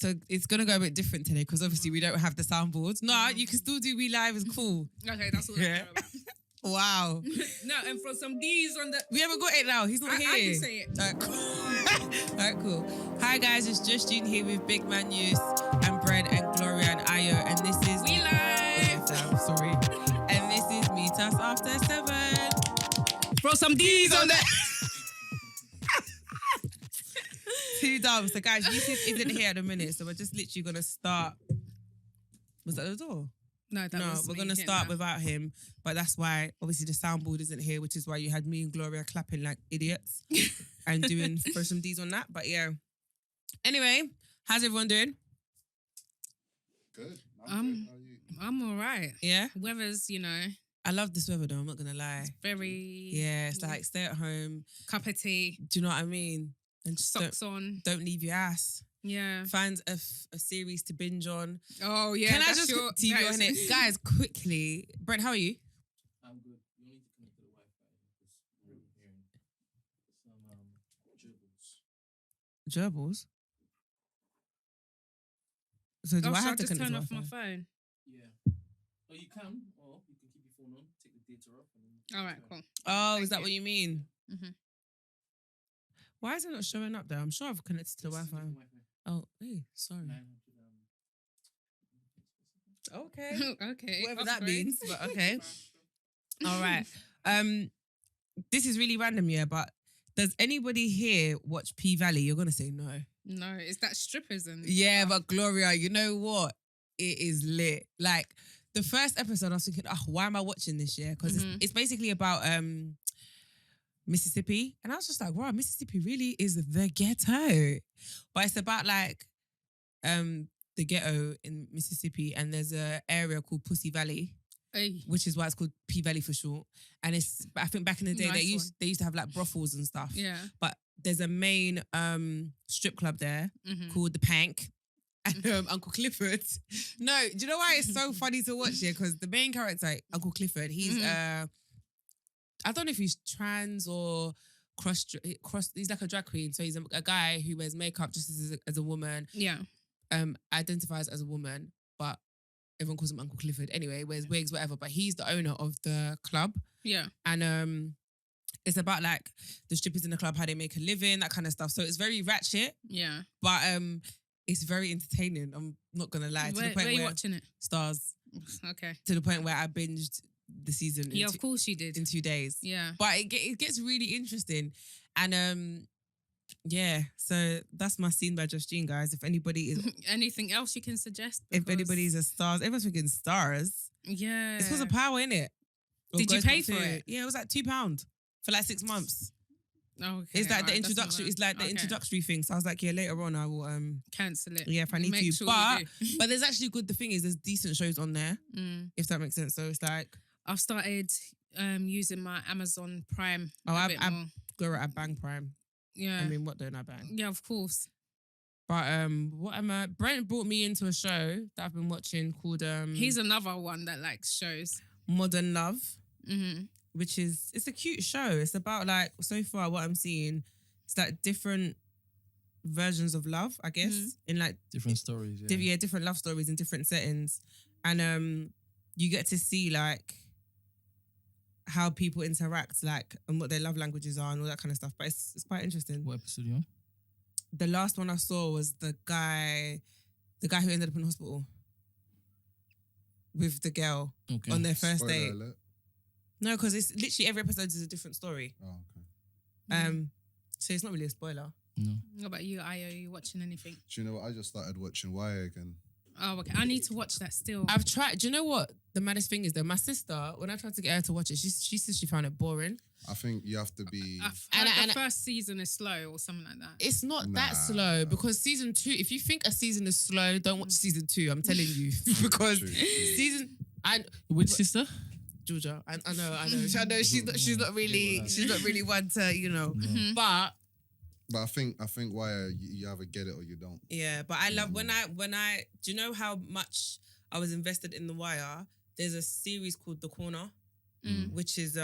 So it's gonna go a bit different today because obviously we don't have the soundboards. No, you can still do We Live. It's cool. Okay, that's all I care about. Wow. No, and for some D's on the... We haven't got it now. He's not here. I can say it. Alright, cool. Alright, cool. Hi guys, it's just June here with Big Man Yusuff and Brent and Gloria and Ayo, and this is We Live. Sorry. And this is Meet Us After 7. Throw some D's on that. Too dumb. So guys, Yusuff isn't here at the minute, so we're just literally gonna start. Was that the door? No, we're gonna start without him, but that's why obviously the soundboard isn't here, which is why you had me and Gloria clapping like idiots and doing throw some D's on that. But yeah. Anyway, how's everyone doing? Good. I'm good. How are you? I'm all right. Yeah. Weather's, I love this weather though. I'm not gonna lie. very Yeah, it's like stay at home. cup of tea, Do you know what I mean? And just socks on. don't leave your ass. Yeah. Find a series to binge on. Oh yeah. Can I just TV on it, guys? Quickly, Brent, how are you? I'm good. You need to connect to the Wi-Fi because we're hearing some gerbils. Gerbils. So do I have to just connect turn to off Wi-Fi? my phone? Yeah. Oh, you can, or you can keep your phone on, take the data off. And All right, cool. Oh, Thank is that you. what you mean? Mm-hmm. Why is it not showing up there? I'm sure I've connected to the Wi-Fi. Oh, hey, sorry. 900, Okay. Okay. Whatever that means, but okay. All right. This is really random, yeah, but does anybody here watch P Valley? You're gonna say no. No, it's that strippers and Yeah, but Gloria, you know what? It is lit. Like the first episode, I was thinking, oh, why am I watching this? Yeah, because it's basically about Mississippi, and I was just like, wow, Mississippi really is the ghetto. But it's about like the ghetto in Mississippi, and there's a area called Pussy Valley, which is why it's called P Valley for short. And it's, I think back in the day Nice they used to have like brothels and stuff. yeah. But there's a main strip club there called the Pank. And Uncle Clifford. No, do you know why it's so funny to watch here? Because the main character, Uncle Clifford, he's I don't know if he's trans or cross. He's like a drag queen, so he's a guy who wears makeup just as a woman. Yeah. Identifies as a woman, but everyone calls him Uncle Clifford. Anyway, wears wigs, whatever. But he's the owner of the club. Yeah. And it's about like the strippers in the club, how they make a living, that kind of stuff. So it's very ratchet. Yeah. But it's very entertaining. I'm not gonna lie. Where are you watching it? Stars. Okay. To the point where I binged the season. Yeah, of course you did. In 2 days. Yeah. But it gets really interesting. And yeah, so that's my scene by Justine, guys. If anybody is Anything else you can suggest? if anybody's a stars, everyone's freaking stars. Yeah. It's because of power, innit? Did you pay for it? Yeah, it was like £2 for like 6 months. Okay. It's like the alright, introductory. It's like the introductory thing. So I was like, yeah, later on I will cancel it. Yeah, if I need Make to. sure But you do. but there's actually good. The thing is, there's decent shows on there. If that makes sense. So it's like I've started using my Amazon Prime. Oh, a bit more. go at Bang Prime. Yeah. I mean, what don't I bang? Yeah, of course. But what am I? Brent brought me into a show that I've been watching called He's another one that likes shows. Modern Love, Mm-hmm. which is it's a cute show. It's about like so far what I'm seeing, it's like different versions of love, I guess, in like different stories. Yeah. different love stories in different settings, and you get to see like how people interact, like, and what their love languages are and all that kind of stuff. But it's quite interesting. What episode are you on? The last one I saw was the guy who ended up in hospital with the girl on their first Spoiler date. alert. No, because it's literally every episode is a different story. Oh, okay. So it's not really a spoiler. No. What about you, Ayo? Are you watching anything? Do you know what? I just started watching YA again. Oh, okay. I need to watch that still. I've tried. Do you know what the maddest thing is though? My sister, when I tried to get her to watch it, she said she found it boring. I think you have to be. I've heard the first season is slow or something like that. It's not that slow because season 2. If you think a season is slow, don't watch season 2. I'm telling you because season. Which sister? Georgia. I know. I know. She's not really one to but. But I think YA you either get it or you don't. Yeah, but I love when I do you know how much I was invested in The Wire? There's a series called The Corner, which is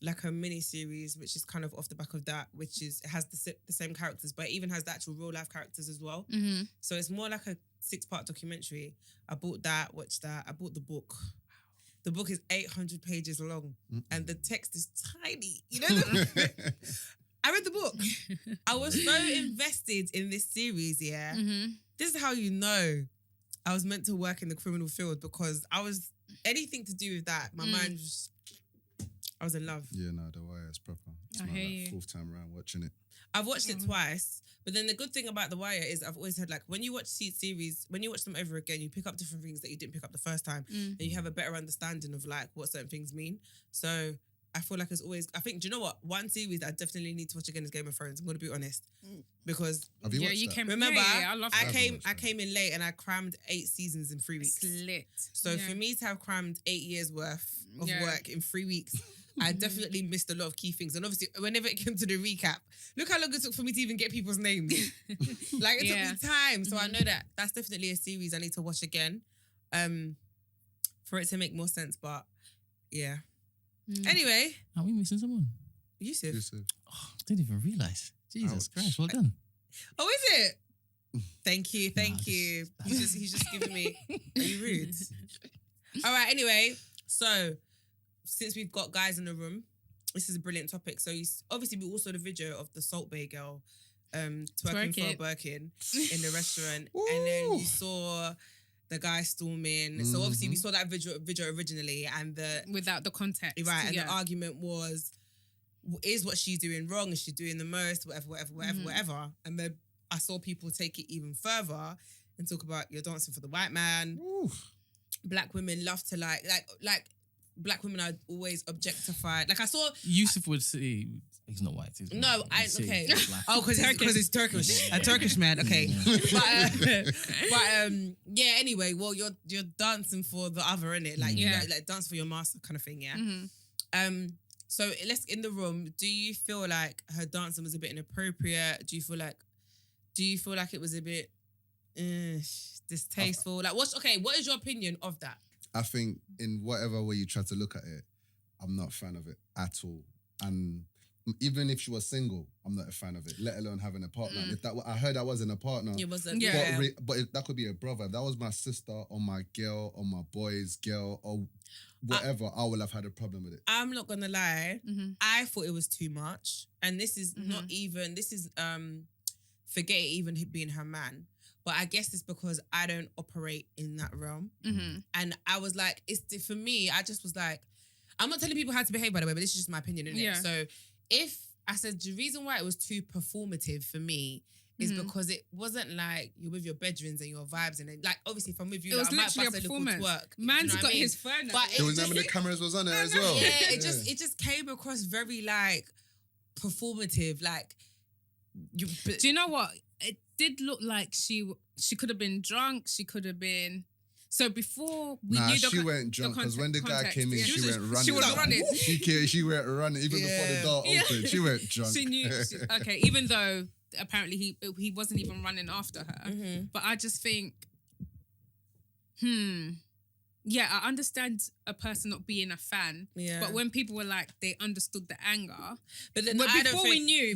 like a mini series, which is kind of off the back of that, which is it has the same characters, but it even has the actual real life characters as well. Mm-hmm. So it's more like a 6-part documentary. I bought that, watched that. I bought the book. The book is 800 pages long, and the text is tiny. You know, I read the book. I was so invested in this series. Yeah, This is how you know I was meant to work in the criminal field, because I was anything to do with that. My mind was. I was in love. Yeah, no, The Wire is proper. It's I my hear like, you. 4th time around watching it. I've watched it twice, but then the good thing about The Wire is I've always heard like when you watch series, when you watch them over again, you pick up different things that you didn't pick up the first time, and you have a better understanding of like what certain things mean. So I feel like it's always. I think. Do you know what? One series that I definitely need to watch again is Game of Thrones. I'm gonna be honest, because Have you watched you that? came. remember I love I that. came in late and I crammed 8 seasons in 3 weeks. Slit. So for me to have crammed 8 years worth of work in 3 weeks, I definitely missed a lot of key things. And obviously, whenever it came to the recap, look how long it took for me to even get people's names. Like, it took me time. So I know that that's definitely a series I need to watch again for it to make more sense. But, yeah. Anyway. Are we missing someone? Yusuff. Oh, I didn't even realise. Jesus Christ, well done. Oh, is it? Thank you. He's just giving me... Are you rude? All right, anyway. So... Since we've got guys in the room, this is a brilliant topic. So obviously we also saw the video of the Salt Bae girl twerking for a Birkin in the restaurant. And then you saw the guy storming. So obviously we saw that video originally, and without the context. Right, and the argument was, is what she's doing wrong? Is she doing the most? Whatever. And then I saw people take it even further and talk about you're dancing for the white man. Black women love to like Black women are always objectified. Like I saw Yusuff would say he's not white. He's no, black. okay. Black. Oh, because it's Turkish. A Turkish man. Okay, but yeah. Anyway, well, you're dancing for the other, innit? Like like dance for your master kind of thing. Yeah. So let's in the room. Do you feel like her dancing was a bit inappropriate? Do you feel like it was a bit distasteful? Like what is your opinion of that? I think in whatever way you try to look at it, I'm not a fan of it at all. And even if she was single, I'm not a fan of it, let alone having a partner. If that, I heard that wasn't a partner. It wasn't. But that could be a brother. If that was my sister or my girl or my boy's girl or whatever, I would have had a problem with it. I'm not gonna lie. I thought it was too much. And this is not even, forget it even being her man. But I guess it's because I don't operate in that realm. And I was like, for me, I just was like, I'm not telling people how to behave, by the way, but this is just my opinion, innit? Yeah. So if I said the reason why it was too performative for me is because it wasn't like you're with your bedrooms and your vibes and then, like, obviously if I'm with you, it was I might literally bust a a little performance. twerk. Man's got his phone. But it was when the cameras was on it as well. Yeah, it just came across very like performative. Like, do you know what? It did look like she could have been drunk. She could have been. So before we knew she went drunk because when the guy came in, she went running. She was running. She went running even before the door opened. She went drunk. She knew. Okay, even though apparently he wasn't even running after her. But I just think, yeah, I understand a person not being a fan. Yeah. But when people were like, they understood the anger. But then before we knew.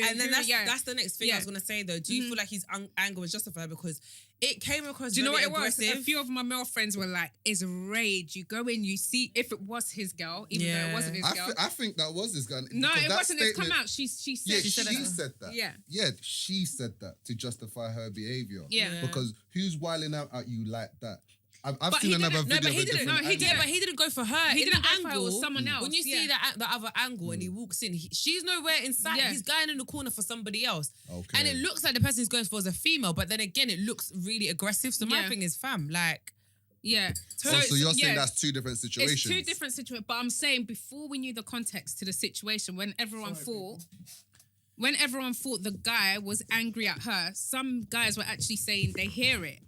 And then that's the next thing I was going to say though. Do you feel like his anger was justified? Because it came across Do you know what aggressive. it was? A few of my male friends were like, it's rage. You go in, you see if it was his girl, even though it wasn't his girl. I think that was his girl. No, it wasn't. It's come out. She said she said that. Yeah. Yeah, she said that to justify her behaviour. Yeah. Because who's wilding out at you like that? I've seen another video. But he didn't go for her. He didn't go angle, for her. It was someone else. When you see the other angle and he walks in, she's nowhere in sight. Yeah. He's going in the corner for somebody else. Okay. And it looks like the person he's going for is a female, but then again, it looks really aggressive. So my thing is, fam, like... Yeah. So you're saying that's two different situations? It's two different situations. But I'm saying before we knew the context to the situation, when everyone thought the guy was angry at her, some guys were actually saying they hear it.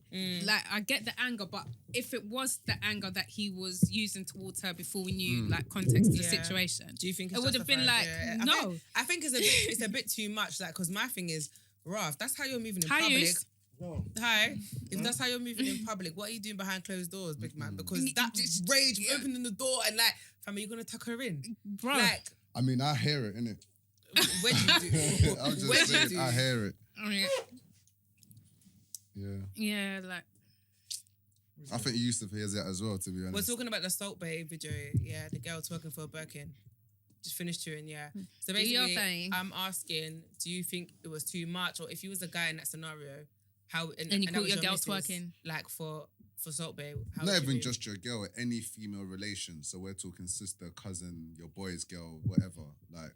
Like, I get the anger, but if it was the anger that he was using towards her before we knew like context of the situation, do you think it would have been like no? I think it's a bit too much. Like, because my thing is, Raf, that's how you're moving in public. No. Hi. If that's how you're moving in public, what are you doing behind closed doors, big man? Because that rage opening the door and like, fam, are you gonna tuck her in, bro? Like, I mean, I hear it, innit? where do you do? I'm just Where do you saying, do? I hear it. Yeah. Yeah. Yeah, like. I think Yusuff hears it as well, to be honest. We're talking about the Salt Bae video. Yeah, the girl twerking for a Birkin. Just finished touring, yeah. So Do your basically, thing. I'm asking, do you think it was too much? Or if you was a guy in that scenario, how... And you that caught was your girl missus, twerking. Like for Salt Bae. How Not would you even do? just your girl, any female relation. So we're talking sister, cousin, your boy's girl, whatever. Like,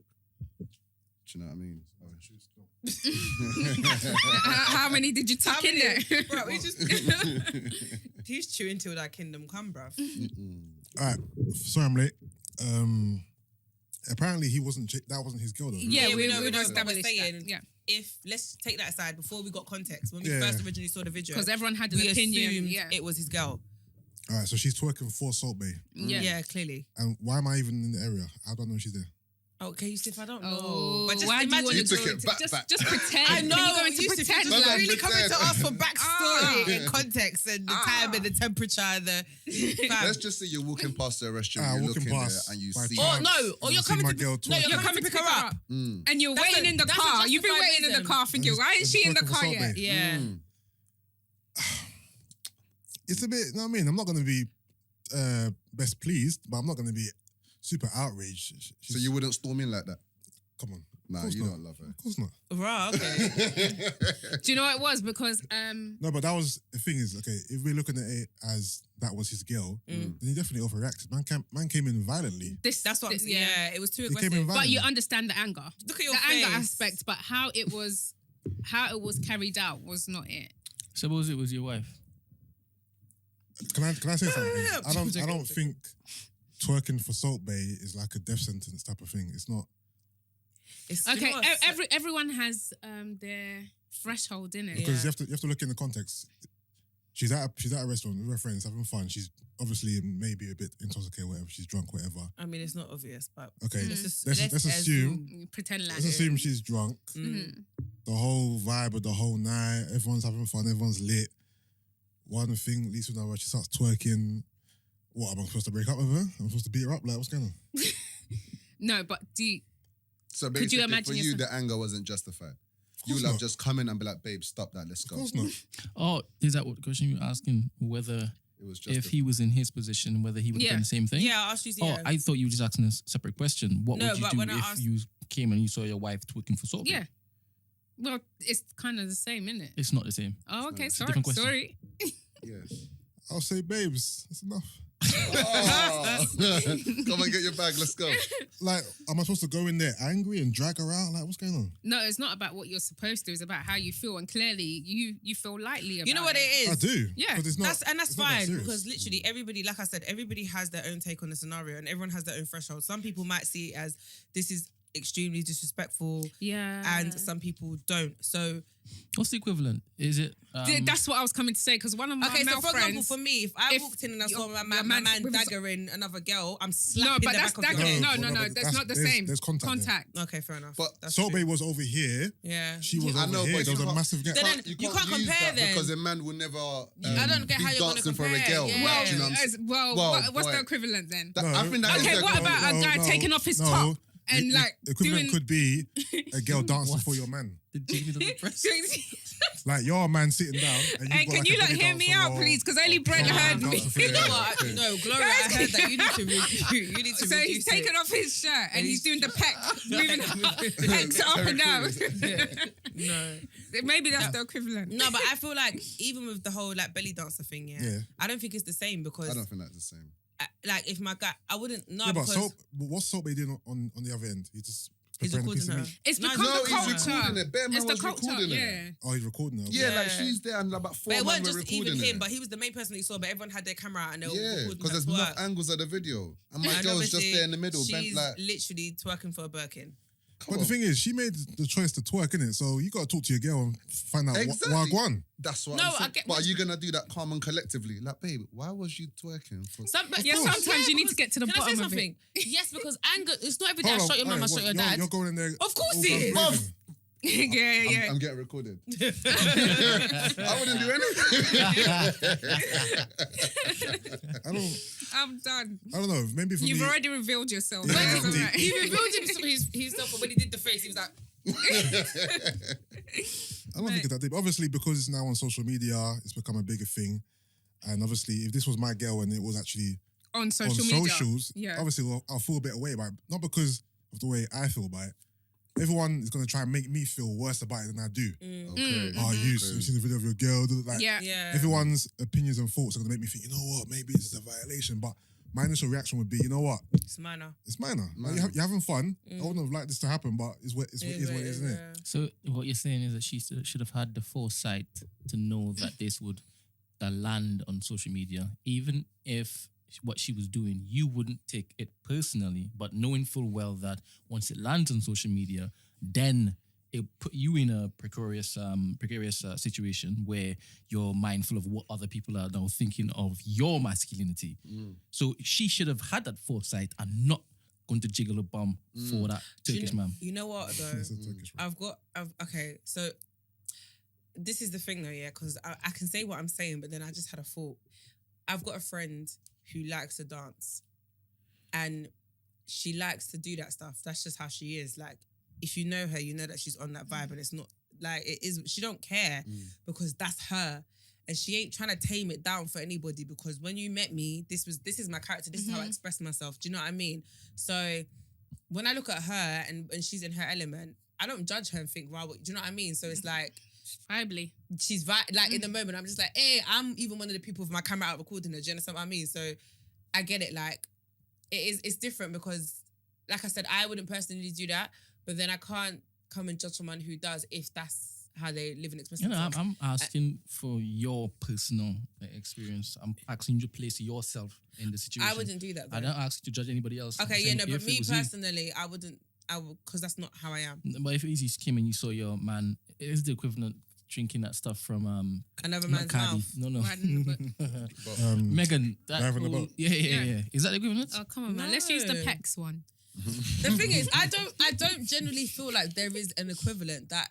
do you know what I mean? How many did you tuck in there? Bro, we just... He's chewing till that kingdom come, bruv. All right. Sorry, I'm late. Apparently, that wasn't his girl, though. Yeah, we know, know. established that. Saying, yeah. If let's take that aside before we got context. When we Yeah. first originally saw the video, Because everyone had an we opinion. assumed Yeah. it was his girl. All right, so she's twerking for Salt Bae. Yeah. Clearly. And why am I even in the area? I don't know she's there. Okay, Yusuff, I don't know. Oh, But just why do you imagine want You to took go it into back. just pretend? I know. Can you go into Yusuff, pretend? you're just like- really coming to us for backstory Ah. and context and the time and the temperature and the fam. Let's just say you're walking past the restaurant, Ah, you're walking looking past there and you by see... time. Or no, or I you're see coming my to girl no, twerking. you're coming to pick her up. And you're That's waiting a- in the that's a car. You've been justified waiting in the reason. car thinking, why is she in the Twerking for car Salt yet? Bae. Yeah. It's a bit, you know what I mean? I'm not going to be best pleased, but I'm not going to be super outraged. So you wouldn't storm in like that? Come on. Nah, course you not. don't love her. Of course not. Right, okay. Do you know what it was? Because No, but that was, the thing is, okay, if we're looking at it as that was his girl, then he definitely overreacted. Man came in violently. That's what I'm saying. Yeah, it was too He aggressive. came in But violently. you understand the anger. Look at your The face. anger aspect, but how it was carried out was not it. Suppose it was your wife. Can I say something? Yeah. I don't think twerking for Salt Bae is like a death sentence type of thing. It's not. It's, Okay, you know what? everyone has their threshold in it. Because Yeah. you have to look in the context. She's at a restaurant with her friends having fun. She's obviously maybe a bit intoxicated, whatever. She's drunk, whatever. I mean, it's not obvious, but Okay, let's let's assume. Pretend like Let's assume she's drunk. The whole vibe of the whole night. Everyone's having fun. Everyone's lit. One thing leads to another. She starts twerking. What, am I supposed to break up with her? I'm supposed to beat her up? Like, what's going on? No, but So Could you basically, imagine for you, yourself- the anger wasn't justified. Of You course would have not. just come in and be like, babe, stop that, let's Of go. course not. Oh, is that what question you're asking? Whether It was just if he was in his position, whether he would have Yeah. done the same thing? yeah, I asked you. Oh, Yeah. I thought you were just asking a separate question. What No, would you but do when I if asked- you came and you saw your wife twerking for Salt Bae? yeah. Well, it's kind of the same, isn't it? It's not the same. Oh, okay. It's a Sorry. different question. Sorry. Yes. I'll say, babes, it's enough. Oh. Come and get your bag, let's go. Like, am I supposed to go in there angry and drag her out? Like, what's going on? No, it's not about what you're supposed to. It's about how you feel, and clearly you feel lightly about. You know what it is? I do. Yeah. 'Cause it's not, That's it's not that fine serious. because literally everybody, like I said, everybody has their own take on the scenario and everyone has their own threshold. Some people might see it as this is extremely disrespectful, Yeah. and some people don't. So What's the equivalent? Is it? That's what I was coming to say, because one of my okay, male so for example, friends. for me, if I if walked in and I your- saw my your man man's with his- daggering another girl, I'm No, slapping but the that's back of that. your No, head. No, but that's not the same. there's contact there. Okay, fair enough. But That's Salt true. Bae was over here. Yeah. She was I over know, here. but There was you a can't- massive gap. Then you can't use compare that then. because a man will never I don't get be how you're gonna dancing for a compare, girl. yeah. Well, Do you know what I'm saying? what's boy. the equivalent then? I think that is Okay, the what about a guy taking off his top and The like equivalent doing? could be a girl dancing What? for your man. Did you give me the press? Like you're a man sitting down. And Hey, you've got can like you a like belly hear me dancer out, or- please? Because only Brent or heard me. dancer for You your know man. what? Okay. No, Gloria, I heard that you need to you need to So reduce he's taking it. off his shirt and he's doing the pecs, moving pecs up and down. No. Maybe that's the equivalent. No, but I feel like even with the whole like belly dancer thing, Yeah. I don't think it's the same because I don't think that's the same. like if my guy, I wouldn't know Yeah, but because what's Salt Bae doing on the other end? He just he's preparing a recording piece of her. meat. It's No, because No, the he's culture. recording it. Bear man It's the was culture, recording it. yeah. Oh, he's recording her. Yeah, like Yeah. she's there and about four But it men wasn't were just even recording him, it. but he was the main person that you saw. But everyone had their camera out and they were Yeah, recording because her there's enough twerk. angles of the video. And my And girl's just obviously, there in the middle, bent she's like, literally twerking for a Birkin. But the thing is, she made the choice to twerk, innit? So you got to talk to your girl and find out Exactly. what won. that's what No, I'm I saying. get- But are you going to do that calm and collectively? Like, babe, why was you twerking? For... Yeah, sometimes you need to get to the Can I say bottom of something? it. Yes, because anger, it's not every day Hold I on, shot your mum, I what, shot your you're- dad. You're going in there. Of course all it guns is. blazing. Yeah. I'm getting recorded. I wouldn't do anything. I'm done. I don't know. Maybe for You've me, already revealed yourself. Yeah, It's deep. alright. He revealed himself, but when he did the face, he was like, I don't think it's that deep. Obviously, because it's now on social media, it's become a bigger thing. And obviously, if this was my girl and it was actually On social on media. socials, Yeah. obviously I'll feel a bit away about it. Not because of the way I feel about it. Everyone is going to try and make me feel worse about it than I do. Okay. Oh, you've seen the video of your girl. Like, Yeah. yeah. everyone's opinions and thoughts are going to make me think, you know what, maybe this is a violation. But my initial reaction would be, you know what, It's minor. it's minor. Like, Minor. you're having fun. I wouldn't have liked this to happen, but it's what it is, isn't it? Yeah. So what you're saying is that she should have had the foresight to know that this would land on social media, even if what she was doing, you wouldn't take it personally, but knowing full well that once it lands on social media, then it put you in a precarious situation where you're mindful of what other people are now thinking of your masculinity. So she should have had that foresight and not going to jiggle a bum for that Turkish man. You know what though? It's a Turkish one. Okay, so this is the thing though, yeah, because I can say what I'm saying, but then I just had a thought. I've got a friend who likes to dance and she likes to do that stuff. That's just how she is. Like, if you know her, you know that she's on that vibe and it's not like it is. She don't care because that's her. And she ain't trying to tame it down for anybody because when you met me, this is my character. This is how I express myself. Do you know what I mean? So when I look at her and she's in her element, I don't judge her and think, wow, do you know what I mean? So it's like, Vibely. she's like in the moment, I'm just like, hey, I'm even one of the people with my camera out recording her. Do you understand what I mean? So I get it. Like, it's different because, like I said, I wouldn't personally do that, but then I can't come and judge someone who does if that's how they live and express You know, themselves. I'm asking for your personal experience. I'm asking you to place yourself in the situation. I wouldn't do that though. I don't ask you to judge anybody else. Okay, I'm yeah, saying no, but if it me was you. personally, I would, because that's not how I am. But if it was you came and you saw your man, it is the equivalent drinking that stuff from Another not man's Cardi. mouth. No. Right in the book. Megan, that Driving the whole- boat. Yeah. Is that the equivalent? Oh, come on, man. Let's use the No. PEX one. The thing is, I don't generally feel like there is an equivalent that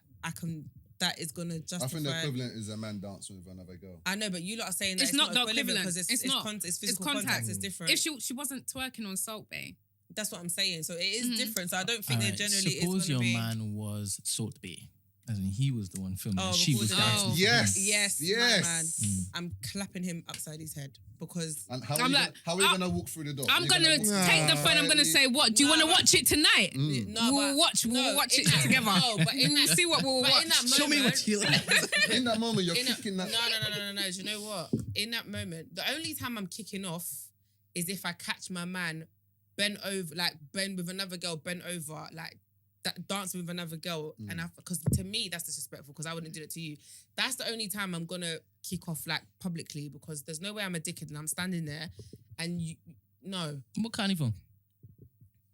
that is gonna justify. I think the equivalent is a man dancing with another girl. I know, but you lot are saying that It's not the equivalent. because it's It's not. it's physical contact. contact. It's different. If she wasn't twerking on Salt Bay, That's what I'm saying. So it is different. So I don't think there Alright, generally suppose is your going to be. man was Salt Bay, as in he was the one filming. Oh, and she was recording. dancing. Oh. for Yes. him. Yes, Yes. my man. I'm clapping him upside his head because And how I'm are like, you gonna walk through the door? I'm You're gonna walk- take the phone. I'm gonna say, "What do you want to watch it tonight? No, we'll but- watch. We'll no, watch in it that- together. no, but in we'll that- see what we'll but watch. in that Show me moment- what you like. In that moment, you're in a- kicking that. No. Do you know what? In that moment, the only time I'm kicking off is if I catch my man bent with another girl, bent over, like that dancing with another girl, and because to me that's disrespectful because I wouldn't do it to you. That's the only time I'm gonna kick off like publicly because there's no way I'm a dickhead and I'm standing there and no. What carnival?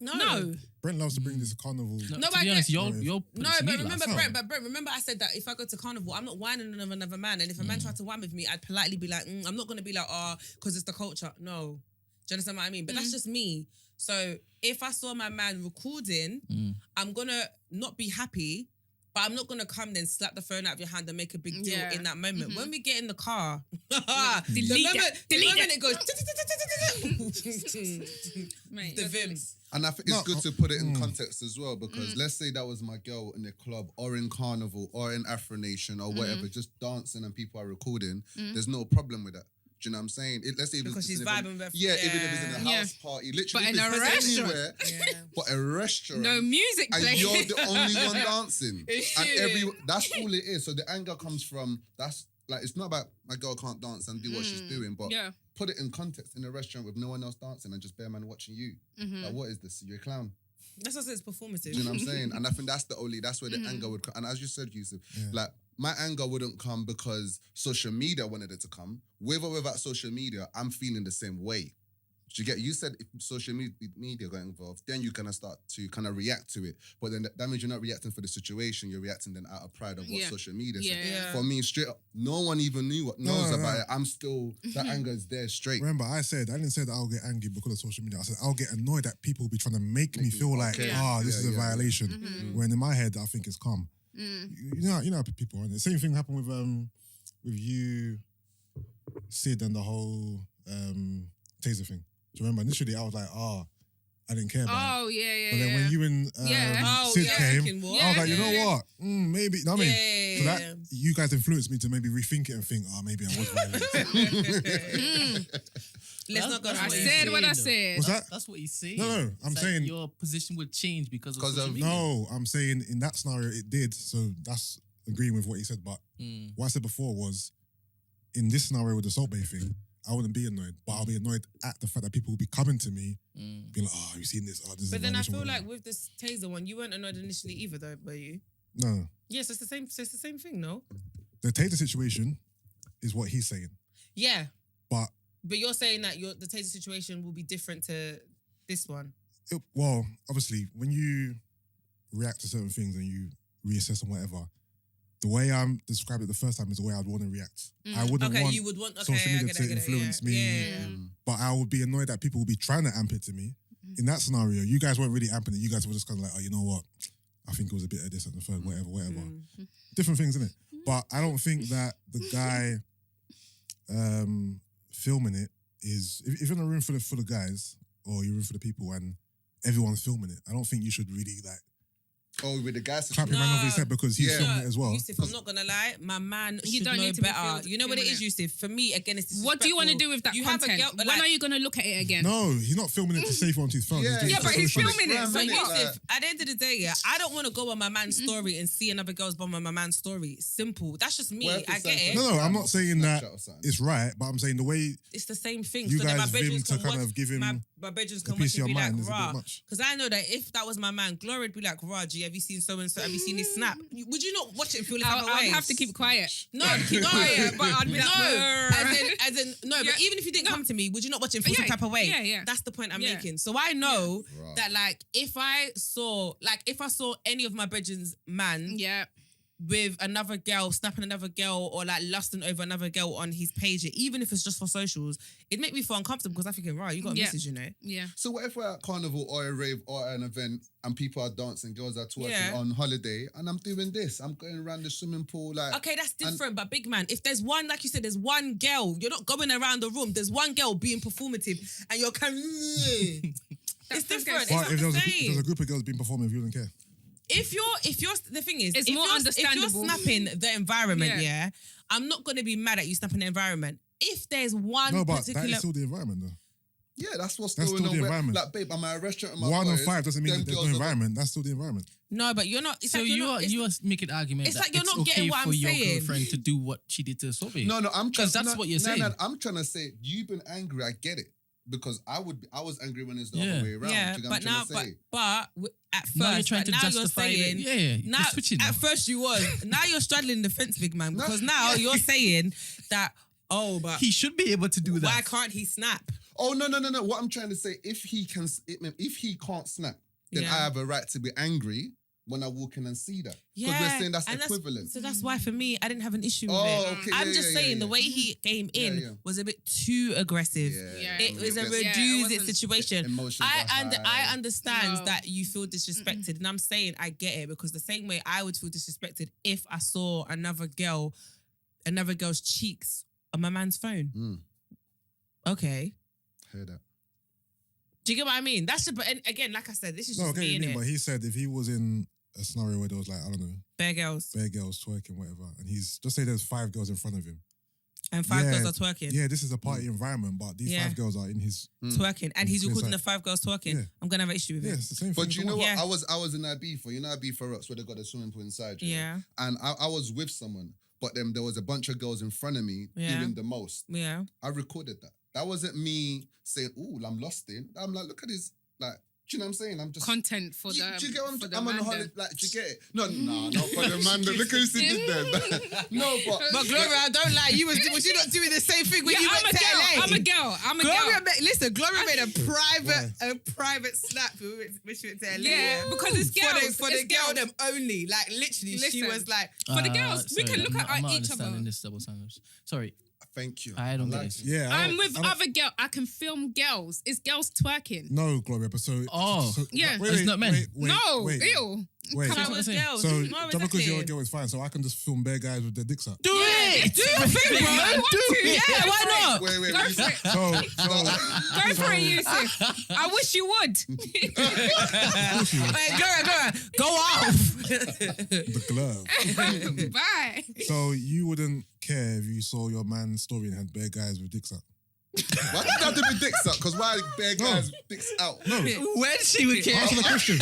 No, Brent loves to bring this carnival. No, but to be honest, get- you're No, putting but me remember, last. Brent, remember I said that if I go to carnival, I'm not whining on another man. And if a man tried to whine with me, I'd politely be like, I'm not going to be like, because it's the culture. No. Do you understand what I mean? But that's just me. So if I saw my man recording, I'm going to not be happy, but I'm not going to come then slap the phone out of your hand and make a big deal Yeah. in that moment. When we get in the car, delete the it. moment it goes, Mate, the Vim. And I think it's good to put it in context as well because let's say that was my girl in the club or in carnival or in Afro Nation or whatever, just dancing and people are recording. There's no problem with that. Do you know what I'm saying? Let's say it was Because just she's an vibing event- with even if it's in a Yeah. house party, literally, But in if a it's restaurant. anywhere, Yeah. but a restaurant, no music and playing. you're the only one dancing, It's and you. that's all it is. So the anger comes from that's like it's not about my girl can't dance and do what she's doing, but Yeah. put it in context in a restaurant with no one else dancing and just bare man watching you. Like, what is this? You're a clown. That's what it's performative. Do you know what I'm saying? And I think that's where the anger would come. And as you said, Yusuff, like my anger wouldn't come because social media wanted it to come. With or without social media, I'm feeling the same way. Do you get? You said if social media got involved, then you're gonna start to kind of react to it. But then that means you're not reacting for the situation. You're reacting then out of pride of what Yeah. social media said. Yeah. For me, straight up, no one even knows No. about it. I'm still that anger is there straight. Remember, I didn't say that I'll get angry because of social media. I said I'll get annoyed that people will be trying to make me feel like, Okay. this is a Yeah. violation. When in my head, I think it's calm. You know how people are. The same thing happened with you, Sid, and the whole taser thing. Do you remember? Initially, I was like, I didn't care about it. Oh, yeah. But then when you and Sid came, I was like, you know what? Maybe, you know what I mean? So that you guys influenced me to maybe rethink it and think, maybe I was violent. Let's not go. I said what I said. What's that? That's what he's saying. No, I'm It's saying your position would change because of social media. No, I'm saying in that scenario it did. So that's agreeing with what he said. But what I said before was, in this scenario with the Salt Bay thing, I wouldn't be annoyed, but I'll be annoyed at the fact that people will be coming to me, being like, "Oh, have you seen this? Oh, this is." But then I feel like with this taser one, you weren't annoyed initially either, though, were you? No. Yes, it's the same. So it's the same thing, no? The taser situation is what he's saying. Yeah. But you're saying that the taser situation will be different to this one. Well, obviously, when you react to certain things and you reassess and whatever, the way I'm described it the first time is the way I'd want to react. I wouldn't want you would want social media to influence me. But I would be annoyed that people would be trying to amp it to me. In that scenario, you guys weren't really amping it. You guys were just kind of like, oh, you know what? I think it was a bit of this and the third, whatever. Different things, innit? But I don't think that the guy filming it is, if you're in a room full of guys or you're in for the people and everyone's filming it, I don't think you should really like with the guys clap your man over his head because he's filming it as well. Yusuff, I'm not gonna lie, my man should don't know need to be better. You know what it is, Yusuff? For me, again, it's disrespectful. What do you want to do with that content? When are you going to look at it again? No, he's not filming it to save it onto his phone. But he's filming it. So Yusuff, at the end of the day, I don't want to go on my man's story and see another girl's bum on my man's story. Simple. That's just me. I get it. No, I'm not saying that it's right, but I'm saying the way it's the same thing. You so guys vim to kind of give him my bedrooms a can piece watch of and your be like, mind is a bit rah. much. Because I know that if that was my man, Gloria would be like, rah, G, have you seen so and so? Have you seen his snap? Would you not watch it and feel like I'd have to keep quiet. No, keep quiet. But I'd be like, but even if you didn't come to me, would you not watch it and feel some type of way? Yeah. That's the point I'm making. So I know that like if I saw any of my bedroom's man with another girl, snapping another girl or like lusting over another girl on his page, even if it's just for socials, it'd make me feel uncomfortable because I'm thinking, right, you got a message, you know? Yeah. So what if we're at carnival or a rave or an event and people are dancing, girls are twerking on holiday and I'm doing this, I'm going around the swimming pool like... Okay, that's different, but big man, if there's one, like you said, there's one girl, you're not going around the room, there's one girl being performative and you're kind of... It's different. It's not if the there same. was a group of girls being performing, you wouldn't care. If you're, the thing is, it's if more understandable. If you're snapping the environment, I'm not going to be mad at you snapping the environment. If there's one particular... that is still the environment though. Yeah, that's still going on. the environment. Like, babe, I'm at a restaurant and my 1 boys, on 5 doesn't mean that there's no environment. That's still the environment. No, but you're not... It's so like you are making argument it's that like you're it's not okay getting what for I'm your saying. girlfriend to do what she did to Sophie. No, I'm trying... Because that's what you're saying. No, I'm trying to say, you've been angry, I get it. Because I was angry when it's the other way around. Yeah, but now, at first, now you're trying to justify saying, it. Now, at first you was. Now you're straddling the fence, big man. Because now you're saying that, but he should be able to do that. Why can't he snap? Oh no! What I'm trying to say, if he can't snap, then I have a right to be angry when I walk in and see that. Because we're saying that's equivalent. So that's why for me, I didn't have an issue with it. Okay, I'm just saying the way he came in was a bit too aggressive. It was a reduce it situation. I understand that you feel disrespected, and I'm saying I get it because the same way I would feel disrespected if I saw another girl's cheeks on my man's phone. Okay. Heard that. Do you get what I mean? That's but again, like I said, this is just me, innit? But he said if he was in a scenario where there was like, I don't know, bare girls twerking, whatever, and he's just say there's 5 girls in front of him. And 5 girls are twerking. Yeah, this is a party environment, but these 5 girls are in his twerking, and he's recording the 5 girls twerking. Yeah. I'm gonna have an issue with it. Yeah, it's the same but thing. But you know what? I was in Ibiza. You know Ibiza Rocks where they got a swimming pool inside. Yeah. And I was with someone, but then there was a bunch of girls in front of me doing the most. Yeah. I recorded that. That wasn't me saying, "Ooh, I'm lost in." I'm like, look at this, like. Do you know what I'm saying? I'm just content for the. Do you get what I'm on a holiday. Like, do you get it? No, not for the man. Look who's sitting there. No, but Gloria, I don't lie. Was you not doing the same thing when you went to LA? I'm a girl. Listen, Gloria made a private snap when she went to LA. Yeah, because it's girls. For the girl them only. Like literally, she was like for the girls. We can look at I'm not each other. understanding this double standards. Sorry. Thank you. I don't like get it. it. Yeah, I'm with other girls. I can film girls. It's girls twerking. No, Gloria, but so. Oh. so, Yeah. It's not men. No, wait. ew. Wait. Come That on. was girls. So, No, just because you're a exactly. girl is fine. So I can just film bare guys with their dicks out. Do it! Do your thing, bro. Yeah, why not? Wait. Go for it. So, Go for it, Yusuff. I wish you would. Wait, go off. the glove. Bye. So you wouldn't care if you saw your man's story and had bare guys with dicks out? Why does it have to be dicks out? Because why bare guys dicks out? No. When she would care. Answer the question.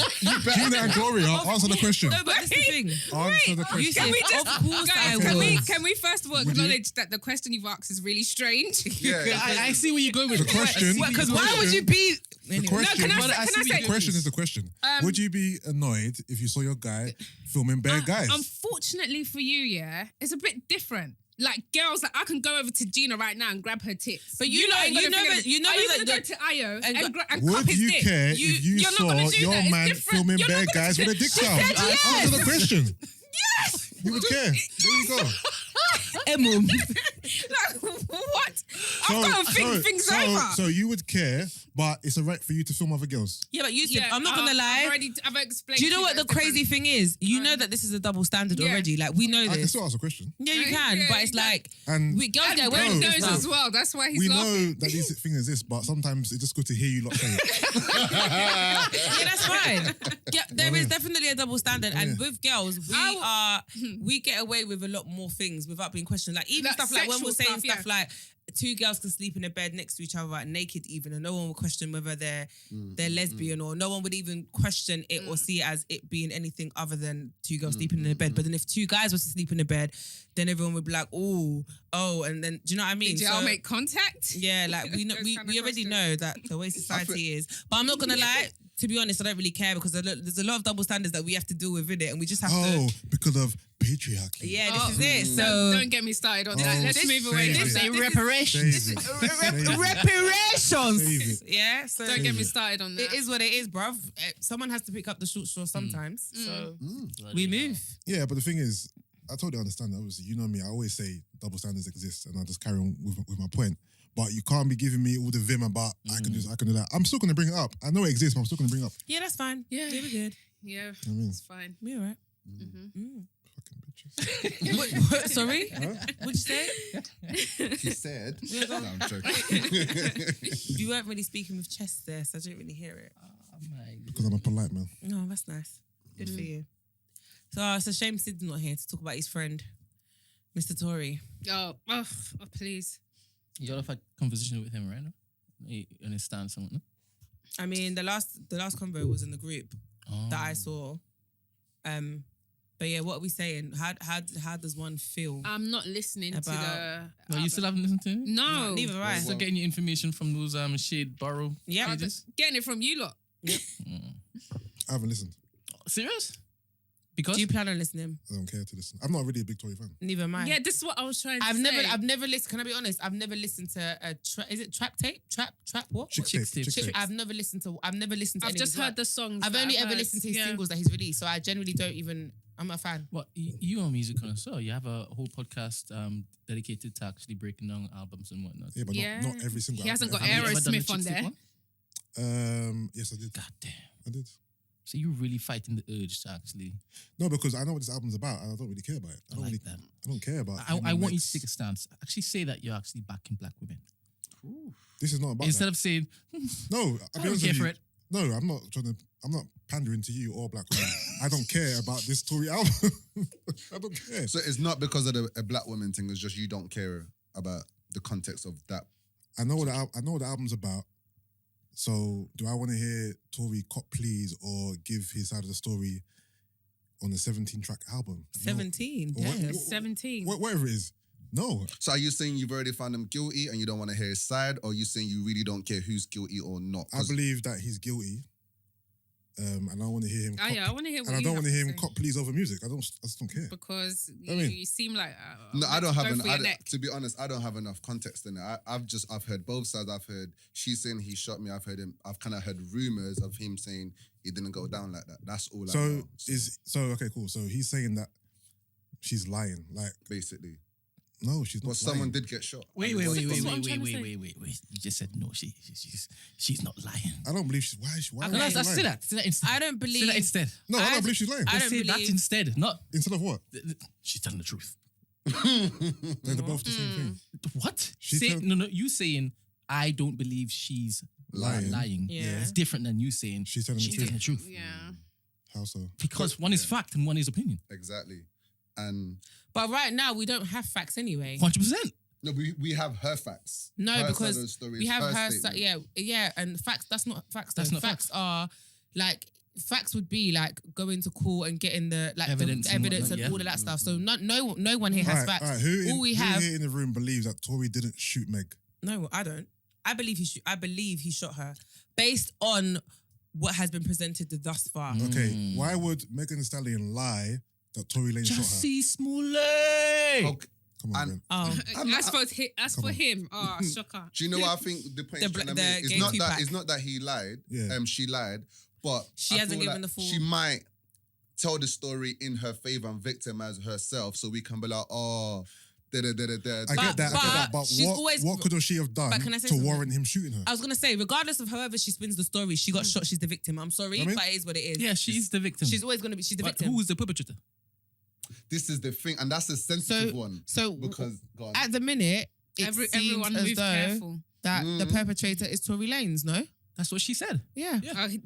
Gina and Gloria, answer the question. No, but that's the thing. Answer the You question. said, Can we just, of course I guys, would. can we first of all Would you? acknowledge that the question you've asked is really strange? Yeah. I see where you're going with The question. Because why the would you be... The Anyway. question, No, can I But I see say? what the question is the question. Would you be annoyed if you saw your guy filming bare guys? Unfortunately for you, yeah, it's a bit different. Like girls, like I can go over to Gina right now and grab her tits. But you lot know- ain't you gonna know figure that- you know Are you that gonna go the- to Ayo and and, go- cup Would his you dick? care if you you're not saw gonna do your that. It's man different. filming You're bare not gonna guys do with their that. dicks out? Yes. Answer the question. Yes. You would care. There you go. Emum. Like, what? I've got to think things over. So you would care, but it's a right for you to film other girls. Yeah, but you said, Yeah, I'm not going to lie. I've explained. Do you know to what the that it's crazy different. thing is? You know that this is a double standard Yeah. already. Like, we know I can this. still ask a question. Yeah, you can. Yeah, But it's you can. like, And we girls And get away Brent with knows this as stuff. well. That's why he's we laughing. know that these things exist, but sometimes it's just good to hear you lot say it. Yeah, that's fine. Yeah, there Yeah. is definitely a double standard, and Yeah. with girls, we get away with a lot more things without being questioned. Like even Like stuff like when we're sexual saying stuff, stuff like two girls can sleep in a bed next to each other, like, naked even, and no one will question whether they're lesbian, or no one would even question it or see it as it being anything other than two girls sleeping in a bed. But then if two guys were to sleep in a bed, then everyone would be like, oh, and then do you know what I mean? Did y'all make contact? Yeah, like we know, Those we kind of already questions. know that the way society is. But I'm not gonna lie. To be honest, I don't really care because there's a lot of double standards that we have to deal with it, and we just have Oh, because of patriarchy. to. Yeah, this Oh. is it. So So don't get me started on that. Oh, Let's move away save from it. that. This is- reparations. Save it. Save it. reparations. Save it. Yeah. So Don't get me started on that. it is what it is, bruv. Someone has to pick up the short straw sometimes. So we move. Yeah, but the thing is, I totally understand that. Obviously, you know me. I always say double standards exist, and I just carry on with my point. But you can't be giving me all the vim about I can do that. I'm still gonna bring it up. I know it exists, but I'm still gonna bring it up. Yeah, that's fine. Yeah. we're good. Yeah, I mean, it's fine. We're alright. fucking bitches. What, sorry? What'd you say? He said. Yeah, go on. No, I'm joking. You weren't really speaking with chest there, so I didn't really hear it. Because I'm a polite man. No, that's nice. Good for you. So it's a shame Sid's not here to talk about his friend, Mr. Tory. Oh, please. You gotta have a conversation with him, right? No? He understands something. I mean, the last convo was in the group Oh. that I saw. But yeah, what are we saying? How does one feel? I'm not listening to About- the. No, you still haven't listened to him? No, Neither have I. Still getting your information from those Shade Borough Yeah. pages? Getting it from you lot. I haven't listened. Serious? Because Do you plan on listening? I don't care to listen. I'm not really a big Tory fan. Neither am I. Yeah, this is what I was trying to I've say. never listened. Can I be honest? I've never listened to a is it trap tape? Trap what? Chick Chicks tape. tape. Chick tape. I've never listened to I've any just of his heard work. the songs. I've that only I've ever heard. listened to his Yeah. singles that he's released, so I generally don't even. I'm a fan. what you are a music connoisseur. You have a whole podcast dedicated to actually breaking down albums and whatnot. Yeah, but Yeah. not every single. He hasn't album. got Have you ever done a Aerosmith on Chicks tape there. one? Yes, I did. God damn. I did. So you're really fighting the urge to actually. No, because I know what this album's about, and I don't really care about it. I like that. I don't care about. I want you to take a stance. Actually, say that you're actually backing black women This is not about instead that. of saying, No, I'll "I be don't honest care with for you. it." No, I'm not pandering to you or black women. I don't care about this Tory album. I don't care. So it's not because of a black woman thing. It's just you don't care about the context of that. I know what the album's about. So do I want to hear Tory cop please or give his side of the story on a 17-track album? No. 17. What- Damn. what- 17. Whatever it is. No. So are you saying you've already found him guilty and you don't want to hear his side, or are you saying you really don't care who's guilty or not? I 'Cause believe that he's guilty. And I want to hear him Oh, yeah, I want to hear what and I you don't have want to hear him say. cop please over music. I just don't care. Because I mean- you seem like No, I let's don't have go an. for your neck. To be honest, I don't have enough context in it. I've heard both sides. I've heard she's saying he shot me. I've kind of heard rumors of him saying it didn't go down like that. That's all I So know. okay, cool. So he's saying that she's lying. Like Basically, No, she's not. But someone lying. did get shot. Wait. what I'm trying to say. You just said no. She's not lying. I don't believe she's. Why? Why? Okay. would she I lie? say that. Say that instead. I don't Say believe. that instead. No, I don't believe she's lying. I don't Say that believe- instead. Not Instead of what? she's telling the truth. They're both the same thing. What? She's Say, tell- no. You saying I don't believe she's lying. Yeah. It's different than you saying She's telling the she's truth. telling the truth. Yeah. How so? Because one is fact and one is opinion. Exactly. And But right now we don't have facts anyway. 100%. no, we have her facts. No, Her side of the because story we is have her. statement. Yeah, and facts. That's not facts. That's though. not facts. Are like facts would be like going to court and getting the like Evidence the and evidence whatnot, and yeah. all of that stuff. So no one here has facts. All right. Who All we who have. here in the room believes that Tory didn't shoot Meg? No, I don't. I believe he shot her based on what has been presented thus far. Okay, why would Megan Thee Stallion lie that Tory Lanez shot her? Jussie Smollett. Okay. Come on, And- Brent. Oh, I'm not- As for him, shocker. Do you know what I think the point The she's trying to the make? gay two-pack. It's not that he lied. Yeah. She lied, but She I hasn't feel given the full- She might tell the story in her favor and victimize herself, so we can be like, oh, I da. get that. But she's always- what could she have done But can I say to something? warrant him shooting her? I was gonna say, regardless of however she spins the story, she got shot. She's the victim. I'm sorry, I mean- but it is what it is. Yeah, she's the victim. She's always gonna be. She's the But victim. who is the perpetrator? This is the thing, and that's a sensitive one. So Because go on. at the minute, it Everyone seems as move though careful. that the perpetrator is Tory Lanez. No, That's what she said. yeah.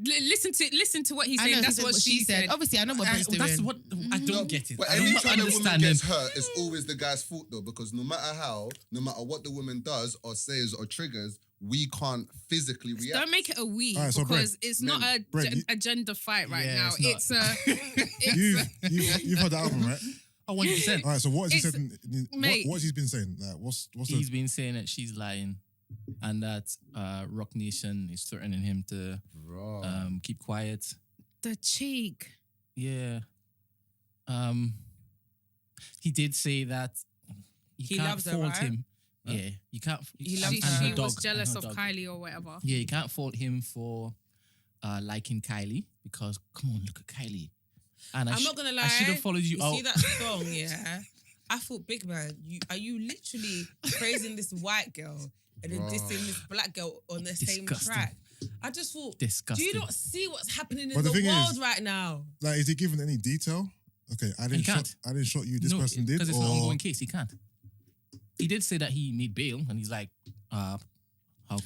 Listen to what he's I saying. know, That's this is what she said. Obviously, I know what Brent's doing. That's what I don't get it. But I don't anytime a woman understand gets it. hurt, it's always the guy's fault though, because no matter what the woman does or says or triggers, we can't physically react. Don't make it a we All right, so because Brent, it's not a Brent, you- gender fight right Yeah, now. it's not. You've heard the album, right? Oh, 100%. All right. So what has he It's- said? mate. What's he been saying? Like, what's He's the? been saying that she's lying and that Rock Nation is threatening him to keep quiet. the cheek. Yeah. He did say that He can't loves her, fault right? him. Yeah, you can't. He and- loves She, her. and her she was dog, jealous and of her dog. Kylie or whatever. Yeah, you can't fault him for liking Kylie because come on, look at Kylie. And I'm not gonna lie. I should have followed you out. See that song, yeah? I thought, big man, are you literally praising this white girl and then Bruh. dissing this black girl on the same Disgusting. track? I just thought, Disgusting. do you not see what's happening in But the the thing world is- right now? Like, is he giving any detail? Okay, I didn't can't. shot. I didn't shot you. This No, person did. because it's an or- ongoing case. He can't. He did say that he need bail, and he's like, how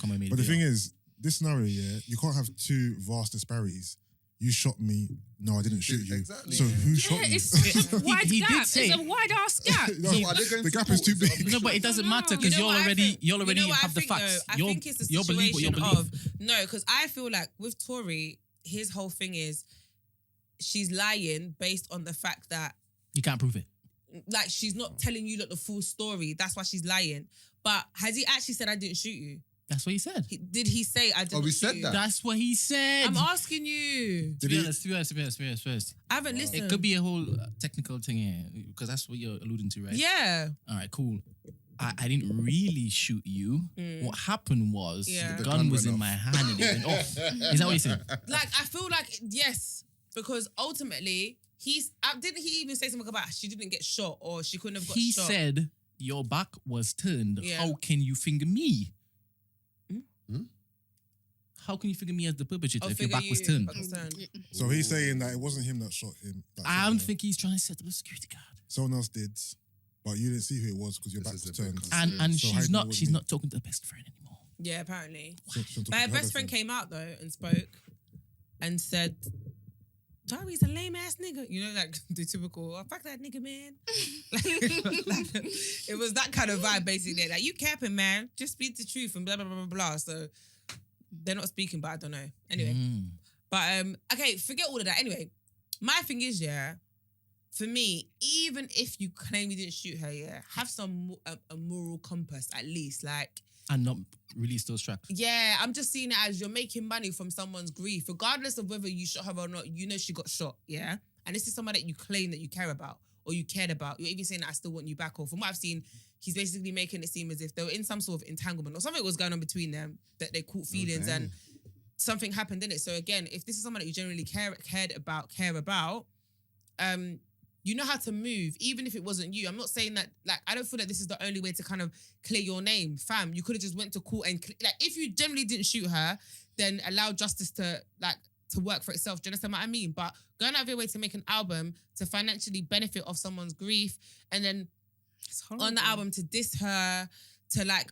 come I made But the bail? thing is, this scenario, yeah, you can't have two vast disparities. You shot me. No, I didn't shoot you. Exactly. So who Yeah, shot you? it's a wide he did gap. say- It's a wide ass gap. No, So are they going the to gap is too court? Is it big. No, but it doesn't matter You because know you what I already think? you already You know what I have the think, facts. though? I You'll- think it's the you'll believe what you situation believe. of no, because I feel like with Tory, his whole thing is she's lying based on the fact that You can't prove it. like she's not telling you the full story. That's why she's lying. But has he actually said I didn't shoot you? That's what he said. Did he say I didn't? we shoot said you? that. That's what he said. I'm asking you. to be honest, first. I haven't listened. It could be a whole technical thing here because that's what you're alluding to, right? Yeah. All right, cool. I didn't really shoot you. What happened was Yeah. the The gun gun was went in off. my hand and it went off. Is that what you said? Like I feel like yes, because ultimately didn't he even say something about she didn't get shot or she couldn't have got He shot? said your back was turned. Yeah. How can you finger me? Hmm? How can you finger me as the perpetrator I'll if your figure back was you- turned? back was turned. So he's saying that it wasn't him that shot him. that I shot don't her. think he's trying to set up a security guard. Someone else did, but you didn't see who it was because your This back is was a big turned. concern. And So how she's do you know not what she's it not talking to the best friend anymore. Yeah, apparently. So But her best friend came out though and spoke and said, Tory's a lame ass nigga. You know, like the typical, oh, fuck that nigga, man. It was that kind of vibe basically. Like, you capping, man. Just speak the truth and blah, blah, blah, blah, blah. So they're not speaking, but I don't know. Anyway. Mm. But, okay, forget all of that. Anyway, my thing is, yeah, for me, even if you claim you didn't shoot her, yeah, have some a moral compass at least. Like, And not release those tracks. yeah, I'm just seeing it as you're making money from someone's grief, regardless of whether you shot her or not. You know she got shot, yeah. And this is someone that you claim that you care about or you cared about. You're even saying that I still want you back. Or from what I've seen, he's basically making it seem as if they were in some sort of entanglement or something was going on between them that they caught feelings and something happened in it. So again, if this is someone that you generally care about, you know how to move, even if it wasn't you. I'm not saying that, like, I don't feel that this is the only way to kind of clear your name. Fam, you could have just went to court and, like, if you generally didn't shoot her, then allow justice to, like, to work for itself. Do you understand what I mean? But going out of your way to make an album to financially benefit off someone's grief, and then on the album to diss her, to like,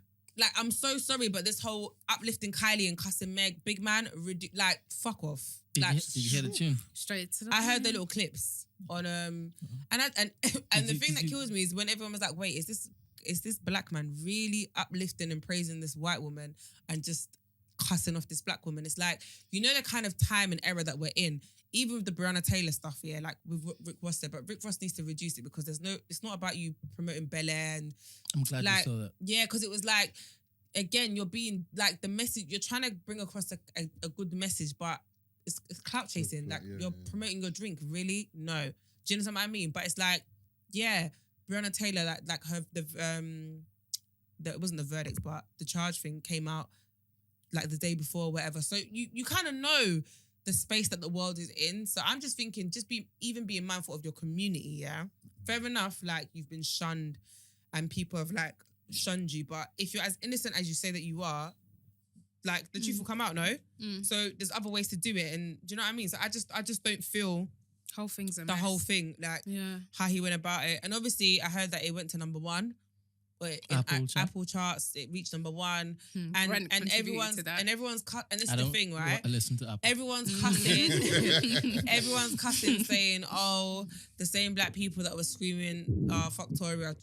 I'm so sorry, but this whole uplifting Kylie and cussing Meg, big man, like, fuck off. Did Like, you hear the tune? Straight to the I heard the little clips on and the thing that kills me is when everyone was like, wait, is this black man really uplifting and praising this white woman and just cussing off this black woman? It's like, you know, the kind of time and era that we're in, even with the Breonna Taylor stuff, yeah, like with what Rick Ross said, but Rick Ross needs to reduce it because it's not about you promoting Bel Air and I'm glad like, you saw that. yeah, because it was like, again, you're being like the message, you're trying to bring across a good message, but it's clout chasing. Like, you're promoting your drink, really? No. Do you know what I mean? But it's like, yeah, Breonna Taylor, like her, it wasn't the verdict, but the charge thing came out like the day before, or whatever. So you kind of know the space that the world is in. So I'm just thinking, even being mindful of your community, yeah? Fair enough, like, you've been shunned and people have, like, shunned you, but if you're as innocent as you say that you are, like, the truth will come out, no? So there's other ways to do it, and do you know what I mean? So I just don't feel whole thing's a the mess. whole thing, like, how he went about it. And obviously I heard that it went to number 1. Apple charts, it reached number 1, and everyone's cut. And this is the thing, right? I listen to Apple. Everyone's cussing. Everyone's cussing, saying, "Oh, the same black people that were screaming, fuck Tory, are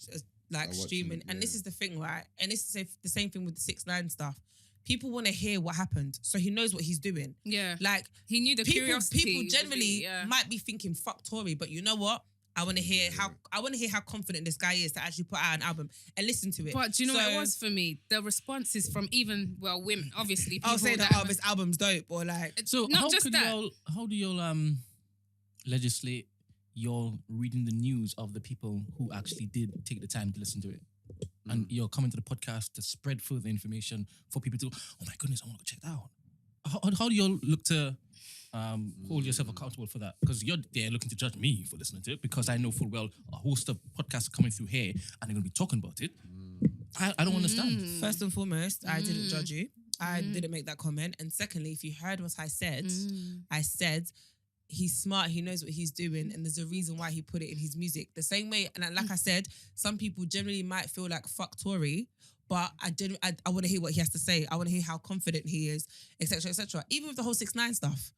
like streaming." And this is the thing, right? And this is the same thing with the 6ix9ine stuff. People want to hear what happened, so he knows what he's doing. Yeah, like, he knew the curiosity. People generally might be thinking, "Fuck Tory," but you know what? I want to hear how confident this guy is to actually put out an album and listen to it. But do you know what it was for me? The responses from even women, obviously. I'll say that this album's dope, or like. So how do y'all legislate you're reading the news of the people who actually did take the time to listen to it? And you're coming to the podcast to spread further information for people to, oh my goodness, I want to go check that out. How do y'all look to hold yourself accountable for that? Because you're there looking to judge me for listening to it, because I know full well a host of podcasts are coming through here and they're going to be talking about it. I don't understand. First and foremost, I didn't judge you. I didn't make that comment. And secondly, if you heard what I said he's smart, he knows what he's doing, and there's a reason why he put it in his music. The same way, and like I said, some people generally might feel like fuck Tory, but I want to hear what he has to say. I want to hear how confident he is, etc., etc. Even with the whole 6ix9ine stuff,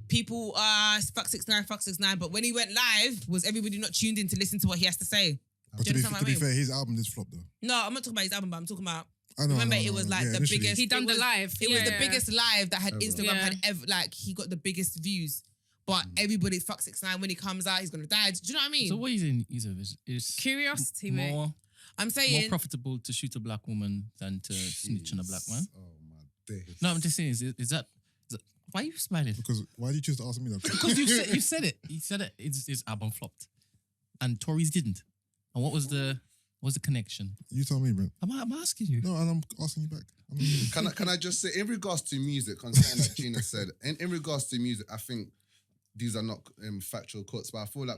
people fuck 6ix9ine, but when he went live, was everybody not tuned in to listen to what he has to say? But to be fair, his album did flop though. No, I'm not talking about his album, but I'm talking about. It was like the initially. biggest. He done the live. It was the biggest live that had Ever. Instagram had ever. Like, he got the biggest views. But everybody fuck 6ix9ine when he comes out, he's gonna die. Do you know what I mean? So what he's in is Curiosity, more, mate. I'm saying more profitable to shoot a black woman than to snitch on a black man. Oh my days. No, I'm just saying, is that why are you smiling? Because why did you choose to ask me that? Because you said it. You said it. His album flopped, and Tory's didn't. And what was the connection? You tell me, Brent. I'm asking you. No, and I'm asking you back. Can I just say, in regards to music, concerning like Gina said, in regards to music, I think these are not factual quotes, but I feel like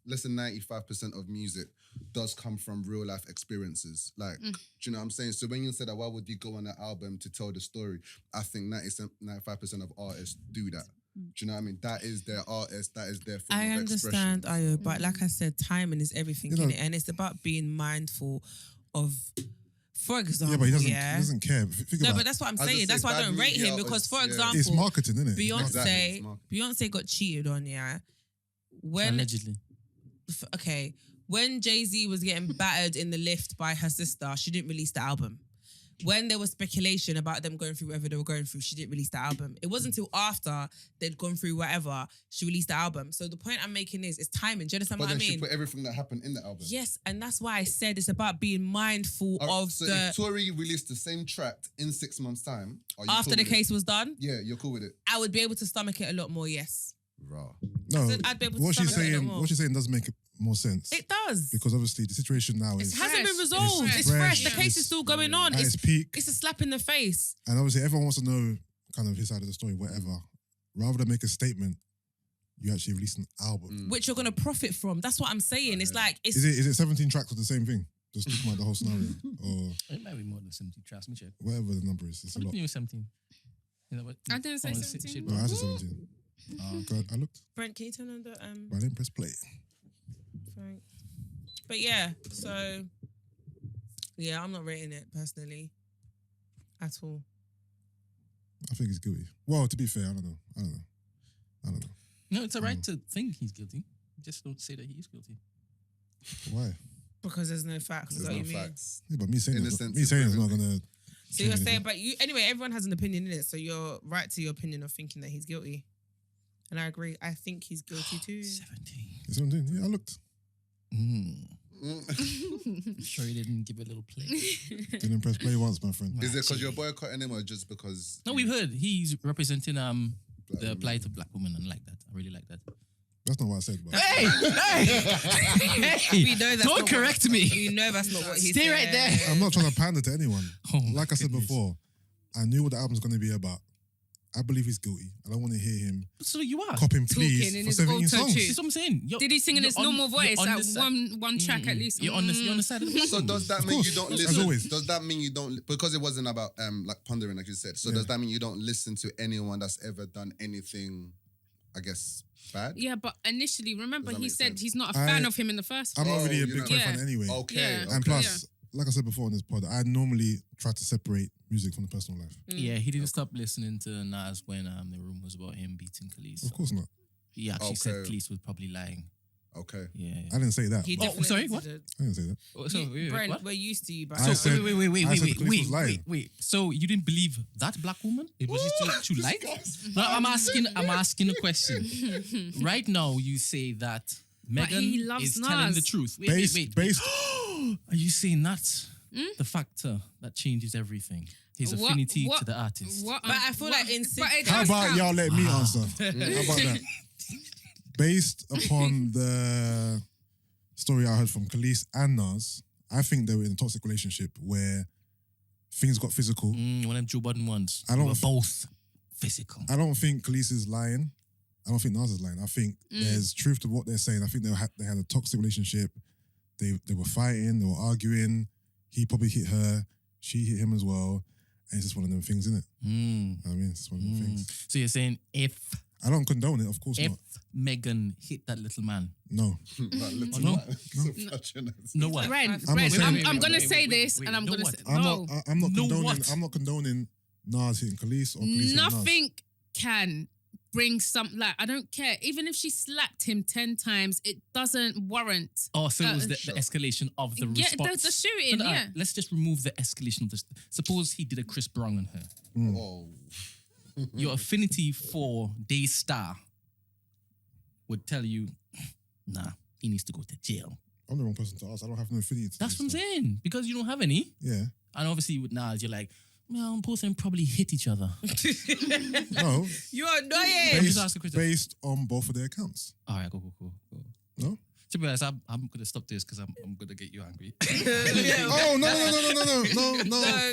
less than 95% of music does come from real life experiences. Like, do you know what I'm saying? So when you said that, why would you go on an album to tell the story? I think 95% of artists do that. Do you know what I mean? That is their artist. That is their form I of understand, expression. Ayo, but like I said, timing is everything, innit? And it's about being mindful of. For example, yeah, but he doesn't care. But that's what I'm saying. That's why I don't rate him, because, for example, it's marketing, isn't it? Beyonce got cheated on, yeah. Allegedly. Okay, when Jay-Z was getting battered in the lift by her sister, she didn't release the album. When there was speculation about them going through whatever they were going through, she didn't release the album. It wasn't until after they'd gone through whatever she released the album. So the point I'm making is, it's timing. Do you understand what I mean? She put everything that happened in the album. Yes, and that's why I said it's about being mindful of so the. if Tory released the same track in 6 months' time, are you After cool the with case was done, yeah, you're cool with it. I would be able to stomach it a lot more. Yes. Raw. No, I'd be able to what she's stomach it a lot more. what she's saying does make more sense. It does. Because obviously the situation now It is hasn't been fresh. resolved. It's It's fresh. fresh. The case is still going on. at its peak, It's a slap in the face. and obviously everyone wants to know kind of his side of the story, whatever. Rather than make a statement, you actually release an album. which you're gonna profit from. That's what I'm saying. It's like it's Is it 17 tracks of the same thing? Just talking about the whole scenario, or It might be more than 70 tracks. Let me check. whatever the number is. It's a I lot. think it was 17. You know what? I didn't say Oh, 17. No, I said 17. God, I looked, Brent, can you turn on the but I didn't press play. Frank? But yeah, so yeah, I'm not rating it personally at all. I think he's guilty. Well, to be fair, I don't know. No, it's alright to think he's guilty. Just don't say that he is guilty. Why? Because there's no facts. Is There's that what no you mean? facts. Yeah, but me saying Innocence it's is not proven. gonna. So you're change saying, anything. but you anyway. Everyone has an opinion in it, so you're right to your opinion of thinking that he's guilty. And I agree. I think he's guilty too. 17. It's 17. Yeah, I looked. Sure he didn't give it a little play. Didn't press play once, my friend. Is it because you're boycotting him or just because? No, we've heard he's representing the plight of black women, and I like that. I really like that. That's not what I said. But Hey! We know that's Don't not correct me. You know that's not what he Stay said. right there. I'm not trying to pander to anyone. Oh, Like I said goodness. before, I knew what the album's going to be about. I believe he's guilty. I don't want to hear him So you are. copping Talking pleas in for his 17 auto-tune. songs. That's what I'm saying. Did he sing in his normal voice? Like one track at least. You're on the side of the So does that Of mean course, you don't as listen? always. Does that mean you don't? Because it wasn't about like pondering, like you said. So Yeah. does that mean you don't listen to anyone that's ever done anything? I guess bad. Yeah, but initially, remember Does that he make said sense? he's not a fan I- of him in the first I'm place. not really a you're big not- Tory Yeah. fan anyway. Okay. Yeah. And okay. plus, like I said before in this pod, I normally try to separate music from the personal life. Yeah, he didn't stop listening to Nas when the rumor was about him beating Khalees. Of course not. He actually said Okay. Khalees was probably lying. Okay. Yeah. I didn't say that. He Oh, definitely sorry, what? did. I didn't say that. Oh, so, wait, Brent, what? we're used to you, but I So said- wait. I said Khalees was lying. Wait. So you didn't believe that black woman? It was just too light? No, I'm asking a question. Right now, you say that Megan he loves is telling Nas. the truth. Based- Are you saying that's the factor that changes everything? His What- affinity what- to the artist. What, But I feel like in but it How does about count. y'all let me answer? How about that? Based upon the story I heard from Khalees and Nas, I think they were in a toxic relationship where things got physical. One of them Joe Budden ones. I don't They were f- both physical. I don't think Khalees is lying. I don't think Nas is lying. I think there's truth to what they're saying. I think they had a toxic relationship. They were fighting, they were arguing. He probably hit her. She hit him as well. And it's just one of them things, isn't it? I mean, it's just one of them things. So you're saying if I don't condone it, of course not. Megan hit that little man, No. That little no. man. So touching us. no what? Brent, I'm not Brent, saying- I'm gonna wait, say wait, this, wait, and I'm know gonna what? say I'm no. not No condoning. what? I'm not condoning Nas hitting Khalees or Khalees hitting Nas. Nothing can bring some like I don't care. Even if she slapped him 10 times, it doesn't warrant. Oh, so it was the Sure. escalation of the Yeah, response. the shooting. No, no, Yeah. Let's just remove the escalation of this. Suppose he did a Chris Brown on her. Oh. Your affinity for Daystar would tell you, nah, he needs to go to jail. I'm the wrong person to ask. I don't have no affinity to That's this what I'm stuff. saying. Because you don't have any. Yeah. And obviously with Nas, you're like, well, both of them probably hit each other. No. You're annoying. Let me just Based, ask a question. based on both of their accounts. All right, go. No? To be honest, I'm going to stop this because I'm going to get you angry. Oh, no.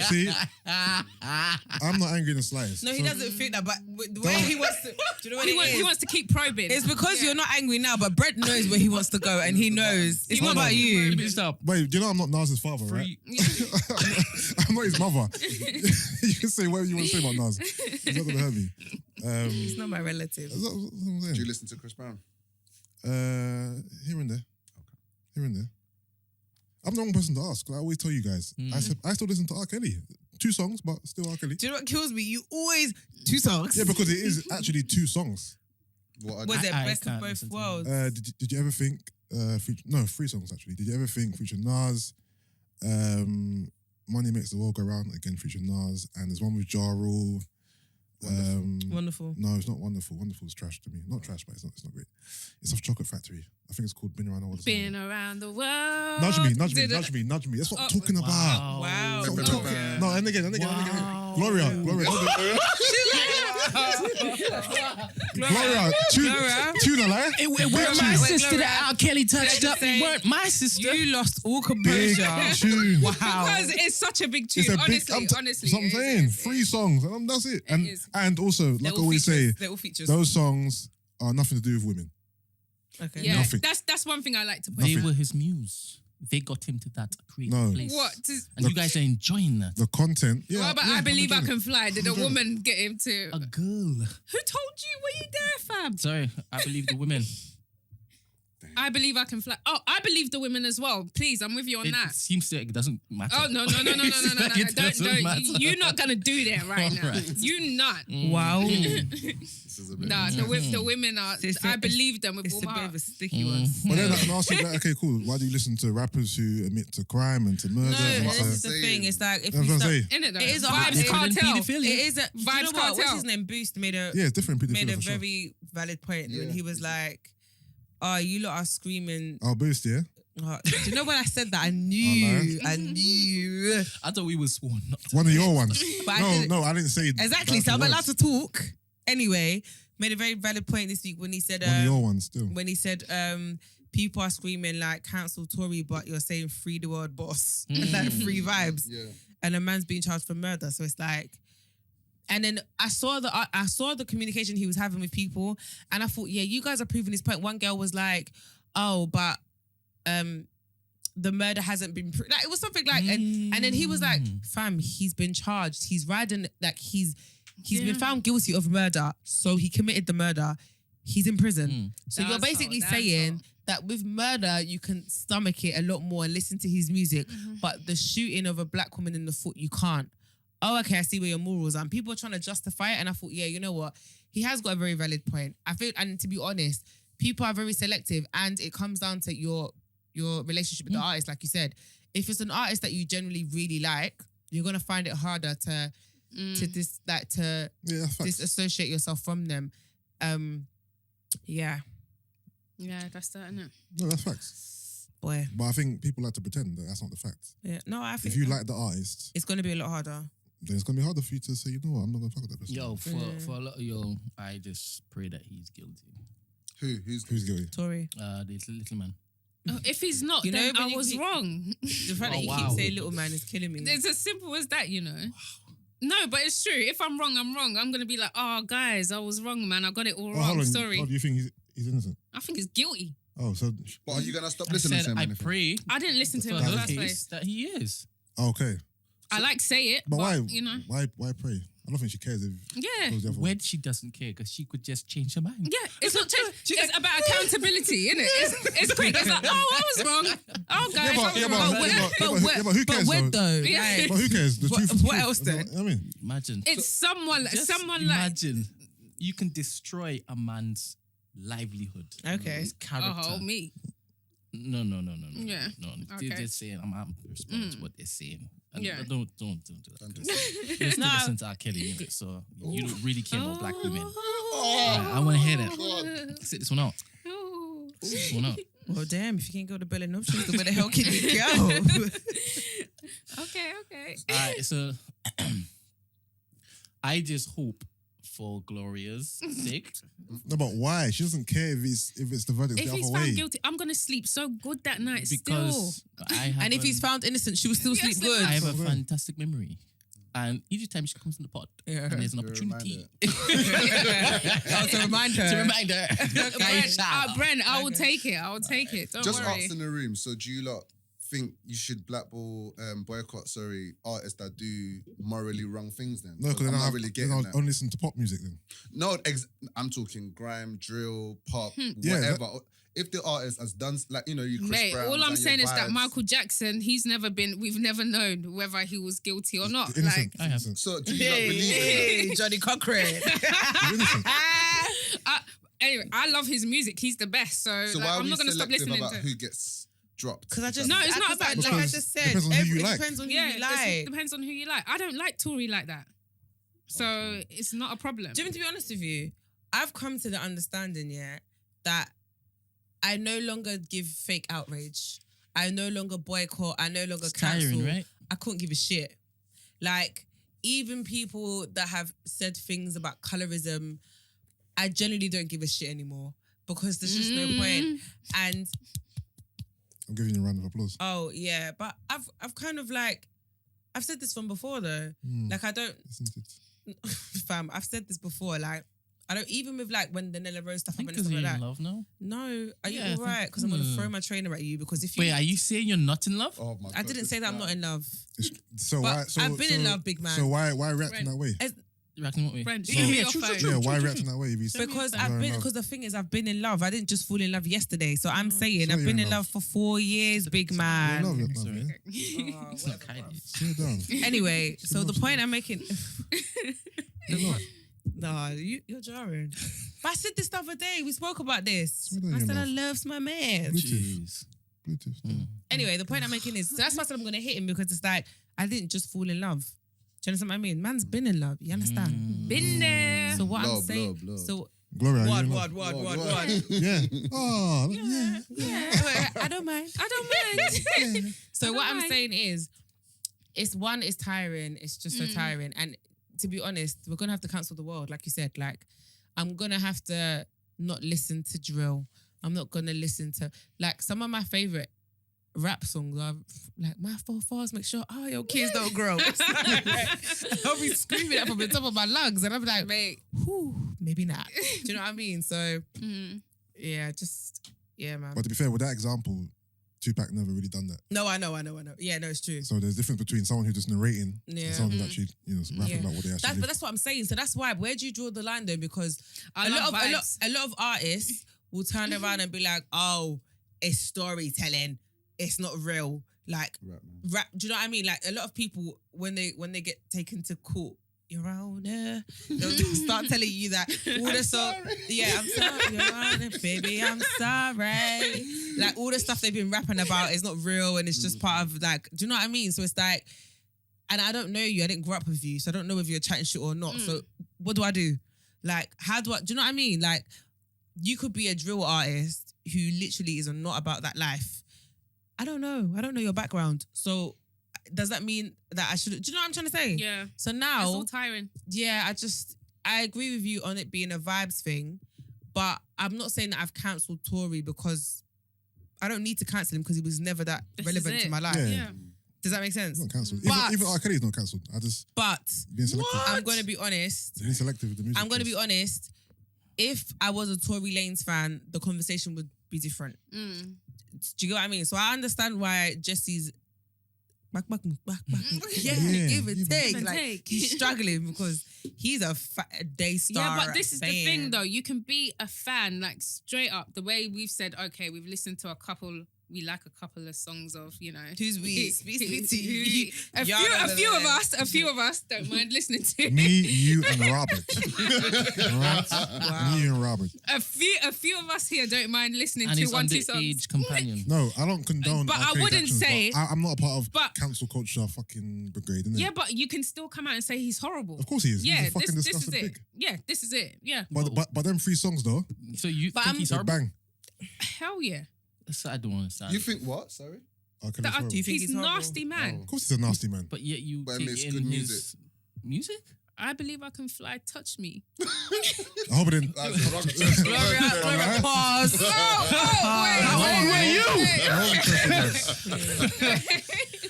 See, I'm not angry in the slightest. No, he So- doesn't think that, but the way Don't. he wants to, do you know what He it is? wants to keep probing. It's because you're not angry now, but Brent knows where he wants to go, and he knows. It's not Hold on. about you. Let me stop. Wait, do you know I'm not Nas's father, right? I'm not his mother. You can say whatever you want to say about Nas. He's not going to hurt me. He's not my relative. That's what I'm saying. Do you listen to Chris Brown? Here and there. Here and there. I'm the wrong person to ask. 'Cause I always tell you guys. I still listen to R. Kelly. 2 songs, but still R. Kelly. Do you know what kills me? You always 2 songs. Yeah, because it is actually 2 songs. What? Was it I best of can't both listen to worlds? Did you ever think? No, 3 songs actually. Did you ever think featuring Nas? Money Makes the World Go Round again featuring Nas, and there's one with Ja Rule. Wonderful. No, it's not Wonderful. Wonderful is trash to me. Not trash, but it's not great. It's off Chocolate Factory. I think it's called Been Around the World. Been around the world. Nudge me. Did it- That's what I'm talking about. Wow. That's what I'm Wow. talking- No, and again. Gloria. Gloria, tuna, like. It weren't Gloria. my Wait, sister Gloria. that R. Kelly touched Let up. me It say, weren't my sister. You lost all Big composure. tune. Wow. Because it's such a big tune. It's a big. honestly. That's what I'm saying. 3 songs, and that's it. is. And also, like I They're all always say, features. They're all features. those songs are nothing to do with women. Okay. Yeah, Nothing. that's one thing I like to point They out. were his muse. They got him to that creative No. place. What? And you guys are enjoying that. The content. Yeah, What about yeah, I Believe I I'm Can Fly? Did a enjoying it. woman get him to... A girl. Who told you? Were you there, fam? Sorry, I believe the women. I Believe I Can Fly. Oh, I believe the women as well. Please, I'm with you on It that. seems to it doesn't matter. Oh, no. It doesn't Don't. matter. You're not going to do that right now. Alright. You not. Wow. This is a bit. Nah, the women are... It's I believe them with It's all a my bit heart. of a sticky one. But then I can ask you, like, okay, cool. Why do you listen to rappers who admit to crime and to murder? No, and this to, is the thing. It's like if that's you what I'm start, saying. Innit though? It is a Vibes it is Cartel. pedophilia. it is a. Do you know Vibes what? Cartel. What's his name? Boost made a Yeah, it's different. made a For sure. very valid point when Yeah. he was like, "Oh, you lot are screaming." Oh, Boost, yeah. Do you know when I said that? I knew. I knew. I thought we were sworn not to. One of your ones. But I didn't- No, I didn't say Exactly. that's So I'm the allowed words. to talk. Anyway, made a very valid point this week when he said, One of your ones still. when he said, people are screaming like cancel Tory, but you're saying free the world boss, like free vibes, Yeah. and a man's being charged for murder. So it's like, and then I saw the communication he was having with people, and I thought, yeah, you guys are proving this point. One girl was like, oh, but the murder hasn't been like, it was something like, and then he was like, fam, he's been charged. He's riding like he's been found guilty of murder, so he committed the murder. He's in prison. So you're basically saying that with murder, you can stomach it a lot more and listen to his music, but the shooting of a black woman in the foot, you can't. Oh, okay, I see where your morals are. And people are trying to justify it, and I thought, yeah, you know what? He has got a very valid point. I feel, and to be honest, people are very selective, and it comes down to your relationship with the artist, like you said. If it's an artist that you generally really like, you're gonna find it harder to Yeah, that's facts. disassociate yourself from them. Yeah, Yeah, that's that, isn't it? No, that's facts. boy. But I think people like to pretend that that's not the fact. Yeah, no, I think If you like the artist, it's gonna be a lot harder. then it's gonna be harder for you to say, you know what, I'm not gonna fuck with that person. Yo, for a lot of I just pray that he's guilty. Who's Who's guilty? Tory, This little man. Oh, if he's not, You know, then but I you was keep- wrong. the fact that you wow. keep saying "little man" is killing me. It's as simple as that, you know. No, but it's true. If I'm wrong, I'm wrong. I'm gonna be like, oh, guys, I was wrong, man. I got it all Oh, wrong. hold on. Sorry. Oh, do you think he's innocent? I think he's guilty. Oh, so But are you gonna stop I listening said, to him? I anything? pray I didn't listen to him for in the her first case place. that he is. okay. I like say it, But but why? you know, Why pray? I don't think she cares if yeah. it goes the other way. When she doesn't care because she could just change her mind. Yeah, it's not change. It's about accountability, isn't it? It's quick. It's like, oh, I was wrong. Oh, guys, I was wrong. but who cares? when though? though? Yeah. Like, But who cares? The What- truth is what truth. else then? I mean, Imagine. It's someone like imagine you can destroy a man's livelihood. Okay. His character. oh me. No. Yeah. No. Okay. They're just saying, I'm responding to what they're saying. And Yeah. Don't do that. Don't do that. You're still No. listening to R. Kelly, innit? So you don't really care about black women. Oh. Yeah, I want to hear that. Sit this one out. Oh. Sit this one out. well, damn, if you can't go to Bell and Options, then where the hell can you go? Okay. All right, so I just hope for Gloria's sake. no, but why? She doesn't care if it's the verdict If the he's other found way. guilty, I'm gonna sleep so good that night. Because I have And if he's found innocent, she will still Yes, sleep good. I have a Well, fantastic memory. And each time she comes in the pod Yeah. and there's an You're a opportunity Oh, to remind her. to remind her. Brent, I will take it. I will take it. Don't Just worry. ask in the room. So do you lot think you should blackball, boycott, artists that do morally wrong things then? No, because I'm then not I'll, really then getting I'll that. only listen to pop music then. No, I'm talking grime, drill, pop, Yeah, whatever. If the artist has done, like, you know, you Chris Mate, Browns all I'm and saying your is that vibes. Michael Jackson, we've never known whether he was guilty or not. Innocent. Like, I have. innocent. So do you not believe in Hey, Johnny Cochran. He's innocent. anyway, I love his music. He's the best. So, So like, why are I'm we not gonna stop selective listening about to. who gets dropped? Because I just No, it's not about- like I Because just said. depends on who you it like. depends on who Yeah, you it like. depends on who you like. I don't like Tory like that, so it's not a problem. Jimmy, to be honest with you, I've come to the understanding, that I no longer give fake outrage. I no longer boycott. I no longer It's cancel. tiring, right? I couldn't give a shit. Like, even people that have said things about colorism, I generally don't give a shit anymore because there's just no point. And I'm giving you a round of applause. oh yeah, but I've kind of like, I've said this from before though. Mm, Like I don't, isn't it? fam, I've said this before. Like I don't even with like when the Nella Rose stuff I think happened and because stuff you're like in that. love now. No, are Yeah, I you think- alright? Because I'm gonna throw my trainer at you because if you. Wait, are you saying you're not in love? Oh my God. I didn't say that I'm not in love. So But why? So, I've been in love, big man. So why reacting that way? You reckon what way? Brent, So- show me Yeah, your true, phone. true, Yeah, why reacting that way? If you Because you're I've in been, love. because the thing is, I've been in love. I didn't just fall in love yesterday. So I'm saying So I've you're been in in love. love for 4 years, big You're in love, man. man, Sorry. man. It's not kind of. Slow down. Anyway, so the love point I'm making. You're in love. Nah, you're jarring. But I said this the other day. We spoke about this. Slow down, I you're said I in loves my man. Jeez. Bluetooth. Anyway, the point I'm making is, so that's why I said I'm gonna hit him because it's like I didn't just fall in love. Do you understand what I mean? Man's been in love. You understand? Been there. So what I'm Blow, saying. blow, blow. So Gloria, are you what? in love? What? Yeah. Oh, yeah. Yeah, I don't mind. I don't mind. So I what don't I'm mind. saying is, it's tiring. It's just so tiring. And to be honest, we're gonna have to cancel the world, like you said. Like, I'm gonna have to not listen to drill. I'm not gonna listen to like some of my favorite rap songs are like my 4-4s make sure your kids don't grow. I'll be screaming that from the top of my lungs, and I'm like, mate, maybe not. Do you know what I mean? So yeah, man. But to be fair, with that example, Tupac never really done that. No, I know. Yeah, no, it's true. So there's difference between someone who's just narrating Yeah. and someone who's actually, rapping Yeah. about what they actually But do. that's what I'm saying. So that's why. Where do you draw the line though? Because I a love lot vibes. of artists will turn around and be like, "Oh, it's storytelling. It's not real." Like Right, man. rap. Do you know what I mean? Like a lot of people when they get taken to court, Your Honor, they'll just start telling you that all the stuff. Yeah, I'm sorry, Your Honor, baby, I'm sorry. Like all the stuff they've been rapping about is not real, and it's just part of like. Do you know what I mean? So it's like, and I don't know you. I didn't grow up with you, so I don't know if you're chatting shit or not. So what do I do? Like, how do I? Do you know what I mean? Like, you could be a drill artist who literally is not about that life. I don't know. I don't know your background. So does that mean that I should? Do you know what I'm trying to say? Yeah. So It's now, all tiring. yeah, I agree with you on it being a vibes thing, but I'm not saying that I've cancelled Tory because I don't need to cancel him because he was never that This relevant is to it. my life. Yeah. Yeah. Does that make sense? It's not cancelled. But- Even R. Kelly's not cancelled. I just But being selective. I'm going to be honest. Being selective with the music. I'm going to be honest. If I was a Tory Lanez fan, the conversation would be different. Mm. Do you get what I mean? So I understand why Jesse's back. Yeah, Yeah, give and give take. and Like take. he's struggling because he's a day star. Yeah, but this is the fan. thing though. You can be a fan, like straight up, the way we've said, okay, we've listened to a couple, we like a couple of songs of, Who's we? Speak to you. A Y'all few over of us don't mind listening to. Me, you, and Robert. All right? Me, you, and Robert. A few of us here don't mind listening And to his 1-2 songs. underage companion. No, I don't condone. But R. I Kelly's wouldn't actions, say- but I'm not a part of but- cancel culture fucking brigade, innit? Yeah, but you can still come out and say he's horrible. Of course he is. Yeah, He's a fucking this is disgusting it. pig. Yeah, this is it. Yeah. But them 3 songs though, So you But think I'm- he's they horrible? bang. Hell yeah. That's I don't understand. You think what? Sorry. R. Kelly's That, horrible. do you think he's he's horrible? nasty man. Oh. Of course he's a nasty man. But yet you But I take mean, it's in good his music? I believe I can fly. Touch me. I hope it didn't. Gloria, pause.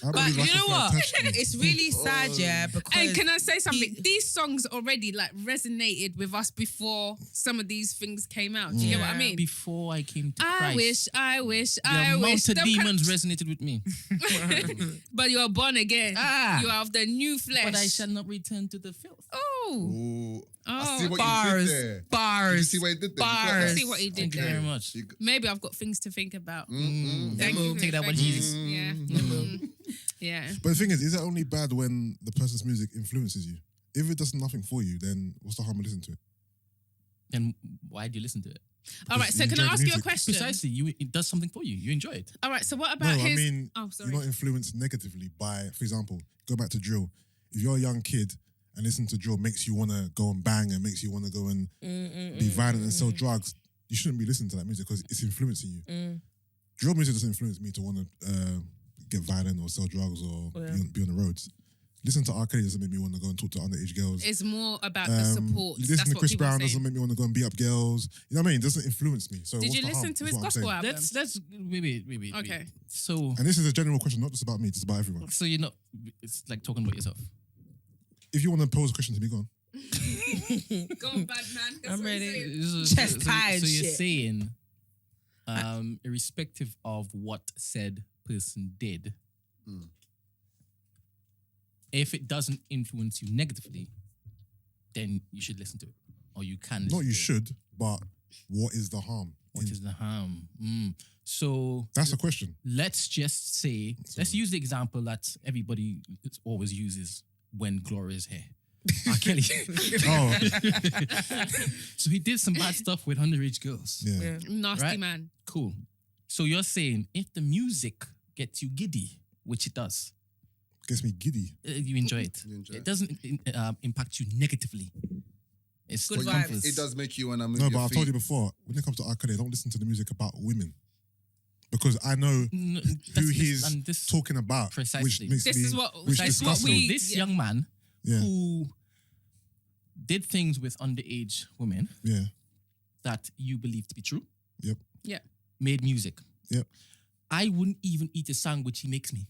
But you know what? It's really sad, yeah, because And can I say something? These songs already like resonated with us before some of these things came out. Do you get what I mean? Before I came to I Christ. wish. The I amount wish. of Them demons resonated with me. but you are born again. Ah. You are of the new flesh. But I shall not return to the filth. Oh, Ooh. I Oh, see what bars, you did there. Did you bars. see what he did there? Bars. see what he did Thank you there. very much. Maybe I've got things to think about. Thank you. Take that one, Jesus. Yeah. Yeah. But the thing is it only bad when the person's music influences you? If it does nothing for you, then what's the harm of listening to it? Then why do you listen to it? All right. So you can enjoy I the ask you a music. question? Precisely, it does something for you. You enjoy it. All right. So what No, about I his? mean, Oh, sorry. you're not influenced negatively by, for example, go back to drill. If you're a young kid and listening to drill makes you want to go and bang and makes you want to go and be violent and sell drugs, you shouldn't be listening to that music because it's influencing you. Drill music doesn't influence me to want to get violent or sell drugs or be on the roads. Listen to R. Kelly doesn't make me want to go and talk to underage girls. It's more about the support. Listen That's to what Chris people are Brown saying. doesn't make me want to go and beat up girls. You know what I mean? It doesn't influence me. So Did what's you the harm, listen to is his what I'm gospel saying. album? Let's wait. Okay. So And this is a general question, not just about me, just about everyone. you're not. It's like talking about yourself. If you want to pose a question to me, go on. Go on, bad man. That's I'm what ready. he's saying. Chest tired so you're shit. saying, irrespective of what said person did, if it doesn't influence you negatively, then you should listen to it, or you can. Not listen you to it. should, but what is the harm? What is the harm? So That's the question. let's just say, let's use the example that everybody always uses when Gloria's here. R. Kelly. Oh, So he did some bad stuff with underage girls. yeah. Nasty Right? man. Cool. So you're saying if the music gets you giddy, which it does, Gets me giddy. you enjoy it. You enjoy It it. doesn't impact you negatively. It's Good the vibes. compass. It does make you want to move No, your but I've feet. told you before, when it comes to R. Kelly, I don't listen to the music about women. Because I know No, who that's- he's and this- talking about. Precisely. Which makes This me, is what- which this is what disgusts me. we- this yeah. young man Yeah, who did things with underage women yeah, that you believe to be true. Yep. Yeah. Made music. Yep. I wouldn't even eat a sandwich he makes me.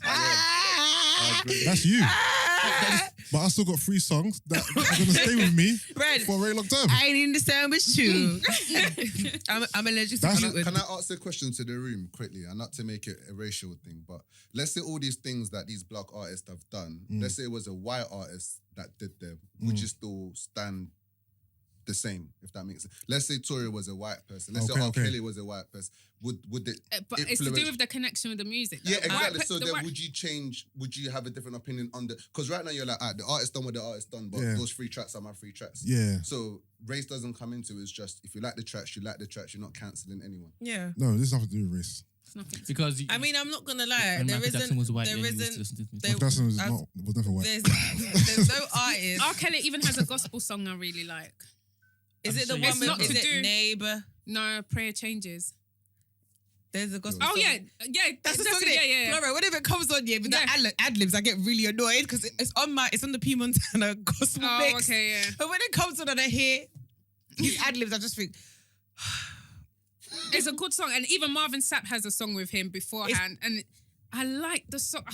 I agree. that's you. But I still got 3 songs that are going to stay with me Red, for a very long time. I ain't in the sandwich too. I'm allergic to That's- gluten. Can I ask a question to the room quickly, and not to make it a racial thing, but let's say all these things that these black artists have done, let's say it was a white artist that did them, would you still stand the same, if that makes sense? Let's say Tory was a white person. Let's say Okay, R. okay. Kelly was a white person. Would it But it's to do influence- with the connection with the music. Yeah, The white exactly. pe- So the then white- would you change, would you have a different opinion on the, because right now you're like, the artist done what the artist done, but Yeah. those 3 tracks are my 3 tracks. Yeah. So race doesn't come into it. It's just, if you like the tracks, you like the tracks, you're not cancelling anyone. Yeah. No, this has nothing to do with race. It's nothing. Because I mean, I'm not gonna lie. when There Michael Jackson isn't. was white, There yeah, you used to isn't. listen to his music. there- Michael Jackson I've- was never white. There's no artist. R. Kelly even has a gospel song I really like. Is I'm it the sure one it's with? not Is to it do- Neighbor? No, Prayer Changes. There's a gospel. Oh song. yeah, That's the it, song. yeah. Laura, whenever it comes on, yeah, with Yeah. the ad libs, I get really annoyed because it's on the P Montana gospel Oh, mix. okay, yeah. But when it comes on and I hear his ad libs, I just think It's a good song, and even Marvin Sapp has a song with him beforehand, and I like the song.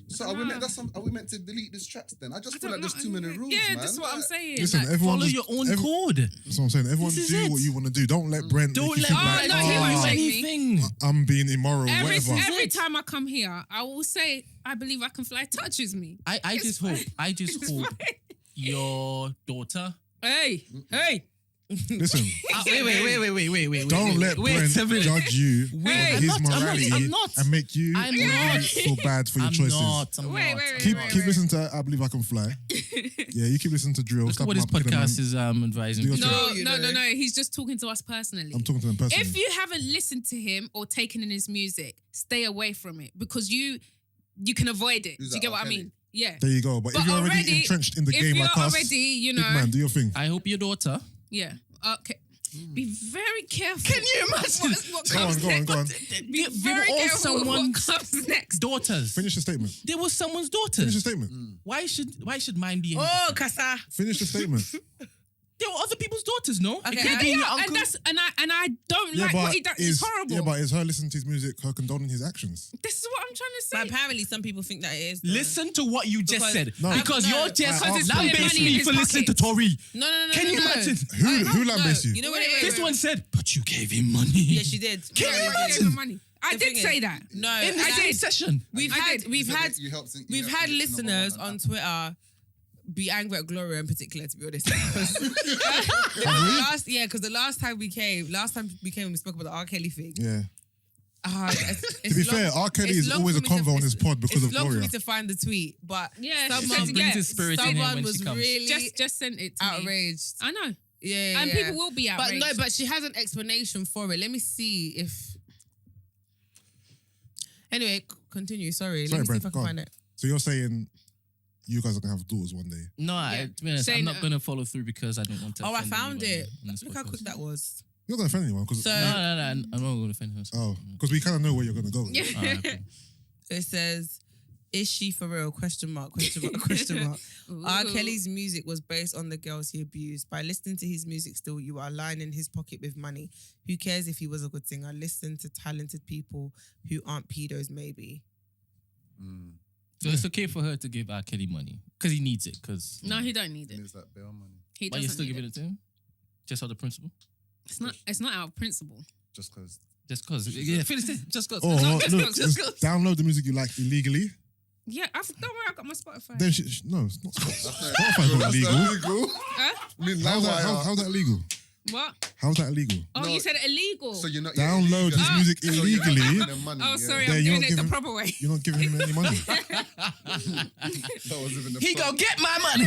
So are we meant to delete these tracks then? I just I feel don't like there's know. too many rules, Yeah, man. that's what I'm Like, saying. Listen, Like, everyone Follow just, your own every- code. That's what I'm saying. Everyone This is do it. what you want to do. Don't let Brent Don't make you let think Oh, like, no, he oh, won't make me. anything. I'm being immoral, every whatever. time I come here, I will say, "I believe I can fly." Touches me. I just hope It's hope fine. your daughter. Hey. Listen, Wait. don't let Brent judge you Hey, on his I'm not- morality I'm not. and make you I'm or not. you feel bad for your I'm choices. not. I'm Wait, not. wait, Keep wait. listening to I Believe I Can Fly. Yeah, you keep listening to drill. Look at Stop what this him up, kid, man. podcast is advising. Do your me. thing. No, you no, know. no. He's just talking to us personally. I'm talking to them personally. If you haven't listened to him or taken in his music, stay away from it because you can avoid it. Who's Do you that, get what R. I Kelly? mean? Yeah. There you go. But if But you're already already- entrenched in the If game you're like us, already, you big know, man, do your thing. I hope your daughter. yeah. Okay. Be very careful. Can you imagine? What Go on, comes go on, next? go on. Be They very were all careful with what someone's comes next. daughters. Finish the statement. They were someone's Finish the daughters. statement. Why should mine be? oh, Casa. Finish the statement. They were other people's daughters, no? Okay, It could I- be your Yeah, uncle. and I don't like what he does. It's horrible. Yeah, but is her listening to his music her condoning his actions? This is what I'm trying to say. But apparently, some people think that it is. though. Listen to what you just Because- said. No. Because No. you're just Because it's putting lambasting money in me his for listening to pockets. Tory. No. Can you imagine? Who lambasted you? You know what it Wait, is? This one said, but you gave him money. Yeah, she did. Can you Yeah, yeah, imagine? yeah, money. I The did thing say is- that. No, In the and same session. we've I had did. we've So had you helped in- we've you had helped in the listeners moment, on man. Twitter be angry at Gloria in particular, to be honest. Because the last time we came, we spoke about the R. Kelly thing. Yeah. To To be fair, R. Kelly is always a convo on his pod because of It's long for Gloria. me to find the tweet, but Yeah, someone, she brings his spirit in someone when was she comes. really Just sent it to me. outraged. I know. Yeah, And yeah. people will be But outraged. no, but she has an explanation for it. Let me see if. Anyway, continue. Sorry, let me see Brent, if I go can on. find it. So you're saying you guys are gonna have daughters one day? No, Yeah. to be honest, Saying I'm that- not going to follow through because I don't want to. Oh, I offend found anyone it. on this Look how podcast. quick that was. You're not gonna offend anyone because So- No, I'm not going to offend her. oh, because we kind of know where you're gonna go. Yeah. Alright, cool. It says, "Is she for real?" Question mark. Question mark. Question mark. R. Ooh. Kelly's music was based on the girls he abused. By listening to his music still, you are lining his pocket with money. Who cares if he was a good singer? Listen to talented people who aren't pedos, maybe. So it's okay for her to give R. Kelly money because he needs it. Because No, he don't need And it. it's like bail money. He but doesn't you're still need giving it. it to him, just out of principle. It's not out of principle. Just because. Just cause. Yeah, finish it. Just cause. Oh, just look, go, just just go. download the music you like illegally. Yeah, don't worry, I got my Spotify. Then no, it's not. Spotify's not illegal. illegal. Huh? I mean, How's that illegal? What? How's that illegal? Oh, No. you said illegal. So you're not Download his music So you're not illegally. giving them money, Oh, yeah. sorry, Then I'm you're doing not it the giving- proper way. You're not giving him any money. That was even the He front. gonna get my money.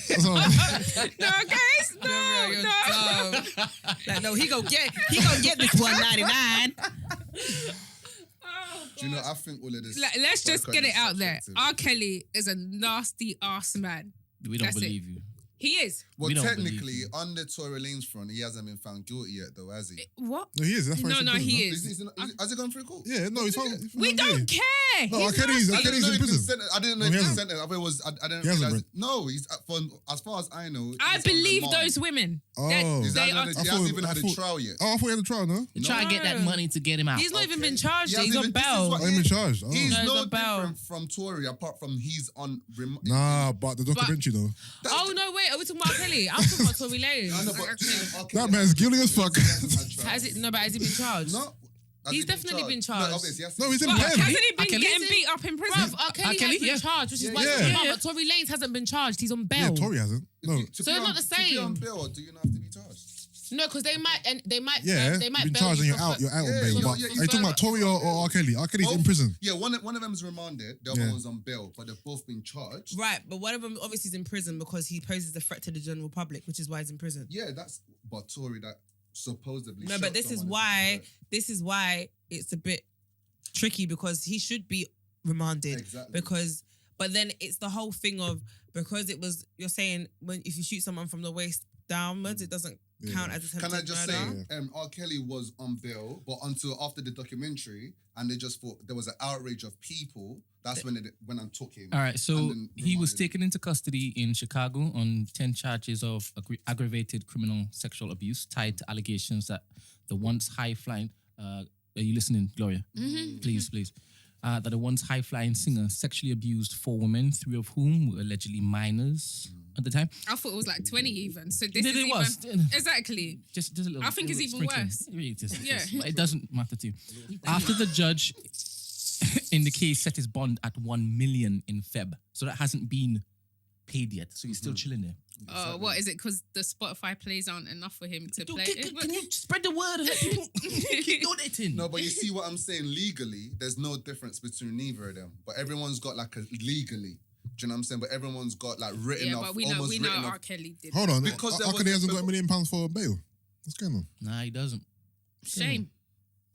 That's all. No, guys, no, You're no. dumb. Like, no, he gonna get this $1.99. Do you know, I think all of this. Let's just boycott get it is out there. subjective. R. Kelly is a nasty ass man. We don't That's it. believe you. He is. Well, We don't technically, believe you. on the Tory Lanez front, he hasn't been found guilty yet, though, has he? What? No, he is. That's why No, he's in no, prison, he no? is. Has he gone through court? Yeah, no, he's fine. We don't care. No, He's R. Kelly's- nasty. R. Kelly's in he'd been prison. sentenced. I didn't know No, he he'd been hasn't. sentenced. I thought it was. I didn't He hasn't, realize. No, he's as far as I know. I he's on believe remand. those women. Oh. He's They not are- he I thought- hasn't even I had a thought- trial yet. Oh, I thought he had a trial, no? You try to get that money to get him out. He's not even been He charged yet. hasn't He's on even- this is bail. what- I'm in charge. Oh. He's No, he's no on bail. different from Tory, apart from he's on. Nah, but the documentary though. Oh no, wait, are we talking about Kelly? I'm talking about Tory Lanez. I know, but okay. That man's guilty as fuck. Has it? No, but has he been charged? No. Has He's he been definitely been charged. No, obviously, yes. No, he's in But pen. hasn't he been Kelly? getting beat up in prison? Bruv, R. Kelly Kelly, has been yeah. charged, which is why Yeah. he's Yeah. on, but Tory Lanez hasn't been charged. He's on bail. Yeah, Tory hasn't. No. To So be it's on- not the To be on same. bail, do you not have to be charged? No, because they might Yeah, they you've might been bail charged and you you're out. for- You're out on Yeah, bail. yeah, But yeah, are you talking about Tory or R. Kelly? R. Kelly's in Both- prison. Yeah, one of them is remanded. The other Yeah. one's on bail, but they've both been charged. Right, but one of them obviously is in prison because he poses a threat to the general public, which is why he's in prison. Yeah, but Tory that supposedly. No, shot but this is someone why it's a bit tricky because he should be remanded. Exactly. But then it's the whole thing of because it was you're saying if you shoot someone from the waist downwards, it doesn't Yeah. count as attempted Can I just murder. say, R. Kelly was on bail, but until after the documentary, and they just thought there was an outrage of people. That's when it went and took him. All right, so and then he was remanded. taken into custody in Chicago on 10 charges of aggravated criminal sexual abuse tied to allegations that the once high-flying, are you listening, Gloria? Please. That the once high-flying singer sexually abused 4 women, 3 of whom were allegedly minors at the time. I thought it was like 20 even. So this It is was. even... Exactly. Just a little. I think it's little even sprinkling. worse. It really is. Yeah. But it doesn't matter to you. After the judge in the case set his bond at 1 million in Feb, so that hasn't been paid yet. So he's still chilling there. What is it? Because the Spotify plays aren't enough for him to play it? Can you spread the word and let people keep donating? No, but you see what I'm saying? Legally, there's no difference between neither of them. But everyone's got like a legally. Do you know what I'm saying? But everyone's got like written Yeah, off. but we know almost written R. off. Kelly did. Hold on. Because there R. Kelly was- hasn't got £1 million for bail. What's going on? Nah, he doesn't. Shame.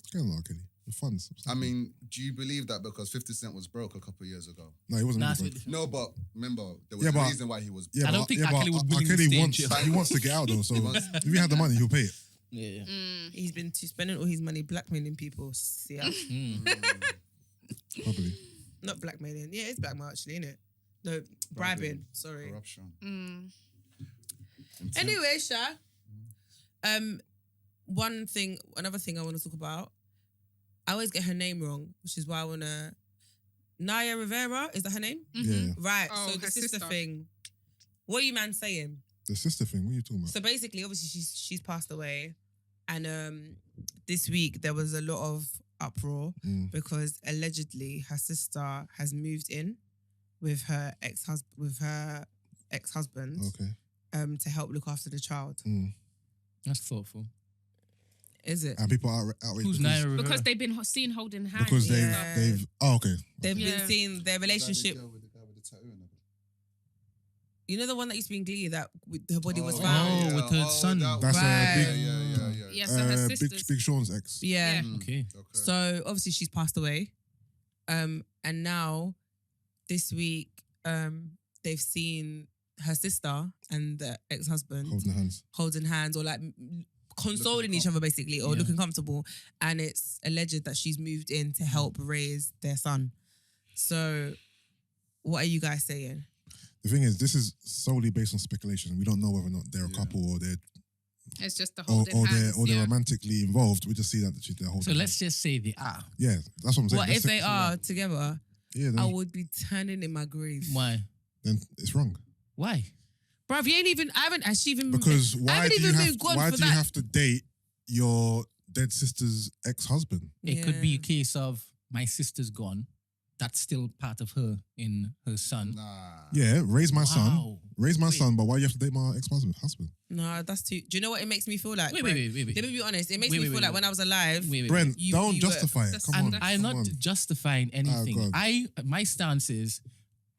What's going on, R. Kelly? The funds. I mean, do you believe that because 50 Cent was broke a couple of years ago? No, he wasn't. Nah, really it's- broke. No, but remember, there was Yeah, a but- reason why he was Yeah, I don't but- think yeah, R. but Kelly would R. willingly Kelly stay in wants, jail. he wants to get out though. So if he had the money, he'll pay it. Yeah. He's been spending all his money blackmailing people. Yeah, Probably. not blackmailing. Yeah, it's blackmail actually, isn't it? No, bribing. Sorry. corruption. Anyway, Sha. Another thing I want to talk about. I always get her name wrong, which is why I want to. Naya Rivera, is that her name? Yeah. Right. Oh, so the her sister sister. thing. What are you man saying? The sister thing. What are you talking about? So basically, obviously, she's passed away, and this week there was a lot of uproar because allegedly her sister has moved in with her ex-husband Okay. to help look after the child. That's thoughtful. Is it? And people are outraged Who's because, Naya Rivera? Because they've been seen holding hands. because Yeah. they've. Oh, okay. They've Yeah. been seeing their relationship. The guy with the tattoo in it. You know the one that used to be in Glee that her body was Oh, found. with her son. That's Right. big. Yeah, so her Big sisters. Big Sean's ex. Yeah. Yeah. Okay. So obviously she's passed away, and now this week they've seen her sister and the ex-husband Holding hands. holding hands or like consoling each other basically or Yeah. looking comfortable, and it's alleged that she's moved in to help raise their son. So what are you guys saying? The thing is, this is solely based on speculation. We don't know whether or not they're a couple or they're It's just the or, holding or hands. they're yeah. romantically involved. We just see that they're holding. So let's just say they are. hands. Yeah, that's what I'm saying. What Let's if they say- are together? Yeah, I then, would be turning in my grave. Why? then it's wrong. Why? Bruv, you ain't even. I haven't actually even. Because I why haven't do you even have been gone why for do you that. have to date your dead sister's ex-husband? It could be Yeah. a case of my sister's gone. That's still part of her in her son. Nah. Yeah, raise my son. Wow. Raise my Wait. son, but why do you have to date my ex-husband? No, that's too. Do you know what it makes me feel like? Wait, Brent? wait. Let me be honest. It makes Wait, me wait, feel wait, like wait. when I was alive. Wait. Brent, You- don't you justify it. That's- Come on. I'm come not on. justifying anything. God. My stance is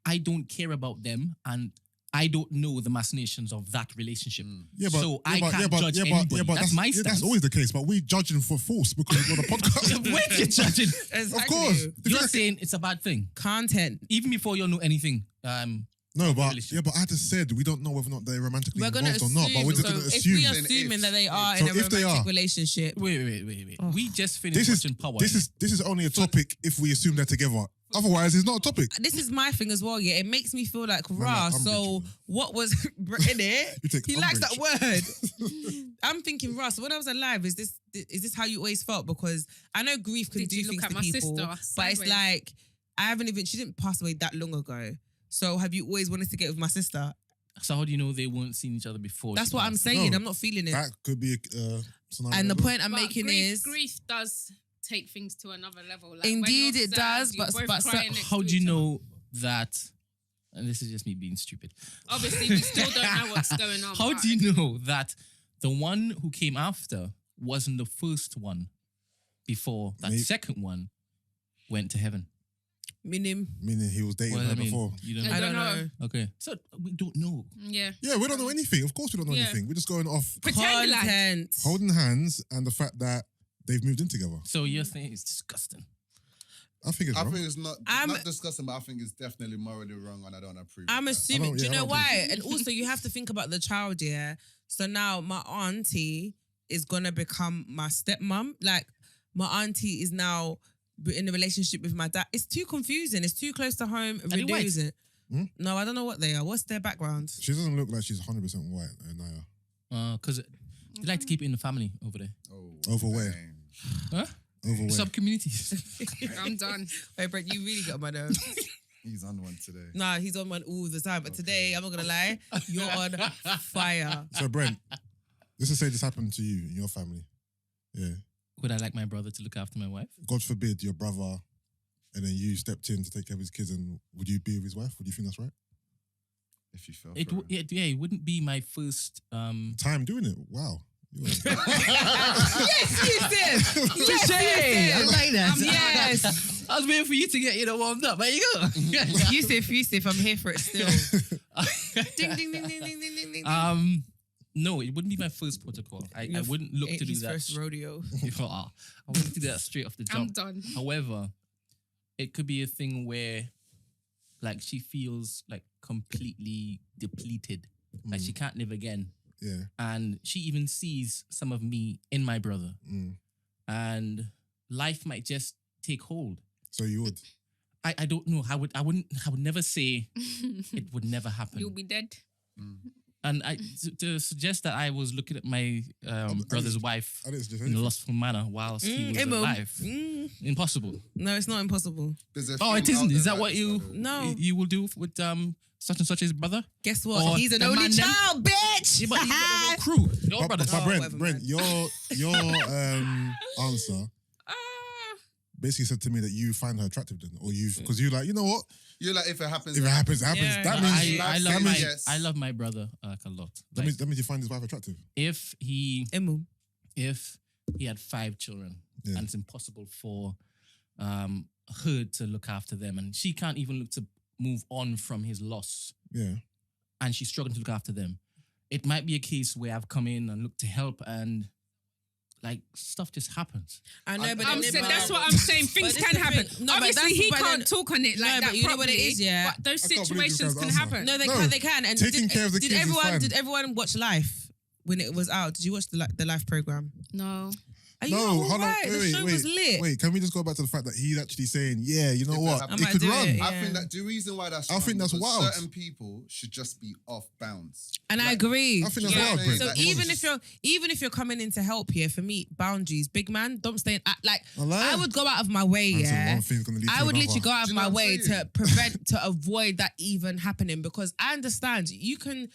I don't care about them and I don't know the machinations of that relationship. Yeah, but, So I can't judge anybody. That's my stance. That's always the case. But we judging for force because we're on a podcast. Wait, you're judging. Exactly. Of course. You're saying it's a bad thing. Content. Even before you know anything. No, but relationship. I just said we don't know whether or not they're romantically We're gonna involved assume. or not. But we're just so gonna if assume. we are Then assuming if. that they are So in a if they romantic are- relationship, Wait. Oh. We just finished This is watching Power. this is only a topic if we assume they're together. Otherwise, it's not a topic. this is my thing as well. Yeah, it makes me feel like like rah. umbrage, So you know. what was in it? You take He likes that umbrage. word. I'm thinking, Russ, when I was alive, is this how you always felt? Because I know grief can Did do you look things at to my people, sister but it's sideways? like she didn't pass away that long ago. So have you always wanted to get with my sister? So how do you know they weren't seeing each other before? That's she what I'm passed? saying. No, I'm not feeling it. That could be a scenario. And the as well. point I'm But making grief, is grief does take things to another level. Like Indeed when you're it sad, does, you're but- both but so- crying next How to do you each other. know that? And this is just me being stupid. Obviously, we still don't know what's going on. How but do you know that the one who came after wasn't the first one before that Maybe- second one went to heaven? Minim. Meaning he was dating Well, her I mean, before. you don't I know. I don't know. know. Okay, so we don't know. Yeah. Yeah, we don't know anything. Of course, we don't know Yeah. anything. We're just going off Pretend like. Content. holding hands and the fact that they've moved in together. So you're saying it's disgusting. I think it's I wrong. think it's not I'm- not disgusting, but I think it's definitely morally wrong, and I don't approve. I'm of that. assuming. don't- Do you yeah, I know don't why? And also, you have to think about the child. Yeah. So now my auntie is gonna become my stepmom. Like my auntie is now in a relationship with my dad. It's too confusing. It's too close to home. they white? Reducing. Hmm? No, I don't know what they are. What's their background? She doesn't look like she's 100% white, Naya. Because they like to keep it in the family over there. Oh, Overweight. dang. Huh? Overweight. Sub communities. I'm done. Wait, Brent, you really got on my nerves. He's on one today. Nah, he's on one all the time. But Okay. today, I'm not gonna lie, you're on fire. So, Brent, let's just say this happened to you in your family. Yeah. Would I like my brother to look after my wife? God forbid your brother and then you stepped in to take care of his kids, and would you be with his wife? Would you think that's right? If you fell It for it wouldn't be my first. Time doing it. Wow. You're- Yes, you did. Yes, I you like that. did. Yes. I was waiting for you to get warmed up. There you go. Yusuff, I'm here for it still. Ding, ding, ding, ding, ding, ding, ding, ding. No, it wouldn't be my first protocol. I wouldn't look Ain't to do his that. first rodeo. I wouldn't do that straight off the I'm jump. done. However, it could be a thing where, like, she feels like completely depleted, like she can't live again, yeah. and she even sees some of me in my brother, Mm. and life might just take hold. So you would. I don't know. I would never say it would never happen. You'll be dead. And to suggest that I was looking at my brother's wife I didn't suggest in a anything. lustful manner whilst he was Emo. alive. Impossible. No, it's not impossible. There's a Oh, it film isn't. out Is there that what this, you by the way. No. you will do with such and such his brother? Guess what? Or He's an the only man them? child, bitch. Yeah, but he's got a whole crew. Your But, brother. but Brent, whatever, Brent, man. your answer basically said to me that you find her attractive then, or you because you like, you know what? You're like, if it happens, If it happens, it happens. Yeah. That No, means I Like love saying my yes. I love my brother like a lot. that Like, means you find his wife attractive. if he Emu. had 5 children Yeah. and it's impossible for her to look after them, and she can't even look to move on from his loss, Yeah. and she's struggling to look after them, it might be a case where I've come in and looked to help, and like stuff just happens. I know, but I'm then- saying, but- that's what I'm saying. Things this can is the happen. thing. No, but Obviously, that's- he but can't then- talk on it like No, that. but you know what it properly, is, yeah? But those I can't believe situations this can guy's happen. No, they No. can. They can. And Taking care of the did kids is everyone fine. did everyone watch Life when it was out? Did you watch the Life program? No. Are you No, all hold on. right? The show was lit. Wait, can we just go back to the fact that he's actually saying, yeah, you know If what? that It happens- could do run. it, I yeah. think that the reason why that's I think that's because wild. certain people should just be off bounds. And I Like, agree. I think that's Yeah. wild, Brent. So Like, even if you're coming in to help here, for me, boundaries, big man, don't stay in, like Lie. I would go out of my way, Man said yeah. one thing's gonna lead to I would another. literally go out Do of you know my what I'm way saying? to prevent, to avoid that even happening, because I understand you can,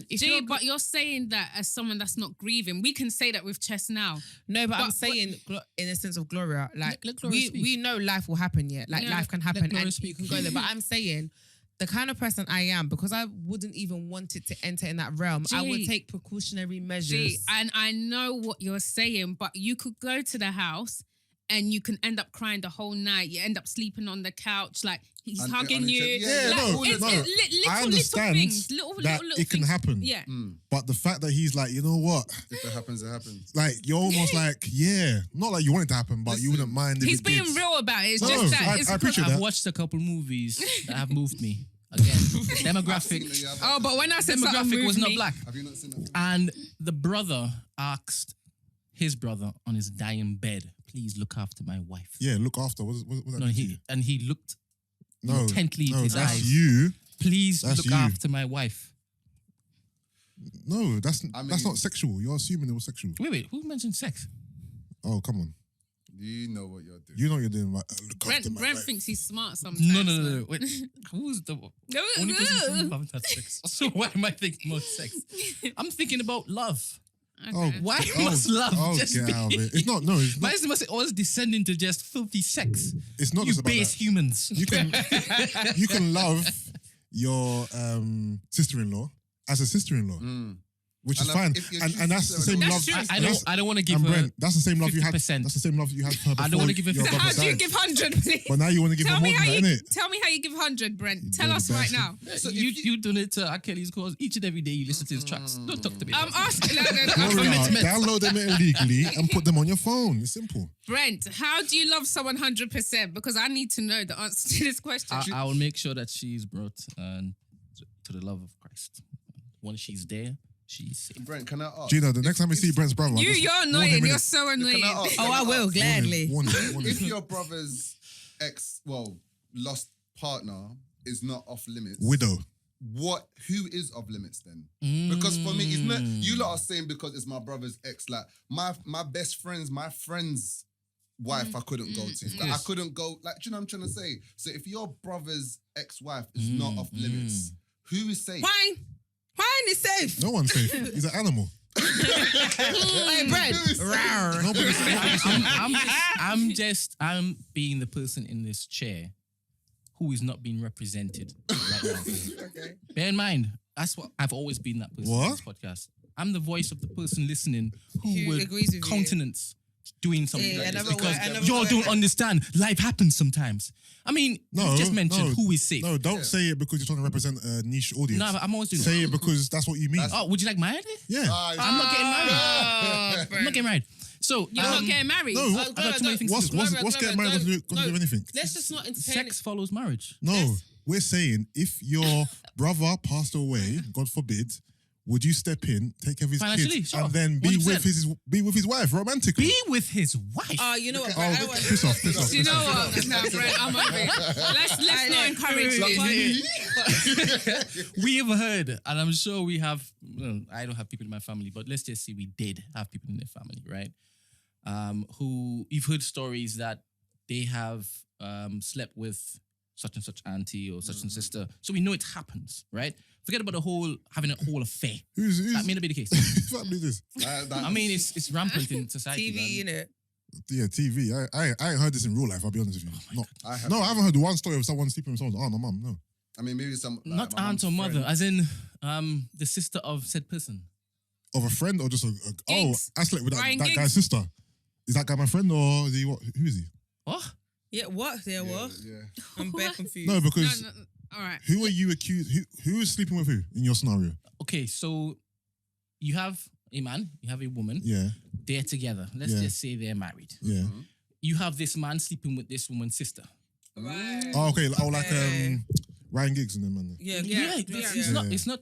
if Jay, you're, but you're saying that as someone that's not grieving. We can say that with chest now. no, but I'm but- saying in a sense of Gloria, like Let Gloria speak. we know life will happen, yeah, like Yeah, life can let happen Gloria and speak. you can go there. But I'm saying the kind of person I am, because I wouldn't even want it to enter in that realm, I would Gee. take precautionary measures. Gee, and I know what you're saying, but you could go to the house and you can end up crying the whole night. You end up sleeping on the couch, like he's And- hugging and you. it's- Yeah, like, no, it's, no. it's little, I understand little things, little that little it can things. happen. Yeah. But the fact that he's like, you know what? If it happens, it happens. Like, you're almost like, yeah, not like you want it to happen, but you Listen, wouldn't mind if He's it being did. real about it. It's No, just that. I it's appreciate I've that. watched a couple movies that have moved me. Again, demographic. Oh, but when I said something Demographic was moved not me- black. Have you not seen that? And the brother asked his brother on his dying bed, please look after my wife. Yeah, look after. What that No, do to you? he looked No, intently into no, his that's eyes. you. Please That's look you. after my wife. No, that's I that's mean- not sexual. You're assuming it was sexual. Wait, who mentioned sex? Oh, come on. You know what you're doing. You know what you're doing, right? Look after my Brent wife. thinks he's smart sometimes. No. Wait, who's the only person who haven't had sex? So why am I thinking about sex? I'm thinking about love. Oh, Why oh, must love oh, just get be? out of it. It's not. No, it's Why not. must it always descend into just filthy sex? It's not You just about base that. humans. You can love your sister-in-law as a sister-in-law, which is And fine, if you're and that's the same That's love. true. I don't want to give And her. Brent, that's the same love you had. 50%. That's the same love you had for her. I don't wanna before give her your 50%. brother How do you died. give 100, please? But now you want to give her Tell more me than how that, you innit? tell me how you give 100, Brent. Tell You're us the right best. now. So you done it to R. Kelly's cause each and every day you listen to his tracks. Don't talk to me. I'm about asking. Gloria, download them illegally and put them on your phone. It's simple. Brent, how do you love someone 100%? Because I need to know the answer to this question. I will make sure that she's brought to the love of Christ. Once she's there, she's safe. Brent, can I ask? Gina, the next time we see Brent's brother, you're just warn annoying. him, You're innit? so annoying. Can I ask? Oh, I will gladly. Warn him. If your brother's lost partner is not off limits, Widow. who is off limits then? Because for me, it's not, you lot are saying because it's my brother's ex, like my best friend's wife I couldn't go to. Like, I couldn't go, like, do you know what I'm trying to say? So if your brother's ex-wife is not off limits, who is safe? Fine is safe. No one's safe. He's an animal. Hey, Brent. Rawr. Nobody's safe. I'm being the person in this chair who is not being represented right now. Okay. Bear in mind, that's what I've always been, that person in this podcast. I'm the voice of the person listening who Who would agrees with you. countenance doing something Yeah, like I this never because would- I never y'all would. don't understand. Life happens sometimes. I mean, No, you just mentioned no, who is safe. No, don't say it because you're trying to represent a niche audience. No, but I'm always doing Say it because that's what you mean. Oh, would you like my idea? Yeah. I'm not getting married. I'm not getting married. So You're not getting married. No, I got too many things to do. what's getting married got to do with anything? Let's just not entertain Sex follows marriage. No, we're saying if your brother passed away, God forbid, would you step in, take care of his Financially, kids, sure. and then be 100%. with his wife romantically? Be with his wife. You know what? Oh, I don't want piss off, piss off. Do you know what? Nah, Brent, I'm over it. Let's not encourage this. We've heard, and I'm sure we have, well, I don't have people in my family, but let's just say we did have people in their family, right? Who you've heard stories that they have slept with such and such auntie or such and sister. So we know it happens, right? Forget about having a whole affair. Who's That may not be the case. whose family is this? I mean, it's rampant in society. TV, man. innit? Yeah, TV. I ain't heard this in real life. I'll be honest with you. No, I have- no, I haven't heard one story of someone sleeping with someone's aunt or mum. No. I mean, maybe some... like, Not my aunt or mum's mother, friend. as in the sister of said person. Of a friend or just oh, Giggs. I slept with Ryan that Giggs. guy's sister. Is that guy my friend or is he what? Who is he? What? Yeah, what? Yeah, what? Yeah. I'm bare confused. No, because No. All right. who are you accused? Who is sleeping with who in your scenario? Okay, so you have a man, you have a woman, Yeah, they're together. Let's Yeah. just say they're married. yeah. You have this man sleeping with this woman's sister. Right. Oh, okay. Oh, like Okay. Ryan Giggs and them man. Yeah, It's not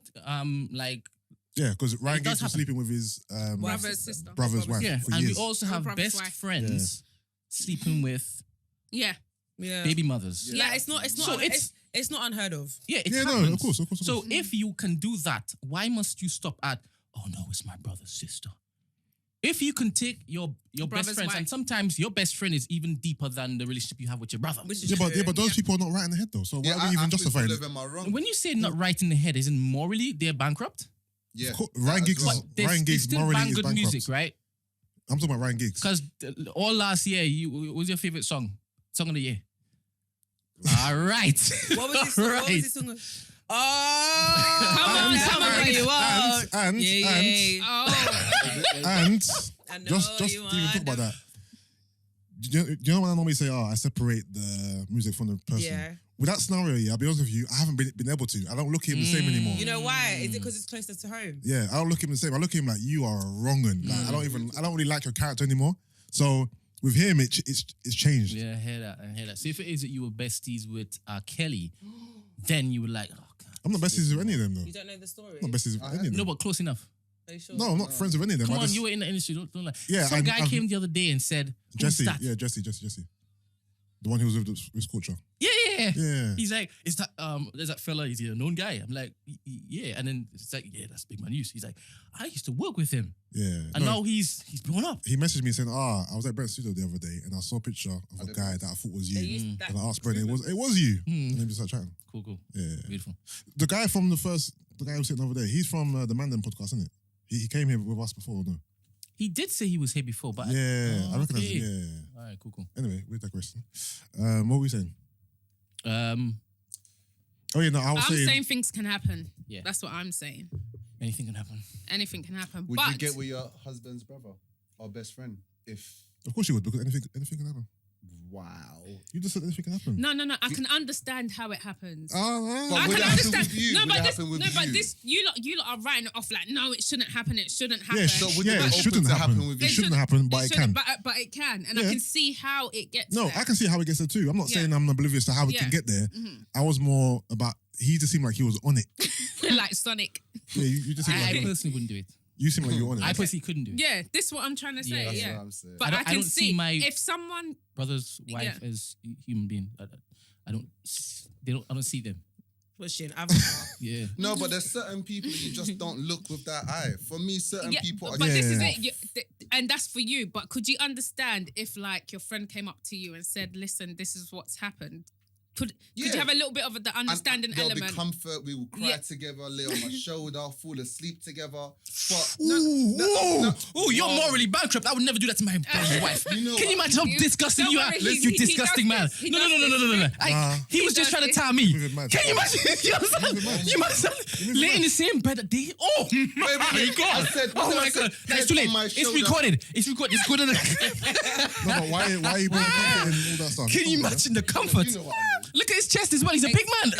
like Yeah, because Ryan It does Giggs was happen. sleeping with his Brother's sister. brother's wife Yeah, for and years. we also have brother's best wife. friends sleeping with Yeah. baby mothers. Yeah, it's not. So It's not unheard of. Yeah, it Yeah, no, happens. of course. So if you can do that, why must you stop at, oh no, it's my brother's sister? If you can take your best brother's friends, and wife. sometimes your best friend is even deeper than the relationship you have with your brother. Which is yeah, true. but those people are not right in the head though. So why Yeah, are we even justifying it? Am I wrong? When you say not right in the head, isn't morally they're bankrupt? Yeah, Ryan that Giggs, as well. But they Ryan Giggs still morally bang is good bankrupt. music, right? I'm talking about Ryan Giggs. Because all last year, what was your favorite song? Song of the year. All right. What was this song? What was this song? Oh, Come on, somebody you want. And Oh. and I know just to you even talk want about them. that. Do you know when I normally say, I separate the music from the person? Yeah. With that scenario, yeah, I'll be honest with you, I haven't been able to. I don't look at him the same anymore. You know why? Is it because it's closer to home? Yeah, I don't look at him the same. I look at him like, you are a wrong un. Like, I don't really like your character anymore. So with him, it's changed. Yeah, I hear that. So if it is that you were besties with Kelly, then you were like, oh God. I'm not besties with any of them though. You don't know the story. I'm not besties with any of them. No, but close enough. Are you sure? No, I'm not friends with any of them. Come I on, just, you were in the industry. Don't like. Yeah, Some guy I've- came the other day and said, who's Jesse. that? Yeah, Jesse. The one who was with Culture. Yeah. Yeah. He's like, is that there's that fella, is he a known guy? I'm like, yeah. And then it's like, yeah, that's Big Man Yus. He's like, I used to work with him. Yeah. And No, now he's blown up. he messaged me saying, I was at Brent's studio the other day and I saw a picture of a guy that I thought was They you. used that. And I asked Brent, it was you. And then we started chatting. Cool. Yeah. Beautiful. The guy from the guy who was sitting over there, he's from the Mandem podcast, isn't it? He came here with us before, no? He did say he was here before, but Yeah, I recognize okay. him. Yeah. All right, cool. Anyway, we're digressing. What were we saying? Oh yeah, no, I was I'm saying. saying things can happen. Yeah. That's what I'm saying. Anything can happen. Anything can happen. Would but you get with your husband's brother or best friend? If Of course you would, because anything can happen. wow, You just said anything can happen. no. I can understand how it happens. But I would can it happen understand. with you? No, Would but it this, happen with no, but you? this, you lot are writing it off like, no, it shouldn't happen. It shouldn't happen. Yeah, So would yeah, you be it open shouldn't to happen. with It you? shouldn't happen, but it can. But it can, and Yeah. I can see how it gets. No, there. I can see how it gets there too. I'm not saying I'm oblivious to how it can Yeah. get there. I was more about, he just seemed like he was on it. like Sonic. Yeah, you just seem I like personally wouldn't do it. you seem like you're on it. I personally couldn't do it. Yeah, this is what I'm trying to say. That's Yeah, what I'm saying. but I I, don't- I can don't see my- if someone. Brother's wife as human being. I don't see them. Pushing Avatar. Yeah. No, but there's certain people you just don't look with that eye. For me, certain Yeah, people are but this is Yeah. it, and that's for you. But could you understand if, like, your friend came up to you and said, "Listen, this is what's happened"? Could you Yeah. have a little bit of the And understanding there'll element? be comfort. We will cry Yeah. together, lay on my shoulder, fall asleep together. But Oh, you're morally bankrupt. I would never do that to my brother's wife. You know Can you what? imagine how disgusting don't you are? worry, You he disgusting does man. this. He No. does this. He was just does trying to this. tell me. Moving mad. Can you imagine? You imagine lay in the same bed that they. Oh my wait. God. I said- Oh what my did I God. say? That's Head too late. on my It's shoulder. recorded. It's good. No, but why are you being confident in all that stuff? Can you imagine the comfort? You know what I mean. Look at his chest as well. He's a big man.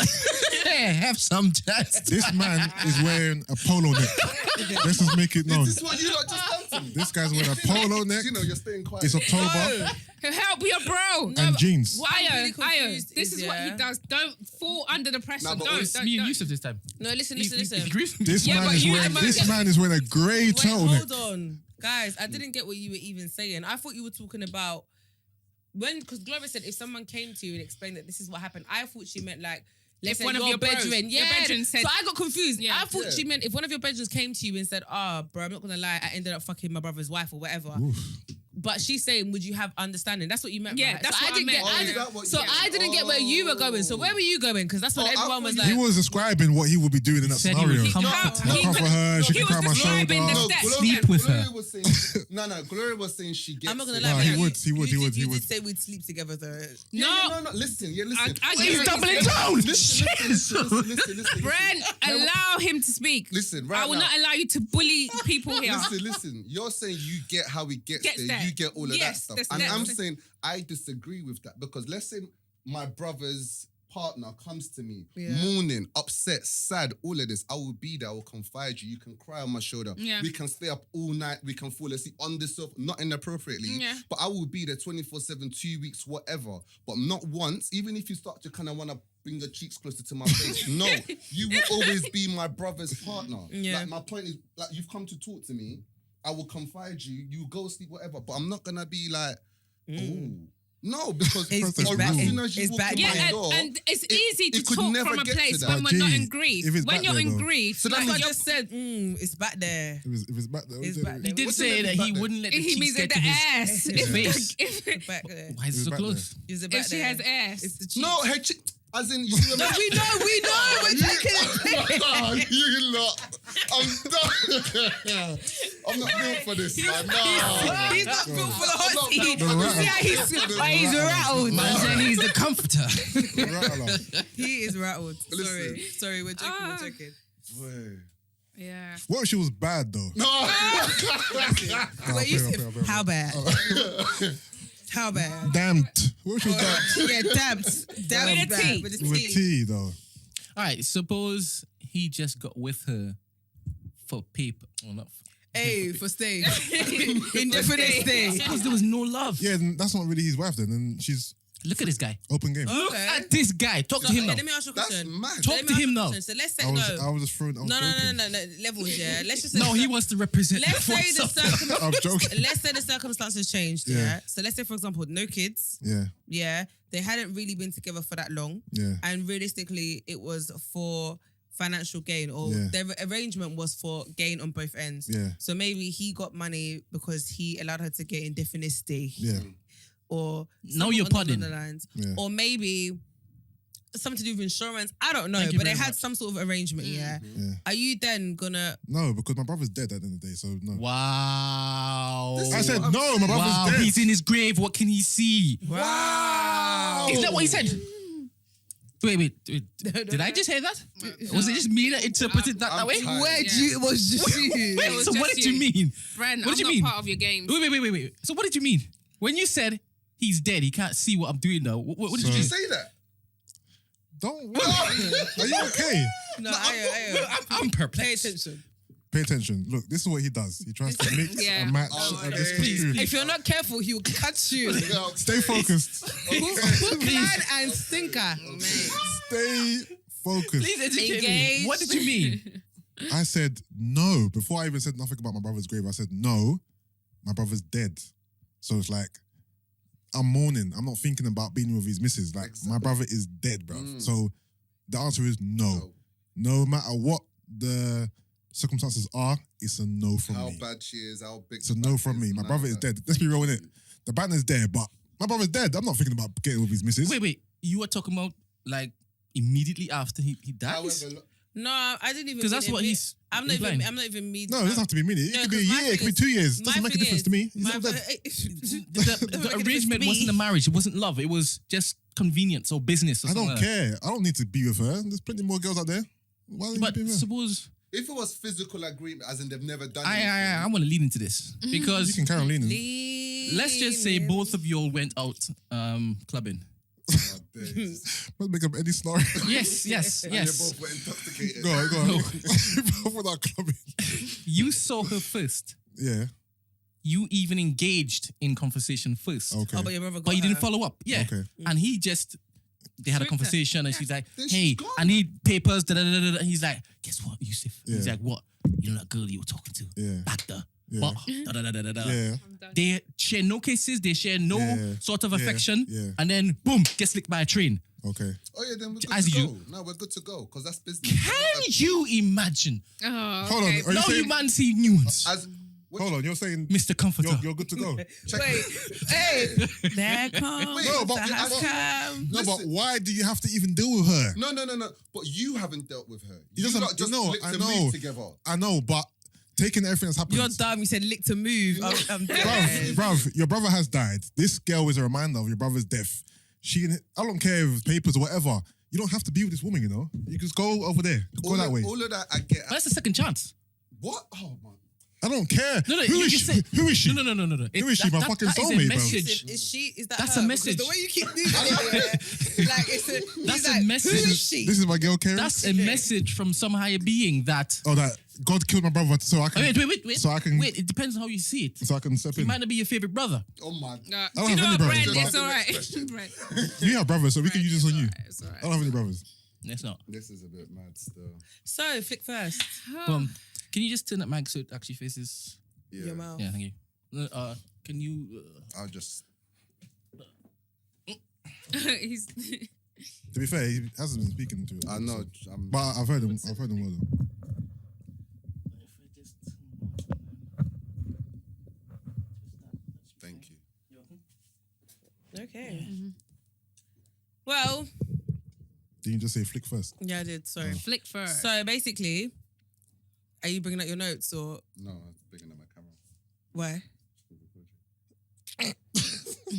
Yeah, have some chest. This man is wearing a polo neck. Let's just make it known. This is what you lot just done to me. This guy's wearing a polo neck. You know, you're staying quiet. It's October Help your bro. and jeans. What I'm really Ayo, confused this is what he yeah. does. Don't fall under the pressure. Nah, but don't. it's Me and don't. Yusuff this time. No, listen. He agrees with me. This Yeah, man but is you- wearing. but- This man is wearing a grey Wait, turtleneck. hold on. Guys, I didn't get what you were even saying. I thought you were talking about because Gloria said if someone came to you and explained that this is what happened, I thought she meant like, let's If say one of your bros- brethren, your brethren said- so I got confused. Yeah. I thought Yeah. she meant if one of your brethren came to you and said, bro, I'm not gonna lie, I ended up fucking my brother's wife or whatever. But she's saying, would you have understanding? That's what you meant. Yeah, right? that's so what I didn't meant. Get, Oh, I is didn't- that what so you I meant? didn't get where you were going. So where were you going? Because that's what Oh, I everyone was thought like. He was describing what he would be doing in that Said he scenario. would come How- to I'll he come for could- her. She he can was cry on my shoulder. describing the No, steps. Sleep with Gloria her. was saying, no. Gloria was saying she gets. I'm not gonna it. lie. Nah, but he you- would, he would, you he did- would, he You would. did say we'd sleep together though. No. Listen, listen. I Wait, give wait, double listen, it down. Listen. Brent, allow him to speak. Listen, right I will now. not allow you to bully people here. Listen. You're saying you get how he gets Gets there. there. You get all of that Yes, stuff. that's And that. I'm saying I disagree with that because let's say my brother's partner comes to me, Yeah. mourning, upset, sad, all of this, I will be there. I will confide you. You can cry on my shoulder. Yeah. We can stay up all night. We can fall asleep on the sofa, not inappropriately. Yeah. But I will be there 24/7, 2 weeks, whatever. But not once, even if you start to kind of want to bring your cheeks closer to my face. No, you will always be my brother's partner. Yeah. Like, my point is, like, you've come to talk to me. I will confide you. You go sleep, whatever. But I'm not going to be like, oh. No, because It's as back- soon as you it's walk back in there. my Yeah, door, and it's easy to it could talk never from a get to place that. when we're not Gee, in grief. if it's When back you're there, in though. grief, So that's like I you're just said, it's back there. If it's back there. It's back He there. did What's say the that back he there? wouldn't let the he cheeks means get at the to his ass. face. If, Back there. Why is it so back there. close? Is it back if she there? has ass. It's the cheeks. no, her as in, you see No, we know. We're taking it. you lot. I'm done. I'm not built for this, man. No. He's not built for the I'm hot not seat. built You for The see how he's rattled. Man said he's the comforter. Rattler. He is rattled. Listen. Sorry, we're joking. Ah. We're joking. Boy. Yeah. What if she was bad though? No. Wait, you okay, said okay. how bad? How bad? Damned. What if she was damned? Yeah, dabbed. With a Dabbed T. bad, with a With a T. T though. All right, suppose he just got with her for paper. Well, not for, Hey, for stay. Indefinite stay. because there was no love. Yeah, then that's not really his wife then. And she's Look at this guy. open game. Look Okay. at this guy. Talk to him Okay, now. let me ask you a That's question. mad. Talk Let me to ask him you a now. question. So let's say I no. was just throwing. I was No, joking. levels, yeah. Let's just say No, he wants to represent. Let's say the what's up. I'm joking. let's say the circumstances changed, yeah. Yeah. So let's say, for example, no kids, Yeah, yeah. They hadn't really been together for that long, yeah, and realistically, it was for financial gain, or Yeah. their arrangement was for gain on both ends. yeah, So maybe he got money because he allowed her to get indefinite stay, yeah, or Now you're something along podding. the lines, yeah. or maybe something to do with insurance. I don't know, Thank you but they very had much. some sort of arrangement. Yeah. Yeah. Are you then gonna? No, because my brother's dead at the end of the day, so no. Wow. I said no, my brother's Wow, dead. he's in his grave. What can he see? Wow. Is that what he said? Wait. Did I just hear that? Was it just me that interpreted that way? tired. Where do you? It was just you. Wait, was so what just did you you. mean? Brent, What I'm did you not mean? part of your games. Wait. So what did you mean? When you said he's dead, he can't see what I'm doing now. What did So- you Did you mean? say that? Don't worry. Are you okay? No, I'm pay perplexed. attention. Pay attention. Look, this is what he does. He tries to mix Yeah. and match Oh, and okay. misconstrue. If you're not careful, he'll catch you. Stay focused. Hook, line, and sinker. Stay focused. Please educate me. Engaged. What did you mean? I said no. Before I even said nothing about my brother's grave, I said no, my brother's dead. So it's like, I'm mourning. I'm not thinking about being with his missus. Like, my brother is dead, bro. So the answer is no. No matter what the circumstances are, it's a no from How me. bad she is, how big. It's a no from me. My brother is dead. Let's be real, innit? The banner's there, but my brother's dead. I'm not thinking about getting with his missus. Wait. You were talking about like immediately after he dies? However, No, I didn't even. Because that's what he's. I'm not implying. even. I'm not even me. No, it doesn't have to be a minute. It No, could be a 'cause my year. It thing could be is- 2 years. my Doesn't make a thing difference is- to me. He's my- not dead. The arrangement wasn't a marriage. It wasn't love. It was just convenience or business or I something don't like that. care. I don't need to be with her. There's plenty more girls out there. Why don't But you be with her? suppose if it was physical agreement, as in they've never done I want to lean into this You because can carry on leaning. let's just say both of you all went out clubbing. Let's make up any scenario. Yes. And you both were intoxicated. Go on. Both without clubbing. You saw her first. Yeah. You even engaged in conversation first. Okay. Oh, but your brother. But you didn't follow up. Yeah. Okay. And he just, they had a Scripted. conversation and she's like, Then hey, she's gone. I need papers. Da, da, da, da, da. And he's like, guess what, Yusuff? He's Yeah. like, what? You know that girl you were talking to? Yeah. Back there. Yeah. But, da, da, da, da, da, da. Yeah. I'm done. They share no kisses. They share no Yeah. sort of Yeah. affection. Yeah. And then, boom, get slicked by a train. Okay. Oh yeah, then we're good As to you- go. No, we're good to go because that's business. Can you imagine? Oh, Hold on. okay. Are you No, saying, you man see nudes. As hold on. You're saying Mr. Comforter. you're good to go. Wait, hey, there comes No, the but- has come. No, but Listen. why do you have to even deal with her? no. But you haven't dealt with her. He You doesn't- lot just no, licked I and know. moved together. I know, but taking everything that's happened. You're dumb. You said lick to move. I'm dead. Bruv, your brother has died. This girl is a reminder of your brother's death. I don't care if papers or whatever. You don't have to be with this woman, you know? You just go over there. Go that way. All of that I get. But that's a second chance. What? Oh man. I don't care. No, Who you is can she? say- Who is she? No. Who is she? My fucking that is a soulmate, bro. message. Is she? Is that That's her? a Because message. the way you keep moving it, like it's That's like, a message. who is she? This is my girl, Karen. That's a message from some higher being that. Oh, that God killed my brother so I can. Wait. So I can. Wait, it depends on how you see it. So I can step He in. might not be your favorite brother. Oh my. Do don't you have know any what, brothers. Brent? Just It's all the right. next question. Brent. You have brothers, so we can use this on you. It's all right. I don't have any brothers. Let's not. This is a bit mad still. So, flick first. Can you just turn that mic so it actually faces? Yeah. Your mouth. Yeah, thank you. Can you? I'll just. He's To be fair, he hasn't been speaking to it. I know. But I've heard him. I've heard him well. Thank you. Okay. Well, Did you just say flick first? yeah, I did. Sorry. flick first. So basically, are you bringing out your notes or No, I'm picking up my camera. why?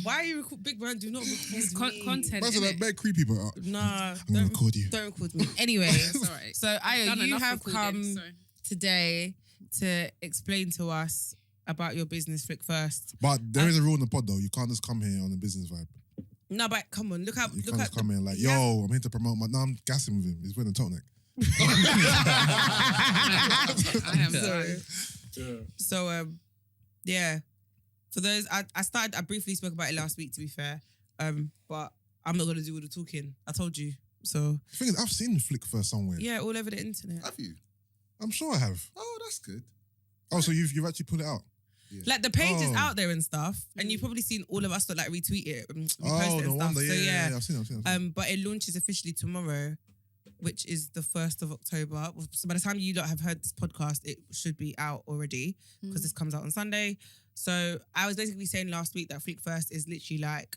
Why are you Big Brand? Do not It's record me. content. That's like innit? bad creepy, but Nah, I'm gonna record you. don't record me. Anyway, It's all right. so Aya, Done you enough have recording, come so- today to explain to us about your business flick first. But there is a rule in the pod though. You can't just come here on a business vibe. No, but come on, look You at can't just come here like, yeah. yo, I'm here to promote my. No, I'm gassing with him. He's wearing a turtleneck. I am Sorry. sorry. So yeah. For those, I briefly spoke about it last week. To be fair, but I'm not gonna do all the talking. I told you. So The thing is, I've seen flick first somewhere. yeah, all over the internet. Have you? I'm sure I have. Oh, that's good. Oh, so you've actually put it out. Yeah. Like the page is Oh. out there and stuff, and you've probably seen all of us that like retweet it, repost Oh, it no and stuff. wonder. So Yeah, I've seen it. But it launches officially tomorrow, which is the 1st of October. So by the time you lot have heard this podcast, it should be out already because this comes out on Sunday. So I was basically saying last week that Flick First is literally like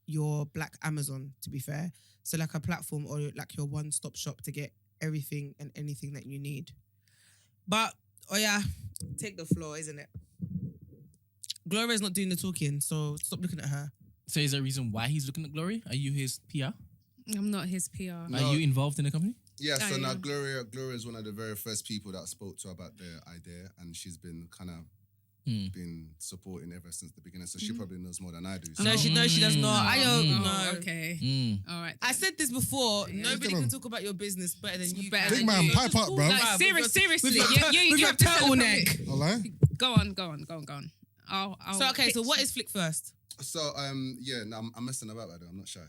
your Black Amazon, to be fair. So like a platform or like your one-stop shop to get everything and anything that you need. But, oh yeah, take the floor, isn't it? Gloria's not doing the talking, so stop looking at her. So is there a reason why he's looking at Gloria? Are you his PR? I'm not his PR. No. Are you involved in the company? Yeah, so Oh, now yeah. Gloria is one of the very first people that I spoke to about the idea, and she's been kind of been supporting ever since the beginning. So she probably knows more than I do. So. No, she does not. I don't know. Okay. All right. I said this before. Nobody Come on. can talk about your business better than you. Better can. Big man, pipe up, bro. Like, Bruv, seriously, with you your have to tell the turtleneck. public. I lie. Go on. I'll So okay, so pitch. what is Flick First? So yeah, no, I'm messing about by the way. I'm not shy.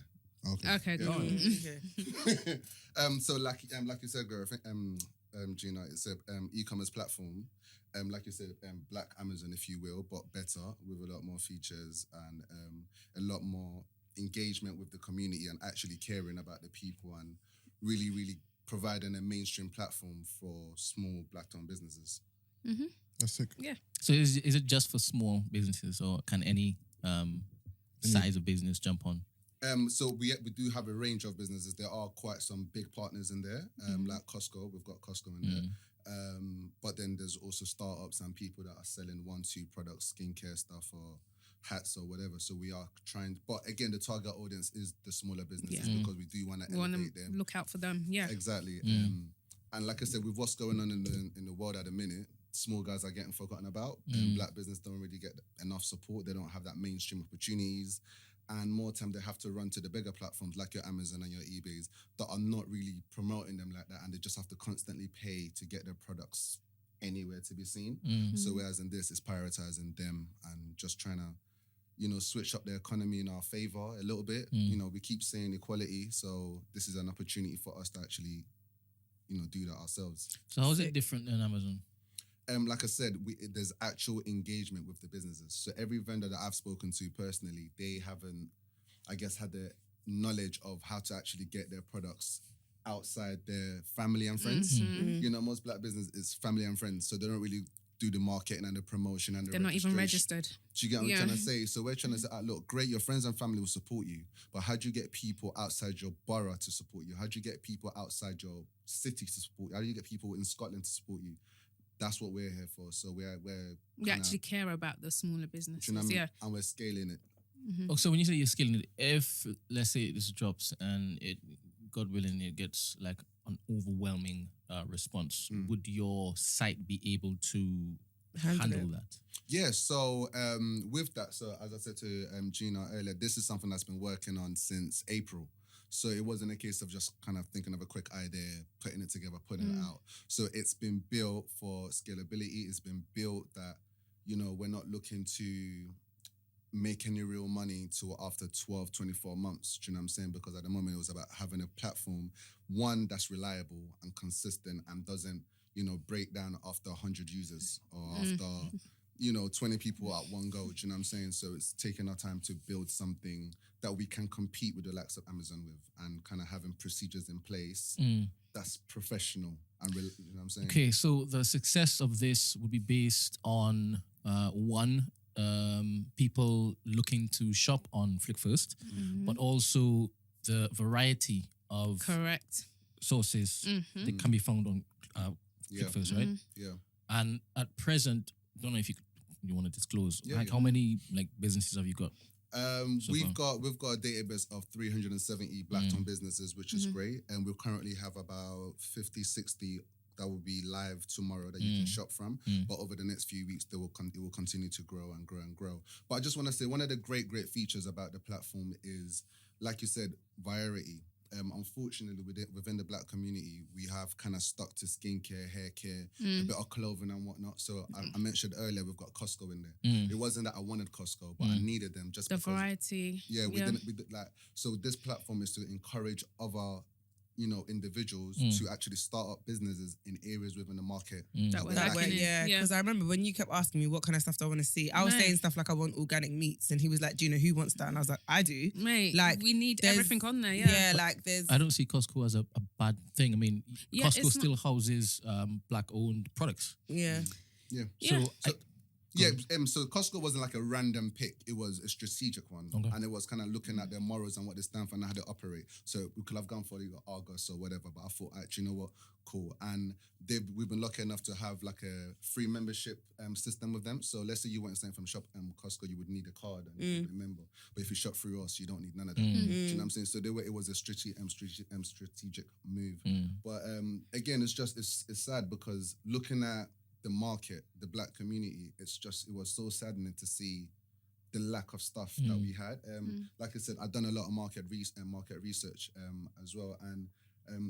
Okay. Okay, go on. Okay. So like you said, girl, I think Gina, it's a e-commerce platform. Like you said, Black Amazon, if you will, but better with a lot more features and a lot more engagement with the community and actually caring about the people and really, really providing a mainstream platform for small Black-owned businesses. That's sick. So is it just for small businesses or can any size of business jump on? So we do have a range of businesses. There are quite some big partners in there, like Costco. We've got Costco in there. But then there's also startups and people that are selling 1-2 products, skincare stuff or hats or whatever. So we are trying, but again, the target audience is the smaller businesses because we do want to We want elevate to them. look out for them. Yeah. Exactly. And like I said, with what's going on in the world at the minute, small guys are getting forgotten about. Black business don't really get enough support. They don't have that mainstream opportunities. And more time they have to run to the bigger platforms like your Amazon and your eBays that are not really promoting them like that, and they just have to constantly pay to get their products anywhere to be seen. So whereas in this, it's prioritizing them and just trying to, switch up the economy in our favor a little bit. We keep saying equality, so this is an opportunity for us to actually, do that ourselves. So how is it different than Amazon? Like I said, there's actual engagement with the businesses. So every vendor that I've spoken to personally, they haven't, I guess, had the knowledge of how to actually get their products outside their family and friends. Most Black business is family and friends, so they don't really do the marketing and the promotion and the They're not even registration. registered. Do you get what Yeah. I'm trying to say? So we're trying to say, look, great, your friends and family will support you, but how do you get people outside your borough to support you? How do you get people outside your city to support you? How do you get people in Scotland to support you? That's what we're here for. So we're We actually care about the smaller businesses. do you know what I mean? Yeah. And we're scaling it. Oh, so when you say you're scaling it, if let's say this drops and it, God willing, it gets like an overwhelming response, would your site be able to handle that? Yeah, so with that, so as I said to Gina earlier, this is something that's been working on since April. So it wasn't a case of just kind of thinking of a quick idea, putting it together, putting it out. So it's been built for scalability. It's been built that, you know, we're not looking to make any real money till after 12, 24 months. Do you know what I'm saying? Because at the moment it was about having a platform, one that's reliable and consistent and doesn't, you know, break down after 100 users or after, you know, 20 people at one go. Do you know what I'm saying? So it's taking our time to build something that we can compete with the likes of Amazon with, and kind of having procedures in place that's professional and you know what I'm saying? Okay, so the success of this would be based on one, people looking to shop on Flick First, but also the variety of Correct. sources that can be found on Flick First, right? Yeah. And at present, I don't know if you want to disclose, Yeah, like yeah. how many like businesses have you got? We've got a database of 370 Black-owned businesses, which is great, and we currently have about 50, 60 that will be live tomorrow that you can shop from. But over the next few weeks, it will continue to grow and grow and grow. But I just want to say one of the great features about the platform is, like you said, variety. Unfortunately, within the Black community, we have kind of stuck to skincare, hair care, a bit of clothing and whatnot. So I mentioned earlier, we've got Costco in there. It wasn't that I wanted Costco, but I needed them just The because. variety. Yeah, we did like, so this platform is to encourage other, you know, individuals to actually start up businesses in areas within the market. That was we're lacking lacking. in. because I remember when you kept asking me what kind of stuff do I want to see, I was Mate. saying stuff like I want organic meats, and he was like, Gina, who wants that? And I was like, I do. Mate, Like, we need there's- everything on there, Yeah, like there's. I don't see Costco as a bad thing. I mean, Yeah, Costco it's still houses Black-owned products. Yeah. Yeah. So, Yeah, so Costco wasn't like a random pick. It was a strategic one. Okay. And it was kind of looking at their morals and what they stand for and how they operate. So we could have gone for Argos or whatever, but I thought, actually, you know what? Cool. And we've been lucky enough to have like a free membership system with them. So let's say you went and from shop Costco, you would need a card and you would be a member. But if you shop through us, you don't need none of that. Do you know what I'm saying? So it was a strategic move. But again, it's sad because looking at the market, the Black community, it was so saddening to see the lack of stuff that we had. Like I said, I've done a lot of market research as well, and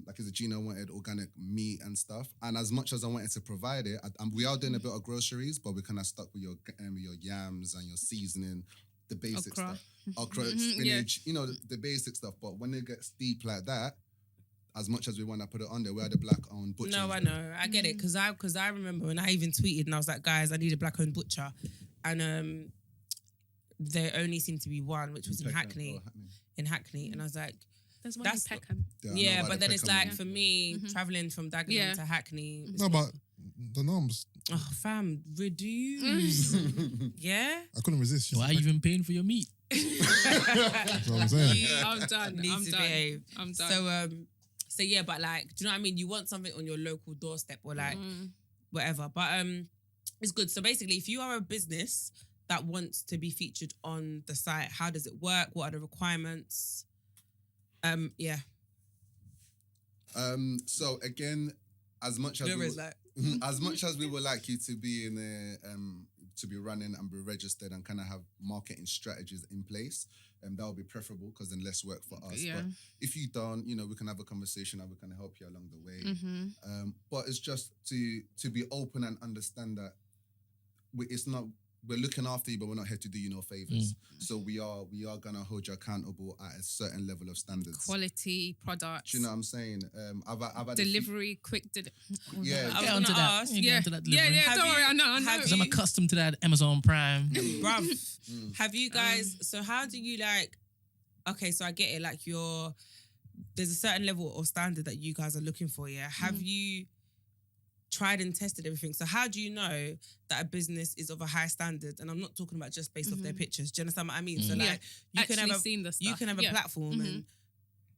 like I said, Gina wanted organic meat and stuff, and as much as I wanted to provide it, we are doing a bit of groceries, but we're kind of stuck with your yams and your seasoning, the basic stuff, okra, spinach, you know, the basic stuff. But when it gets deep like that, as much as we want to put it on there, we are the Black-owned butchers. No, I know. I get it. Because I remember when I even tweeted and I was like, guys, I need a Black-owned butcher. And there only seemed to be one, which was in Hackney. In Hackney. And I was like, There's one That's- in Peckham. yeah, but then it's Peckham like, one. for me, traveling from Dagenham Yeah. to Hackney. it's No, not- but the norms, Oh, fam, reduce. Yeah? I couldn't resist. why are you even paying for your meat? That's what I'm saying. I'm done. Needs I'm to done. behave. I'm done. So yeah, but like, do you know what I mean? You want something on your local doorstep or like whatever. But it's good. So basically, if you are a business that wants to be featured on the site, how does it work? What are the requirements? Yeah. So again, as much as Gloria is like, as much as we would like you to be in a to be running and be registered and kind of have marketing strategies in place, that would be preferable because then less work for us. Yeah. But if you don't, you know, we can have a conversation and we can help you along the way. But it's just to be open and understand that we're looking after you, but we're not here to do you no favors. So we are gonna hold you accountable at a certain level of standards. Quality products. Do you know what I'm saying? I've had Delivery, quick delivery. Yeah. I was Get gonna onto that. ask, Get Yeah. onto that Yeah, delivery. yeah. Don't worry. I know. have Because I'm you- accustomed to that Amazon Prime. bruv, have you guys, so how do you like, okay, so I get it, like there's a certain level or standard that you guys are looking for, yeah? Have you tried and tested everything? So how do you know that a business is of a high standard? And I'm not talking about just based off their pictures. Do you understand what I mean? So like, you can Actually have seen the a, stuff. you can have a platform and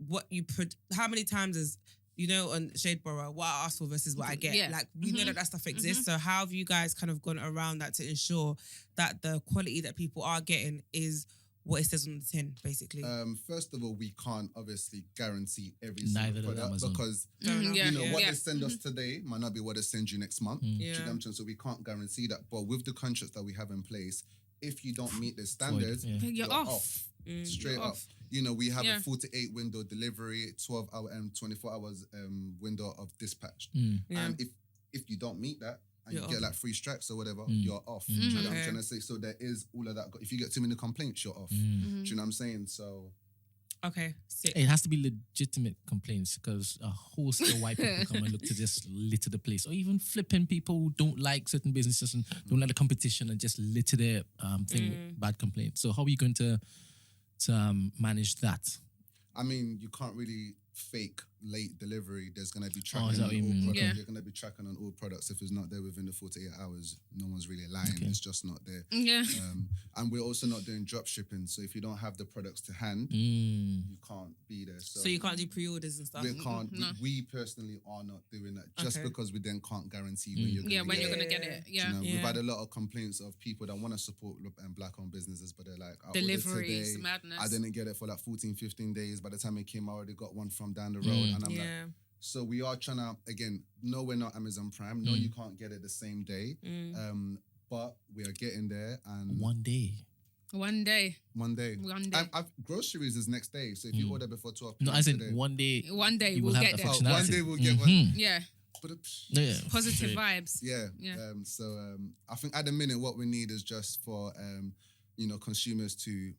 what you put, how many times is, you know, on Shadeborough, what I ask for versus what I get. Yeah. Like, we know that stuff exists. So how have you guys kind of gone around that to ensure that the quality that people are getting is what it says on the tin, basically? First of all, we can't obviously guarantee every Neither single does product Amazon. because Fair enough. Yeah. you know what Yeah. they send us today might not be what they send you next month. Do you know what I'm saying? So we can't guarantee that. But with the contracts that we have in place, if you don't meet the standards, yeah. You're off. Straight You're up. off. You know, we have Yeah. a 48 window delivery, 12 hour and 24 hours window of dispatch. Yeah. And if you don't meet that and You're you get off. like 3 strikes or whatever, you're off. Do you know what I'm Okay. trying to say? So there is all of that. If you get too many complaints, you're off. Do Mm-hmm. you know what I'm saying? So Okay. Sick. It has to be legitimate complaints because a host of white people come and look to just litter the place, or even flipping people who don't like certain businesses and don't like the competition and just litter their thing with bad complaints. So how are you going to manage that? I mean, you can't really fake late delivery. There's going to be is tracking that on what you all mean? products. Yeah. You're going to be tracking on all products. If it's not there within the 48 hours, no one's really lying. Okay. It's just not there. Yeah. And we're also not doing drop shipping. So if you don't have the products to hand, Mm. you can't be there. So, So you can't do pre-orders and stuff. we can't. No. We personally are not doing that just Okay. because we then can't guarantee when you're going Yeah, to when get you're it. gonna get it. Do you Yeah. know, Yeah. We've had a lot of complaints of people that want to support black-owned businesses, but they're like, I ordered Deliveries, today, madness. I didn't get it for like 14, 15 days. By the time it came, I already got one from down the road. And I'm like, Yeah. so we are trying to, again, no, we're not Amazon Prime. No, you can't get it the same day. But we are getting there. And One day. One day. one day. One day. Groceries is next day. So if you order before 12 No, p.m. as in today, one day. One day you will we'll have get the there. functionality. one day we'll get one. Mhm. Yeah. But Yeah. Positive Straight. vibes. yeah. Yeah. I think at the minute what we need is just for consumers to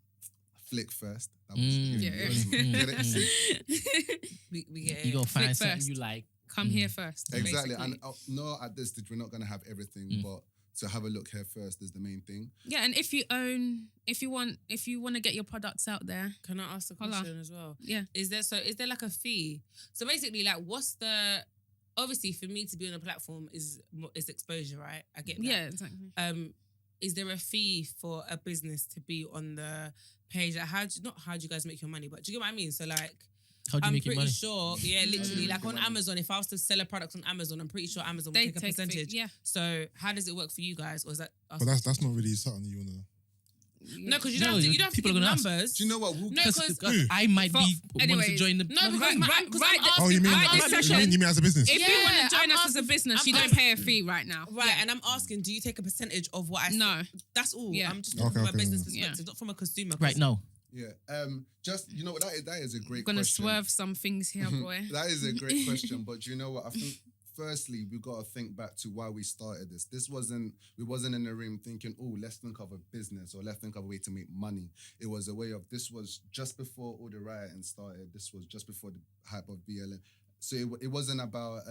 flick first. That was Yeah. Get it? We get You it. go find Flick something first. you like. Come here first. Exactly. basically. And no, at this stage we're not gonna have everything, but to have a look here first is the main thing. Yeah, and if you want to get your products out there, Can I ask a Holla. question as well? yeah. Is there like a fee? So basically, like, what's the obviously for me to be on a platform is exposure, right? I get that. Yeah, exactly. Is there a fee for a business to be on the page? Like, how do you guys make your money? But do you get what I mean? So like, How do you I'm make your pretty money? sure, yeah, literally, like on money. Amazon, if I was to sell a product on Amazon, I'm pretty sure Amazon will They take a take a fee, percentage. yeah. So how does it work for you guys? Or is that us? But that's not really something you wanna. No, because you No, don't have to, you don't have to people give are gonna ask. numbers. Do you know what? We'll No, because I might For- be wanting to anyways, join the. no, because Right, I'm right, asking, Oh, you mean right, I'm this asking- session- you mean as a business? if you Yeah, want to join I'm us as a asking- business, I'm you don't asking- pay a fee right now. Right, Yeah. and I'm asking, do you take a percentage of what I No. That's all. Yeah. I'm just talking from Okay, a business okay. perspective, not from a consumer. Right now. Yeah. Just you know what that is a great I'm gonna question. swerve some things here, boy. That is a great question, but do you know what? I think firstly we got to think back to why we started this. We wasn't in the room thinking, oh, let's think of a business or let's think of a way to make money. It was a way of, this was just before all the rioting started. This was just before the hype of BLM. So it wasn't about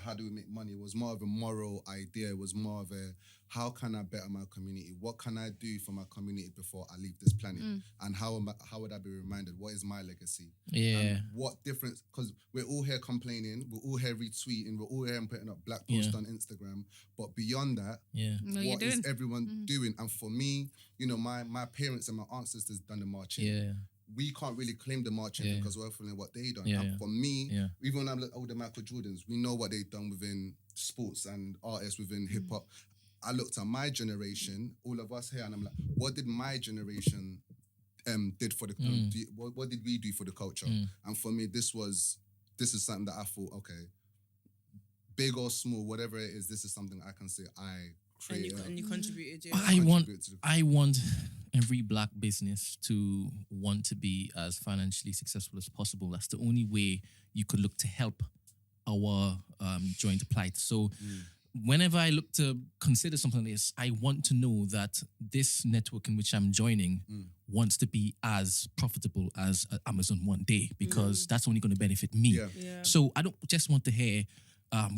how do we make money? It was more of a moral idea. It was more of a, how can I better my community? What can I do for my community before I leave this planet? And how would I be reminded? What is my legacy? Yeah. And what difference? Because we're all here complaining, we're all here retweeting, we're all here putting up black posts on Instagram. But beyond that, Yeah. what is everyone doing? And for me, my parents and my ancestors done the marching. Yeah. We can't really claim the marching because we're following what they done. Yeah, And yeah. for me, Yeah. even when I'm like, the Michael Jordans, we know what they've done within sports and artists within hip hop. I looked at my generation, all of us here, and I'm like, what did my generation did for the what did we do for the culture? And for me, this is something that I thought, okay, big or small, whatever it is, this is something I can say I created. And you contributed. Yeah. I want contribute to the- I want every black business to want to be as financially successful as possible. That's the only way you could look to help our joint plight. So whenever I look to consider something like this, I want to know that this network in which I'm joining wants to be as profitable as Amazon one day, because that's only going to benefit me. Yeah. Yeah. So I don't just want to hear, I'm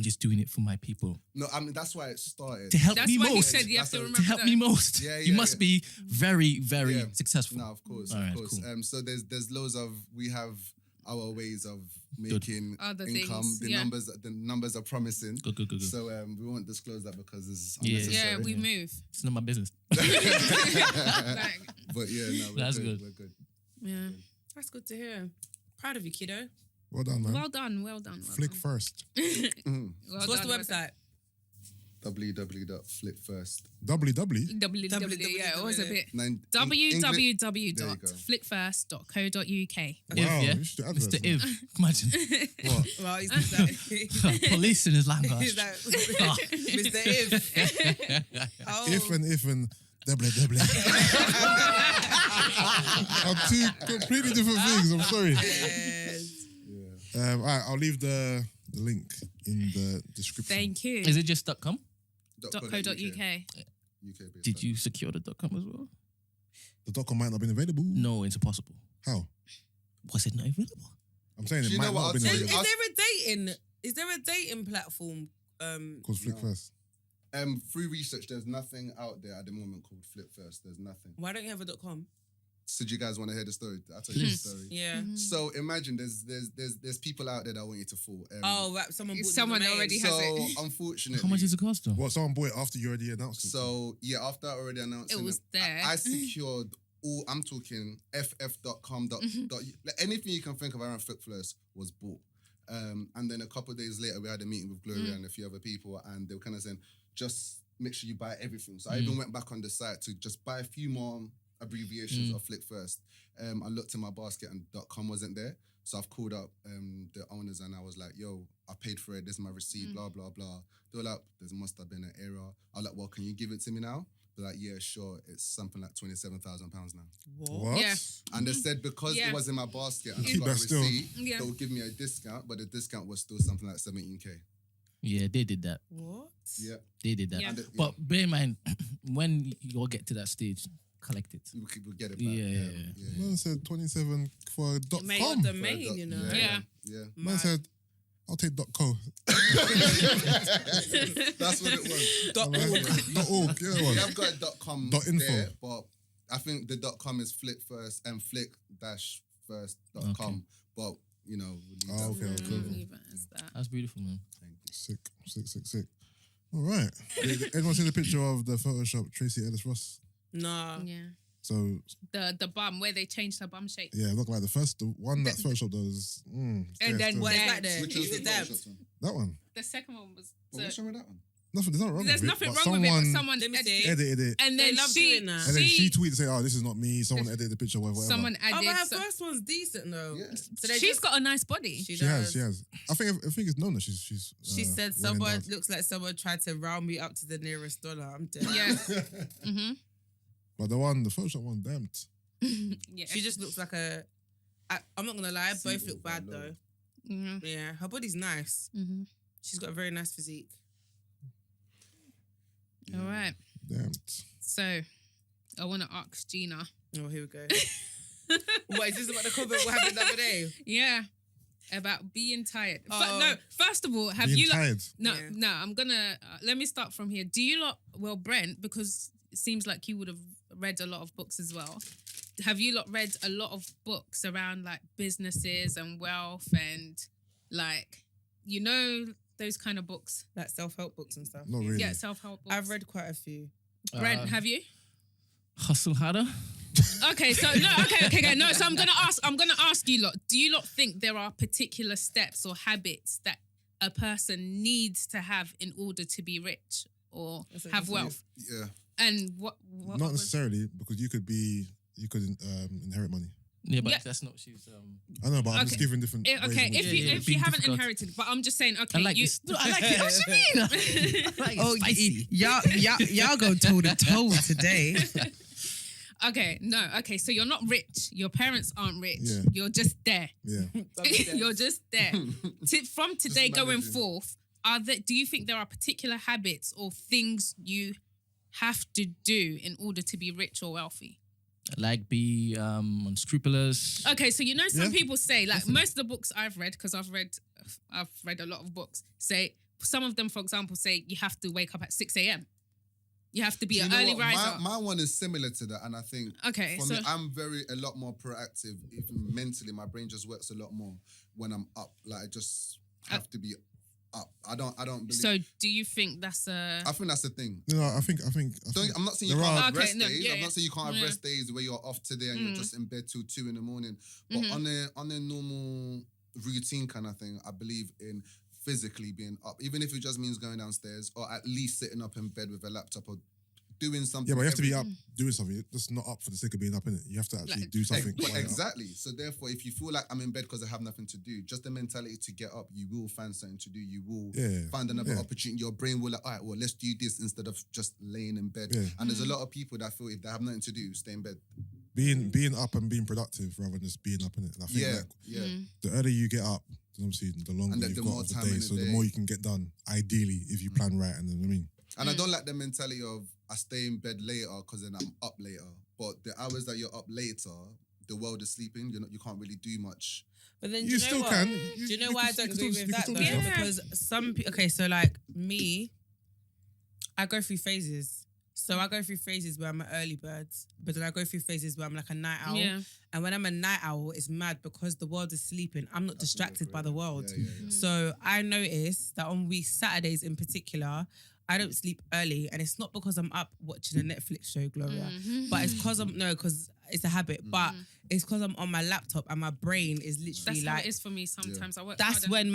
just doing it for my people. No, I mean, that's why it started. To help That's me why he most. said you have That's to a- remember To help that. me most. Yeah, You yeah, must yeah. be very, very Yeah. successful. No, of course, All of right, course. cool. So there's loads of, we have our ways of making Other income. things, The yeah. numbers are promising. Good. So we won't disclose that because it's Yeah. unnecessary. Yeah, we move. It's not my business. Like, But yeah, no, we're That's good. good. We're good. yeah. That's good to hear. Proud of you, kiddo. Well done, man. Well done. Flick first. Well So what's the done, website? www.flipfirst. www. Yeah, it was a bit. www.flickfirst.co.uk. If, Wow, yeah. you should do adverts, Mr. man. If. Imagine. What? Well, he's like, Police in his language. he's like Mr. If. Oh. If and Deble. I'm two completely different things. I'm sorry. Yes. All right, I'll leave the link in the description. Thank you. Is it just .com? .co.uk. UK-based Did you secure the .com as well? The .com might not have been available. No, it's impossible. How? Was it not available? I'm saying Do it you might know not what have been I'll tell you? available. Is there a dating platform? Called Flick First. Through research, there's nothing out there at the moment called Flip First. There's nothing. Why don't you have a .com? So do you guys want to hear the story? I'll tell you the story. Yeah. So imagine there's people out there that want you to fall. Right. Someone Already has So it. unfortunately, How much does it cost though? What, someone bought it after you already announced it? So yeah, after I already announced It was there. I secured all. I'm talking ff.com. Like anything you can think of around Flip First was bought. And then a couple of days later, we had a meeting with Gloria and a few other people, and they were kind of saying, just make sure you buy everything. So I even went back on the site to just buy a few more abbreviations of Flick First. I looked in my basket and .com wasn't there. So I've called up the owners and I was like, yo, I paid for it. This is my receipt, blah, blah, blah. They were like, there must have been an error. I was like, well, can you give it to me now? They're like, yeah, sure. It's something like £27,000 now. What? Yeah. And they said because it was in my basket and I Keep got a that still. receipt, Yeah. they'll give me a discount, but the discount was still something like 17k. Yeah, they did that. What? Yeah. They did that. Yeah. And But bear in mind, when you all get to that stage, collect it. we'll get it back. Yeah. Man said 27 for Mate, .com. your domain, you know. Yeah. Yeah. Man said, I'll take .co. That's what it was. .org. Yeah, it We was. have got a .com .info. there, but I think the .com is Flick First and flick-first.com. But, you know, we'll leave that Okay, for- okay. Leave it as that. That's beautiful, man. Sick. All right. Did anyone see the picture of the Photoshop Tracy Ellis Ross? Nah. Yeah. So, The bum, where they changed her bum shape. yeah, it looked like the one that Photoshop does. And then still. What is Yeah. that there? Which Is one's it the dabbed? Photoshop one? That one. The second one was. What's wrong with that one? Nothing. There's nothing wrong There's with nothing it. but wrong with it, but someone Let me edited see. edited it. And They then love she, doing that. And then she tweeted saying, "Oh, this is not me. Someone edited the picture, whatever." someone Oh, added. but her so- first one's decent though. Yeah. So they she's just- got a nice body. She She has. does. I think it's known that she's. She said well someone endowed. looks like someone tried to round me up to the nearest dollar. I'm dead. Yeah. Mm-hmm. But the Photoshop one, damn. Yeah. She just looks like I'm not gonna lie, both look bad though. Mm-hmm. Yeah, her body's nice. Mm-hmm. She's got a very nice physique. All right. Damn. So, I want to ask Gina. Oh, here we go. What is this about the comment what happened the other day? Yeah. About being tired. Oh. No, first of all, have Being you lot... tired. No, Yeah. no, I'm gonna... let me start from here. Do you lot... Well, Brent, because it seems like you would have read a lot of books as well. Have you lot read a lot of books around like businesses and wealth and like, you know, those kind of books? Like self-help books and stuff. Not really. Yeah, self-help books. I've read quite a few. Brent, have you? Hustle harder. Okay, so no, okay. No, so I'm gonna ask you lot. Do you lot think there are particular steps or habits that a person needs to have in order to be rich or have wealth? Yeah. And what Not was- necessarily, because you could inherit money. Yeah, but Yeah. that's not she's. I know, but I'm Okay. just giving different. ways Okay, in which if you you do it. if you Being haven't difficult. inherited, but I'm just saying, okay, I like you, this. I like it. What you mean? I like it Oh, spicy. y'all go toe to toe today. okay, so you're not rich. Your parents aren't rich. Yeah. You're just there. Yeah. You're just there. From today going managing. forth, do you think there are particular habits or things you have to do in order to be rich or wealthy? Like be unscrupulous. Okay, so you know some Yeah, people say, like most of the books I've read, because I've read a lot of books, say some of them, for example, say you have to wake up at 6 a.m. You have to be Do you an know early what? riser. My one is similar to that, and I think Okay, for so me, I'm a lot more proactive. Even mentally, my brain just works a lot more when I'm up. Like I just have to be up. I don't believe. so do you think that's a I think that's the thing. No, I think. I'm not saying you There can't are- have Okay, rest no, days. yeah, I'm yeah. not saying you can't have Yeah. rest days where you're off today and you're just in bed till 2 a.m. But on a normal routine kind of thing, I believe in physically being up, even if it just means going downstairs or at least sitting up in bed with a laptop or doing something. Yeah, but you have to be up doing something. Just not up for the sake of being up, innit? You have to actually do something. Exactly. So therefore, if you feel like I'm in bed because I have nothing to do, just the mentality to get up, you will find something to do. You will find another opportunity. Your brain will like, all right, well, let's do this instead of just laying in bed. Yeah. And there's a lot of people that feel if they have nothing to do, stay in bed. Being up and being productive rather than just being up, innit? And I think the earlier you get up, obviously the longer you've got of the day. So the more you can get done, ideally, if you plan right. And then I mean. And I don't like the mentality of I stay in bed later because then I'm up later. But the hours that you're up later, the world is sleeping. You can't really do much. But then you still can. Do you know why I don't agree with that though? Yeah. Because so like me, I go through phases. So I go through phases where I'm an early bird, but then I go through phases where I'm like a night owl. Yeah. And when I'm a night owl, it's mad because the world is sleeping. I'm not distracted by the world. Yeah. So I notice that on Saturdays in particular, I don't sleep early, and it's not because I'm up watching a Netflix show, Gloria, but it's because because it's a habit. But it's because I'm on my laptop and my brain is literally That's like. how it is for me sometimes. I work That's hard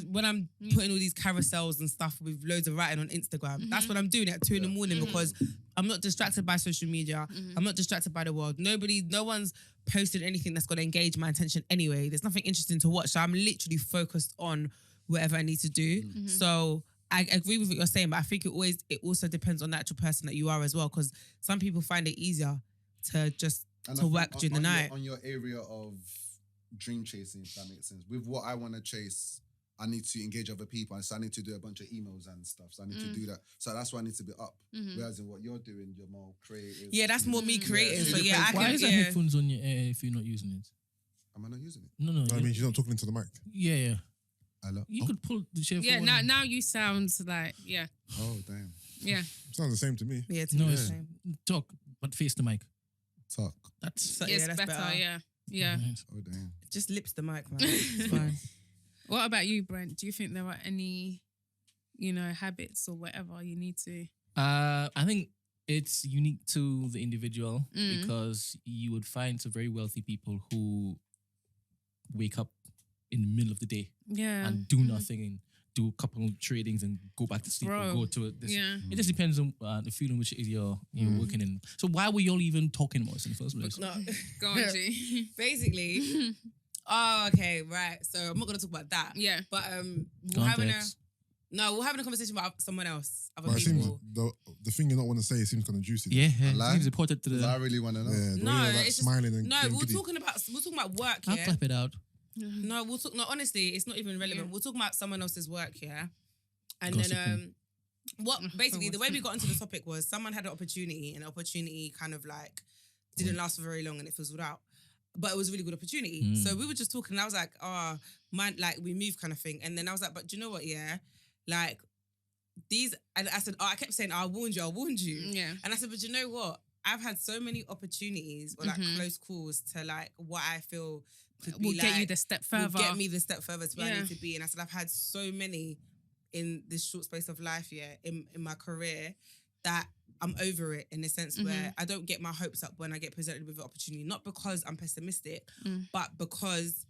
when I'm putting all these carousels and stuff with loads of writing on Instagram. That's what I'm doing at 2 a.m. because I'm not distracted by social media. I'm not distracted by the world. No one's posted anything that's going to engage my attention anyway. There's nothing interesting to watch. So I'm literally focused on whatever I need to do. So I agree with what you're saying, but I think it also depends on the actual person that you are as well. Because some people find it easier to just to work during the night. On your area of dream chasing, if that makes sense. With what I want to chase, I need to engage other people. So I need to do a bunch of emails and stuff. So I need to do that. So that's why I need to be up. Whereas in what you're doing, you're more creative. Yeah, that's more me creating. So I can. Why is the headphones on your ear if you're not using it? Am I not using it? No. I mean, you're not talking into the mic. Yeah. Hello? You could pull the chair Yeah, forward. now you sound like, Oh, damn. Yeah. Sounds the same to me. Yeah, No, the yeah. same. Talk, but face the mic. Talk. That's So, It's that's better, yeah. Oh, damn. Just lips the mic, man. It's fine. What about you, Brent? Do you think there are any, habits or whatever you need to? I think it's unique to the individual because you would find some very wealthy people who wake up in the middle of the day Yeah. and do nothing and do a couple of tradings and go back to sleep or go to this. Yeah. It just depends on the feeling which is you're working in. So why were y'all even talking about this in the first place? No. Go on, G. Basically. Oh, okay, right. So I'm not gonna talk about that. Yeah. But we're having Context. we're having a conversation about someone else, other But it seems people. the thing you not want to say seems kind of juicy. Yeah, lie? seems important to I the. really want to know. Yeah, the No, way you're like it's just- smiling and No, getting we're giddy. talking about work, I'll yeah. clap it out. No, honestly, it's not even relevant. Yeah. We're talking about someone else's work, yeah. And Gossiping. then basically the way we got into the topic was someone had an opportunity and the opportunity kind of like didn't last for very long and it fizzled out. But it was a really good opportunity. So we were just talking and I was like, man, like we move kind of thing. And then I was like, but do you know what, yeah? Like and I said, I kept saying, I warned you. Yeah. And I said, but you know what? I've had so many opportunities or like close calls to like what I feel could be Will get you like- the step will further. get me the step further to where I Yeah. need to be. And I said, I've had so many in this short space of life, in my career, that I'm over it in the sense where I don't get my hopes up when I get presented with an opportunity. Not because I'm pessimistic, but because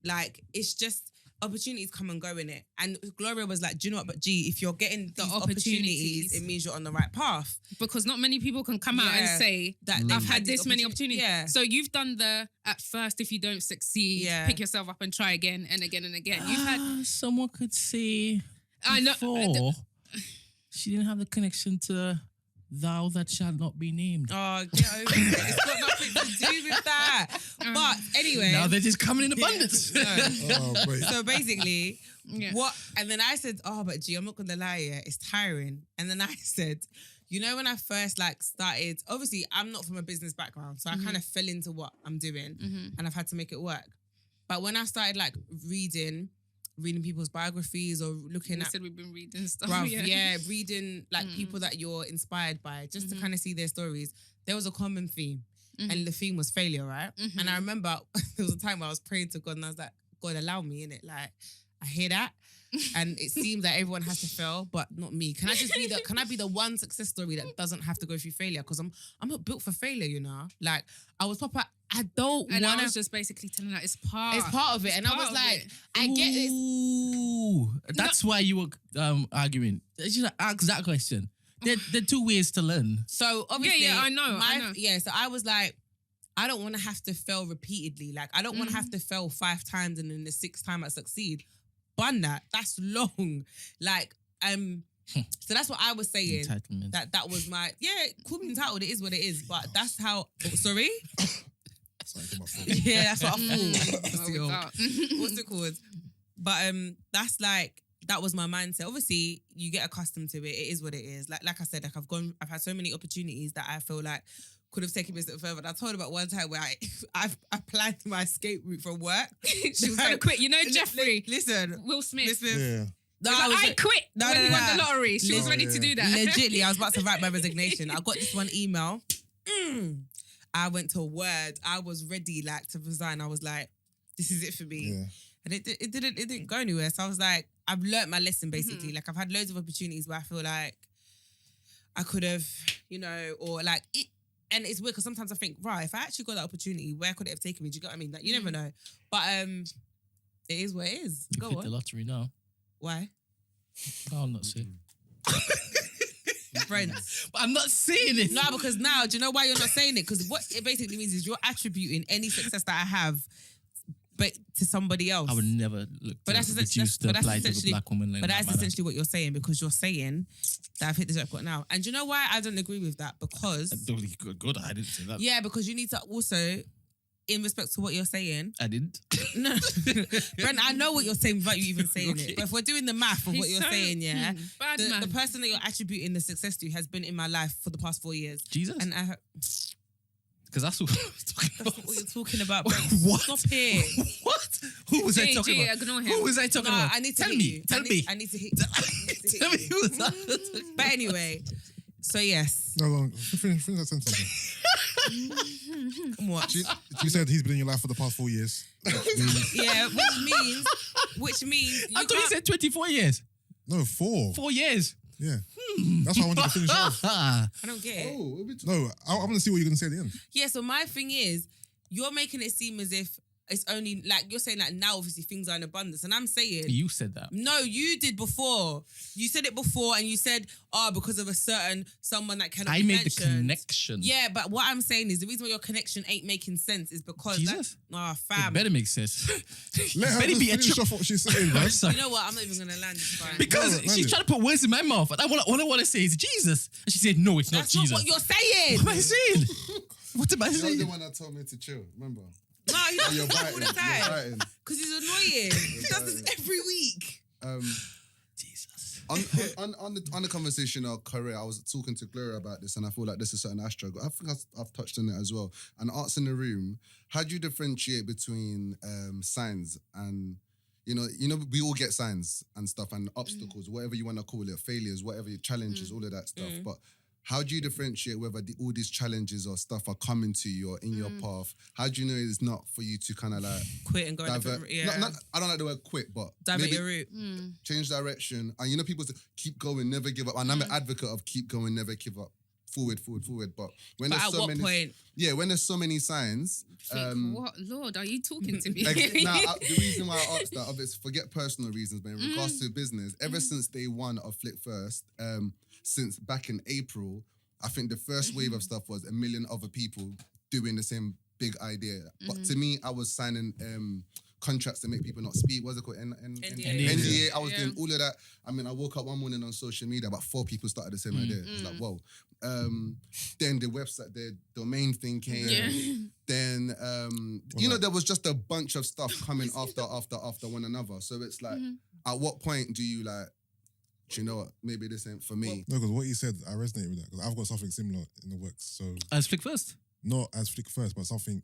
like it's just opportunities come and go in it. And Gloria was like, do you know what? But G, if you're getting these opportunities, it means you're on the right path. Because not many people can come out and say that I've had this many opportunities. Yeah. So you've done at first, if you don't succeed, pick yourself up and try again and again and again. You've had. Someone could say I know. before she didn't have the connection to thou that shall not be named. Oh, get over it. It's got nothing to do with that. But anyway. Now they're just coming in abundance. Oh, wait. So basically, Yeah. what? And then I said, but G, I'm not gonna lie, it's tiring. And then I said, when I first like started, obviously I'm not from a business background, so I kind of fell into what I'm doing, and I've had to make it work. But when I started like reading people's biographies or looking We at, said we've been reading stuff. bruv, reading like people that you're inspired by, just to kind of see their stories. There was a common theme, and the theme was failure, right? And I remember there was a time where I was praying to God, and I was like, God, allow me, innit? Like, I hear that, and it seems that everyone has to fail, but not me. Can I be the one success story that doesn't have to go through failure? Because I'm not built for failure, Like, I was proper. I don't And want I to. was just basically telling her it's part of it, and I was like, it. I get this. Ooh, that's why you were arguing. You should ask that question. There are two ways to learn. So obviously, I know. Yeah, so I was like, I don't want to have to fail repeatedly. Like, I don't want to have to fail 5 times and then the 6th time I succeed. Bun that. That's long. Like, so that's what I was saying. Entitlement. That was my call me entitled. It is what it is. But that's how. Sorry. Sorry, my fault. Yeah, that's what I thought. What's it called? But that's like that was my mindset. Obviously, you get accustomed to it. It is what it is. Like I said, like I've had so many opportunities that I feel like could have taken me a step further. And I told about one time where I planned my escape route from work. She was going to quit. You know, Jeffrey. Listen, Will Smith. Yeah. No, I quit when he won the lottery. She was ready to do that. Legitly, I was about to write my resignation. I got this one email. I went to Word. I was ready like to resign. I was like, this is it for me. Yeah. And it didn't go anywhere. So I was like, I've learnt my lesson basically. Like I've had loads of opportunities where I feel like I could have, or like it. And it's weird because sometimes I think, right, if I actually got that opportunity, where could it have taken me? Do you get what I mean? Like you never know. But it is what it is. You Go hit on. the lottery now. Why? I'll not say. Friends. But I'm not saying it. No, because now, do you know why you're not saying it? Because what it basically means is you're attributing any success that I have but to somebody else. I would never look But to that's reduce the plight of a black woman like But that that's manner. essentially what you're saying because you're saying that I've hit the jackpot now. And do you know why I don't agree with that? Because Good, I didn't say that. yeah, because you need to also, in respect to what you're saying. I didn't. No, Brent, I know what you're saying without you even saying Okay. it. But if we're doing the math of what He's you're so, saying, yeah, bad man. the person that you're attributing the success to has been in my life for the past 4 years. Jesus? And Because that's what I was talking that's about. not what you're talking about, Brent. What? Stop it. What? Who was I talking about? Ignore him. Who was I talking about? I need to Tell hit me. you. Tell me. I need to hit you. Tell me who was that? But anyway, so yes. No, no, finish that sentence. What? You said he's been in your life for the past 4 years. Yeah, which means I thought you said 24 years. No, 4. 4 years. Yeah. That's why I wanted to finish it off. I don't get it. Oh, No, I want to see what you're going to say at the end. Yeah, so my thing is, you're making it seem as if it's only like you're saying like now obviously things are in abundance. And I'm saying You said that. no, you did before. You said it before and you said, because of a certain someone that cannot I be made the mentioned. connection. Yeah, but what I'm saying is the reason why your connection ain't making sense is because Jesus. that, It fam. better make sense. Let her Better just be a finish trip. off what she's saying, man. Sorry. You know what? I'm not even gonna land this fine. Because No, she's no. trying to put words in my mouth. And all I want to say is Jesus. And she said, no, it's That's not not Jesus. what you're saying. What am I saying? What am I You're the saying? one that told me to chill. Remember? No, he does You're this all biting. the You're time biting. because he's annoying. He does this every week. Jesus. On the conversation of career, I was talking to Gloria about this, and I feel like this is something I struggle. I think I've touched on it as well. And arts in the room. How do you differentiate between signs and you know, we all get signs and stuff and obstacles, whatever you want to call it, failures, whatever your challenges, all of that stuff. But how do you differentiate whether all these challenges or stuff are coming to you or in your path? How do you know it's not for you to kind of like Quit and go in a different route. Yeah. I don't like the word quit, but Divert maybe your route. change direction. And people say, keep going, never give up. And I'm an advocate of keep going, never give up. Forward. But when But there's at so what many, point? yeah, when there's so many signs. What Lord are you talking to me? The reason why I asked that, obviously, forget personal reasons, but in regards to business, ever since day one of Flick First, since back in April, I think the first wave of stuff was a million other people doing the same big idea. But to me, I was signing contracts to make people not speak. What's it called? NDA. I was doing all of that. I mean, I woke up one morning on social media, about 4 people started the same idea. I was like, whoa. Then the website, the domain thing came. Yeah. Then, there was just a bunch of stuff coming after one another. So it's like, at what point do you like, do you know what? Maybe this ain't for me. No, because what you said, I resonate with that. Because I've got something similar in the works. So, As Flick First? not as Flick First, but something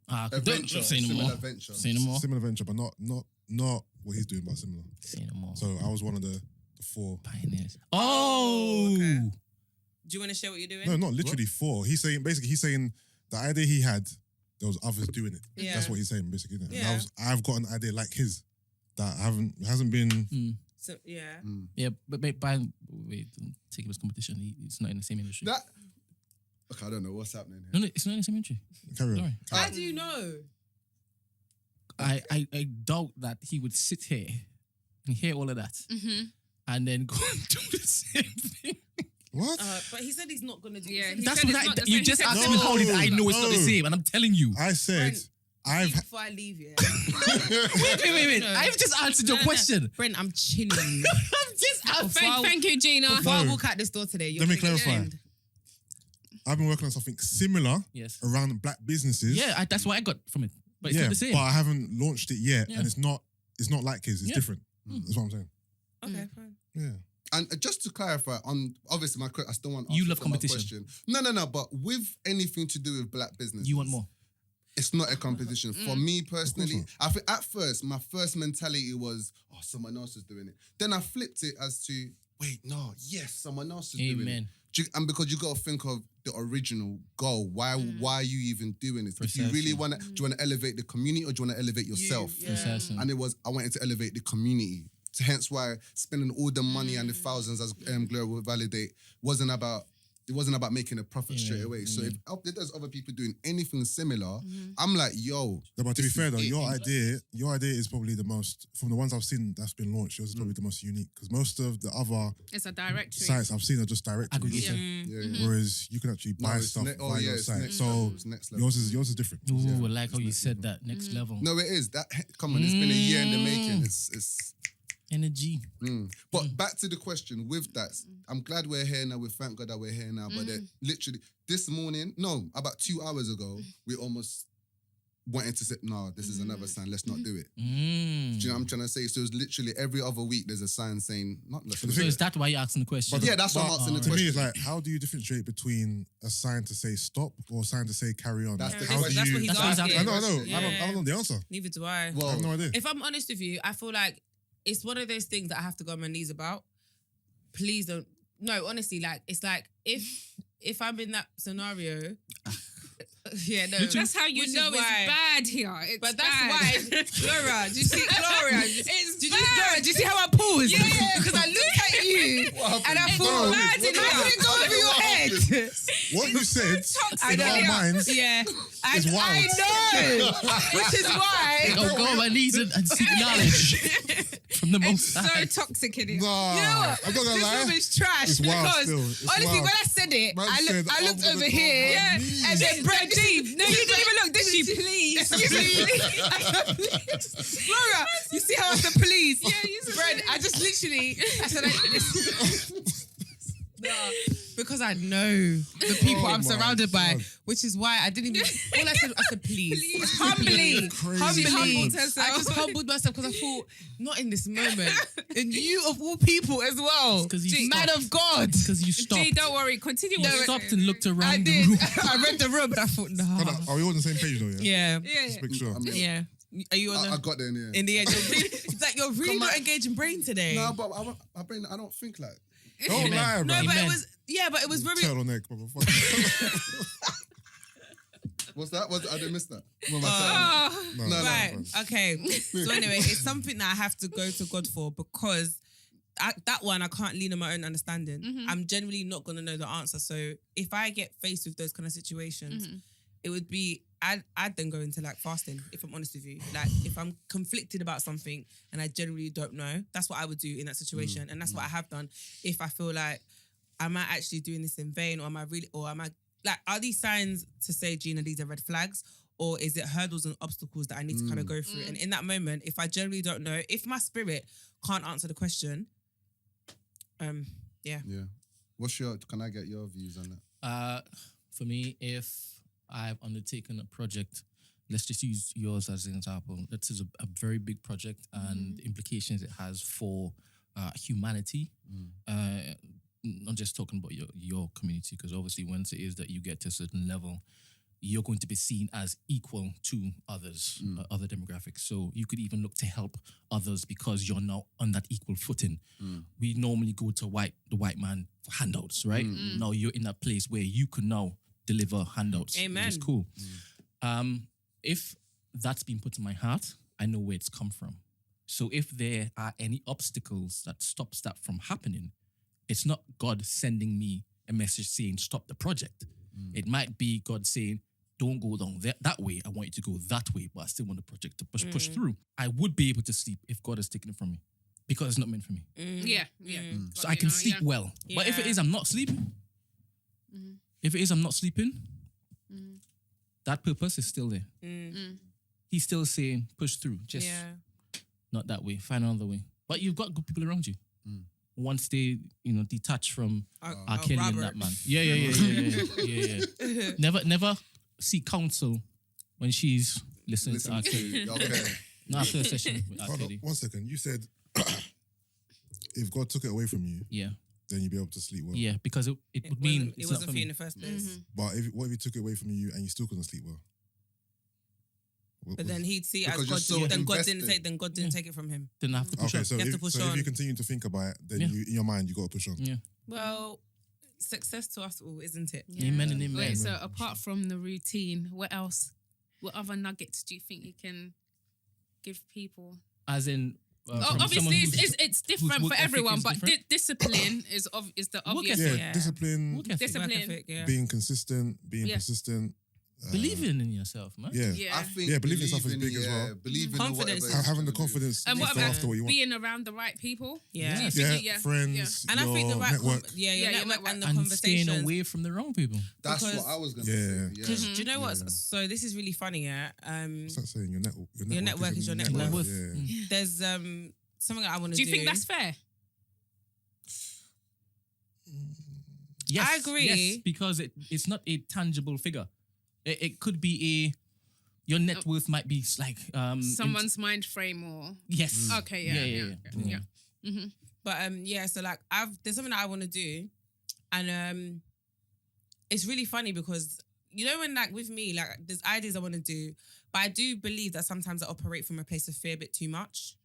Adventure, don't say no similar more. adventure. Say no more. similar venture, but not what he's doing, but similar. Say no more. So I was one of the 4. Pioneers. Oh! okay. Do you want to share what you're doing? No, not literally 4. He's saying the idea he had, there was others doing it. Yeah. That's what he's saying, basically. Isn't it? Yeah. And I've got an idea like his that hasn't been. So, yeah. Yeah, but wait, don't take him as competition. It's not in the same industry. Okay, I don't know what's happening here. No, it's not in the same industry. Carry on. Sorry. How do you know? I doubt that he would sit here and hear all of that and then go and do the same thing. What? But he said he's not gonna do. Yeah, He That's said what it's not the you same. just He said asked it's me not. how did I know it's not the No. same, and I'm telling you. I said Brent, before I leave, yeah. Wait. No. I've just answered your question. Brent, I'm chilling. I'm just Thank you, Gina. Before I No. walk out this door today, you're Let me gonna get clarify. shamed. I've been working on something similar Yes. around black businesses. Yeah, that's what I got from it. But it's yeah, not the same. but I haven't launched it yet, Yeah. and it's not like his. It's Yeah. different. That's what I'm saying. Okay, fine. Yeah. And just to clarify, on obviously I still want You answer love for my competition. question. No. But with anything to do with black business, You want more? It's not a competition. For me personally, not. I think at first my first mentality was, oh, someone else is doing it. Then I flipped it as to, wait, no, yes, someone else is doing it. Amen. And because you got to think of the original goal. Why are you even doing this? If you really Precisely. want to, do you want to elevate the community or do you want to elevate yourself? Yeah. Precisely. And I wanted to elevate the community. So hence why spending all the money and the thousands, as Gloria will validate, wasn't about making a profit straight away. So if there's other people doing anything similar, I'm like, yo. No, but to be this fair is though, it. your idea is probably the most, from the ones I've seen that's been launched, yours is probably the most unique. Because most of the other It's a directory. sites I've seen are just directories. Aggregator. Yeah. Whereas you can actually buy it's stuff via your it's site. next So level, it's next level. yours is different. Ooh, Yeah, I like how it's you next said that. Next level. No, it is. Come on, it's been a year in the making. It's Energy. But back to the question with that, I'm glad we're here now. We thank God that we're here now. But literally this morning, about 2 hours ago, we almost wanted to say, no, this is another sign. Let's not do it. Do you know what I'm trying to say? So it's literally every other week there's a sign saying, not let's not So do is it. that why you're asking the question? Yeah, that's why I'm asking the To me, question. it's like, how do you differentiate between a sign to say stop or a sign to say carry on? That's Like, the how question. do That's you? what he's That's what he's asking. I know. Yeah. I don't know the answer. Neither do I. I Well, have no idea. If I'm honest with you, I feel like it's one of those things that I have to go on my knees about. Please don't. No, honestly, like it's like if I'm in that scenario, yeah, no. That's how you Which is know why- it's bad here. It's But that's bad. why, Gloria. Do you see Gloria? It's Did bad. Gloria, do you see how I paused? Yeah. Because I looked at you and I It's thought, bad in how did it go over your head? What you said I in know. our minds Yeah, is wild. I know. Which is why. Go on my knees and seek knowledge from the most So high. toxic in here. Nah, You know what? I'm not gonna This lie. room is trash It's wild because still. It's honestly, wild. when I said it, Man I said, looked I'm over gonna go here, on my and knees. then Brent, No, you didn't even look, did she? Please, Flora, you see how I said please? Yeah, you said Brent, I just literally, I said, nah, because I know the people Oh I'm my surrounded by, God. which is why I didn't even. All I said please, Please. humbly, Crazy. humbly. She humbled herself. I just humbled myself because I thought, not in this moment, and you of all people as well, 'cause you man stopped. of God. Because you stopped. G, don't worry. Continue. You with it. stopped and looked around I the did. room. I read the room and I thought, Hold nah. on, are we all on the same page though? Yeah. Yeah, Yeah. Just make sure. I mean, yeah. Are you on I the? got there in In the end, you're really, it's like you're really Come not on. engaging brain today. No, but I don't think like. Don't Amen. lie, No, bro. but it Amen. was but it was very. Turtleneck, motherfucker. What's that? I didn't miss that. Oh. No, No, Right. no. Okay. So anyway, it's something that I have to go to God for because that one I can't lean on my own understanding. I'm generally not gonna know the answer. So if I get faced with those kind of situations, it would be I'd then go into like fasting. If I'm honest with you, like if I'm conflicted about something and I generally don't know, that's what I would do in that situation, and that's what I have done. If I feel like am I actually doing this in vain, or am I like, are these signs to say, Gina, these are red flags? Or is it hurdles and obstacles that I need to kind of go through? And in that moment, if I generally don't know, if my spirit can't answer the question, yeah. Can I get your views on that? For me, if I've undertaken a project, let's just use yours as an example. That is a very big project and the implications it has for humanity. Not just talking about your community, because obviously once it is that you get to a certain level, you're going to be seen as equal to others, other demographics. So you could even look to help others because you're now on that equal footing. We normally go to the white man for handouts, right? Now you're in that place where you can now deliver handouts. Amen. Which is cool. If that's been put in my heart, I know where it's come from. So if there are any obstacles that stops that from happening, it's not God sending me a message saying stop the project. It might be God saying, don't go down that way. I want you to go that way, but I still want the project to push through. I would be able to sleep if God has taken it from me because it's not meant for me. Yeah. So I can sleep well. But if it is, I'm not sleeping. If it is, I'm not sleeping. That purpose is still there. He's still saying, push through. Just not that way. Find another way. But you've got good people around you. Once they, detach from R. Kelly and that man. Yeah. Never seek counsel when she's listening to R. Kelly. Okay. Not after a session with R. Hold on, Kelly. 1 second. You said if God took it away from you, Yeah. then you'd be able to sleep well. Yeah, because it would mean it it's wasn't not for you in me. the first place. But what if he took it away from you and you still couldn't sleep well? But then he'd see it as Because you're God. so Then God invested. didn't take it from him. Then I have to push Okay, on. so, You have if, to push so if on. you continue to think about it, then Yeah. in your mind you got to push on. Yeah. Well, success to us all, isn't it? Amen and amen. Wait, so apart from the routine, what else? What other nuggets do you think you can give people? As in, from Obviously, someone who's- it's different whose work for ethic everyone, is but different. discipline is the obvious. Yeah, one. Yeah. discipline, Work ethic. Discipline. Work ethic, yeah. being consistent, Yeah. persistent. Believing in yourself, man. Yeah. Yeah. I think Yeah, believing in yourself is big as well. Believing Confidence. in whatever Having the you're trying to do. confidence And to what go about after what you want. being around the right people? Yeah. Do you Yeah, think friends, And I think the your right network. your Yeah, your network network. and the And conversation. staying away from the wrong people. That's Because- what I was going to Yeah. say. Because Yeah. do you know what? Yeah. So this is really funny, yeah. What's that saying? Your network network is your net net worth. Yeah. There's something that I want to Do do. you think that's fair? Yes, I agree. Yes, because it's not a tangible figure. It could be your net worth might be like Someone's mind frame or yes. okay, yeah. But yeah, so like there's something that I want to do, and it's really funny because when like with me, like there's ideas I want to do, but I do believe that sometimes I operate from a place of fear a bit too much,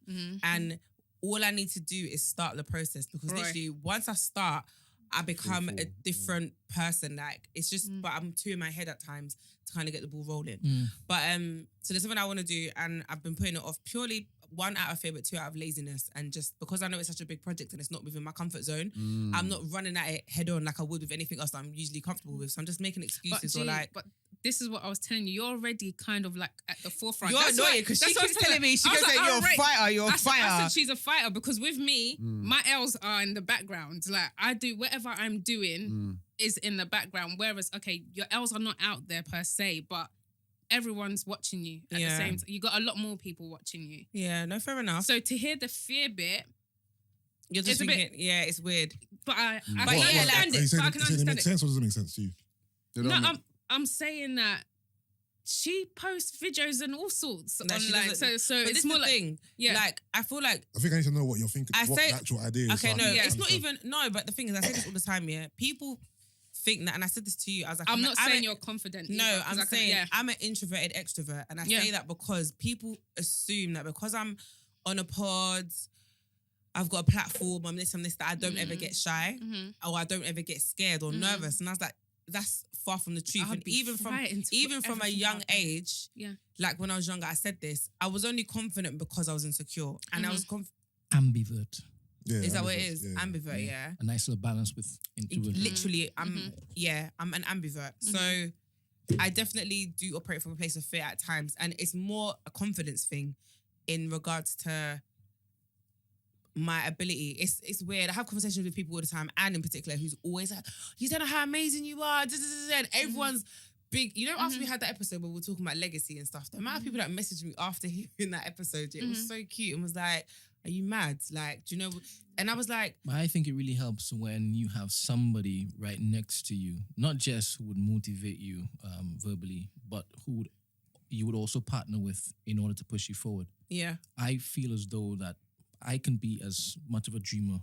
and all I need to do is start the process because Right. literally once I start, I become a different person. Like it's just, but I'm too in my head at times to kind of get the ball rolling. But so there's something I want to do, and I've been putting it off purely one out of fear, but two out of laziness, and just because I know it's such a big project and it's not within my comfort zone. I'm not running at it head on like I would with anything else that I'm usually comfortable with. So I'm just making excuses But this is what I was telling you. You're already kind of like at the forefront. You're That's annoying why- because that's she what I keeps was telling me, she I was goes, like, you're oh, a right. fighter, you're a I fighter. said she's a fighter because with me, my L's are in the background. Like I do whatever I'm doing is in the background. Whereas, okay, your L's are not out there per se, but everyone's watching you at the same time. You got a lot more people watching you. Yeah, no, fair enough. So to hear the fear bit, You're just it's a bit- thinking, yeah, it's weird. but I But can yeah, understand like- Are you it. saying, But I can it understand makes it. sense or does it make sense to you? You know No, what I mean? I'm saying that she posts videos and all sorts No, she online. doesn't. So But it's this more is the like thing. yeah. Like, I feel like, I think I need to know what you're thinking, I what say- the actual idea is. okay, so I no, can it's not understand. even, no, but the thing is, I say this all the time, yeah. People think that, and I said this to you, I was like, I'm not saying a- you're confident. No, either, 'cause I'm I can- saying yeah. I'm an introverted extrovert, and I Yeah. say that because people assume that because I'm on a pod, I've got a platform, I'm this, that I don't ever get shy or I don't ever get scared or nervous, and I was like, that's far from the truth. I'd And be even from frightened to put a everything young out there. age, Yeah. like when I was younger, I said this. I was only confident because I was insecure, and I was Ambivert. Yeah, Is that what it ambivert, is? yeah. Ambivert, yeah. A nice little balance with introvert. Literally, I'm an ambivert. So I definitely do operate from a place of fear at times, and it's more a confidence thing in regards to my ability. It's weird. I have conversations with people all the time, and in particular, who's always like, "You don't know how amazing you are," and everyone's big. After we had that episode where we were talking about legacy and stuff, the amount of people that messaged me after hearing that episode, it was so cute and was like, "Are you mad? Like, do you know?" And I was like, But I think it really helps when you have somebody right next to you, not just who would motivate you verbally, but who you would also partner with in order to push you forward. "Yeah, I feel as though that I can be as much of a dreamer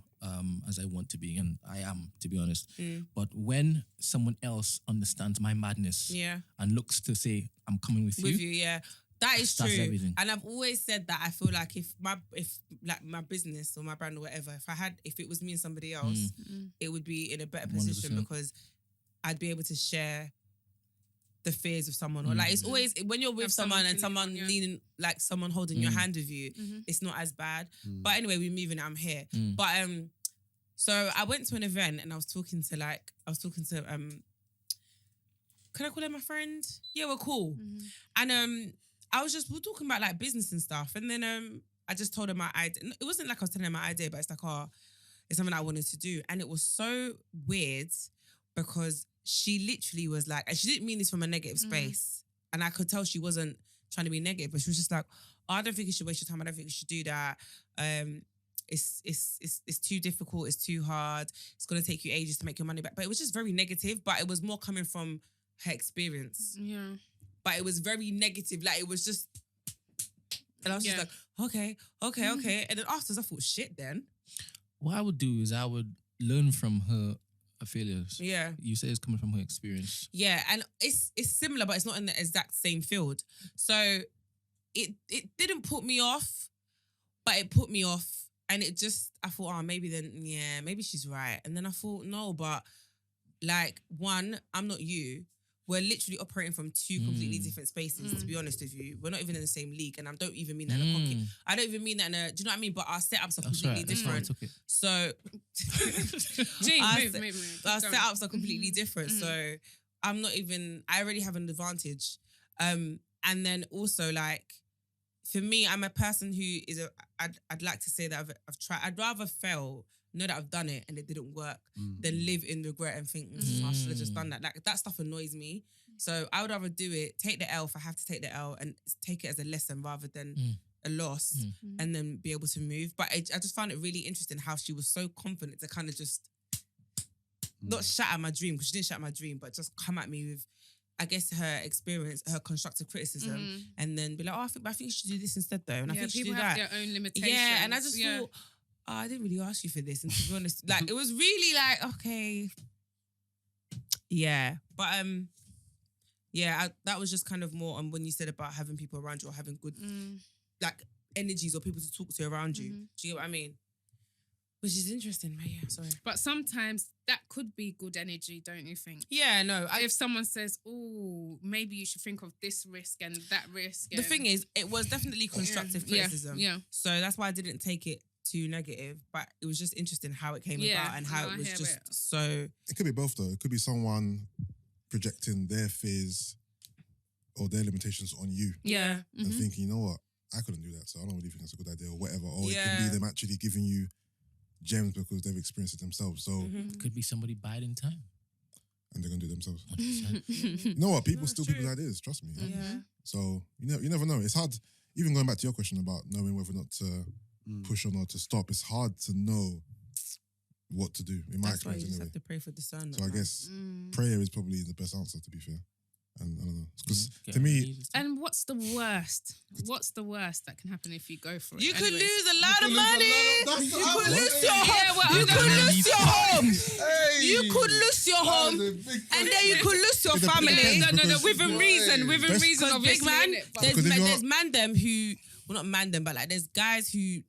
as I want to be, and I am, to be honest. But when someone else understands my madness yeah." and looks to say, I'm coming with With you, yeah. That is That's true. everything. And I've always said that I feel like if my business or my brand or whatever, if it was me and somebody else, it would be in a better position 100%. because I'd be able to share the fears of someone. Or like it's always when you're with Have someone someone and to someone lean on, yeah. leaning, like someone holding your hand with you, it's not as bad. But anyway, we're moving, I'm here. But so I went to an event and I was talking to can I call her my friend? Yeah, we're cool. And we were talking about like business and stuff. And then I just told her my idea. It wasn't like I was telling her my idea, but it's like, it's something I wanted to do. And it was so weird because she literally was like, and she didn't mean this from a negative space. And I could tell she wasn't trying to be negative, but she was just like, I don't think you should waste your time. I don't think you should do that. It's too difficult. It's too hard. It's going to take you ages to make your money back. But it was just very negative, but it was more coming from her experience. Yeah. But it was very negative. Like, it was just, and I was just like, okay. And then afterwards, I thought, shit then. What I would do is I would learn from her failures. Yeah. You say it's coming from her experience. Yeah, and it's similar, but it's not in the exact same field. So it didn't put me off, but it put me off. And it just, I thought, maybe she's right. And then I thought, no, but like, one, I'm not you. We're literally operating from two completely different spaces, to be honest with you. We're not even in the same league. And I don't even mean that in a cocky. I don't even mean that in a, do you know what I mean? But our setups are completely different. So our setups are completely different. So I'm not even, I already have an advantage. And then also, like, for me, I'm a person who is I'd like to say that I've tried. I'd rather fail, know that I've done it and it didn't work, than live in regret and think, I should have just done that. Like, that stuff annoys me. So I would rather do it, take the L if I have to take the L, and take it as a lesson rather than a loss, and then be able to move. But I just found it really interesting how she was so confident to kind of just not shatter my dream, because she didn't shatter my dream, but just come at me with, I guess, her experience, her constructive criticism, and then be like, I think you should do this instead though. And I think you should do that. People have their own limitations. Yeah, and I just thought, I didn't really ask you for this. And to be honest, like, it was really like, okay. Yeah. But that was just kind of more on when you said about having people around you or having good like energies or people to talk to around you. Do you get what I mean? Which is interesting, but yeah, sorry. But sometimes that could be good energy, don't you think? Yeah, no. If someone says, oh, maybe you should think of this risk and that risk. The thing is, it was definitely constructive criticism. Yeah. So that's why I didn't take it too negative, but it was just interesting how it came about and how it was just so... It could be both though. It could be someone projecting their fears or their limitations on you. Yeah. And thinking, you know what, I couldn't do that, so I don't really think that's a good idea or whatever. Or it could be them actually giving you gems because they've experienced it themselves. So it could be somebody biding time. And they're going to do it themselves. 100%. You know what? People steal people's ideas, trust me. Yeah. So you never know. It's hard, even going back to your question about knowing whether or not to push on or to stop, it's hard to know what to do, in my That's why you experience just anyway. have to pray for discernment. So I guess prayer is probably the best answer, to be fair. And I don't know. Because Get to on me... your knees. And what's the worst? What's the worst that can happen if you go for it? You could Anyways. lose a lot of money. You could lose your home. well, You could lose your home. Hey! You could lose your home. And then you could lose your family. No, within reason, Because reason, Because big obviously. man, innit? But- there's Because if there's you're- man them who, well, not man them, but like there's guys who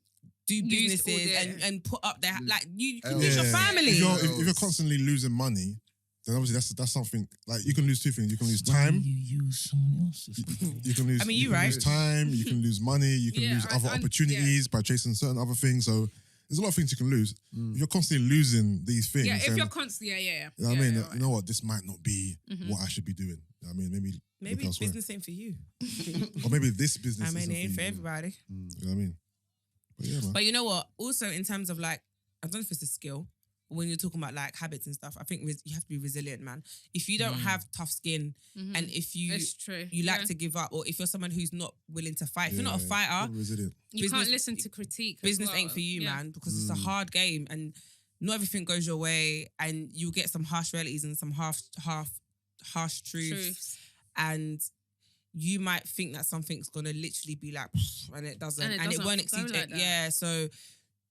do Use all businesses their- and put up their, like, you can Yeah. lose your family. If you're constantly losing money, then obviously that's something, like, you can lose two things. You can lose Why time. do you use someone else's money? You can lose. I mean, you you're can right. lose time. You can lose money. You can lose other opportunities by chasing certain other things. So there's a lot of things you can lose. If you're constantly losing these things, Yeah, if then, you're constantly, yeah. you know what I mean, you're right. you know what, this might not be what I should be doing. You know what I mean, maybe Maybe look elsewhere. business ain't for you. Or maybe this business I mean, isn't it ain't for you. everybody. You know what I mean? But yeah, man. But you know what? Also, in terms of like, I don't know if it's a skill, but when you're talking about like habits and stuff, I think you have to be resilient, man. If you don't have tough skin, and if It's true. you like to give up, or if you're someone who's not willing to fight, if you're not a fighter, Be resilient. You can't business- listen to critique. as business well. ain't for you, Yeah. man, because it's a hard game and not everything goes your way, and you'll get some harsh realities and some harsh truths. And you might think that something's gonna literally be like, and it doesn't, and it won't go exceed like it. that. Yeah, so,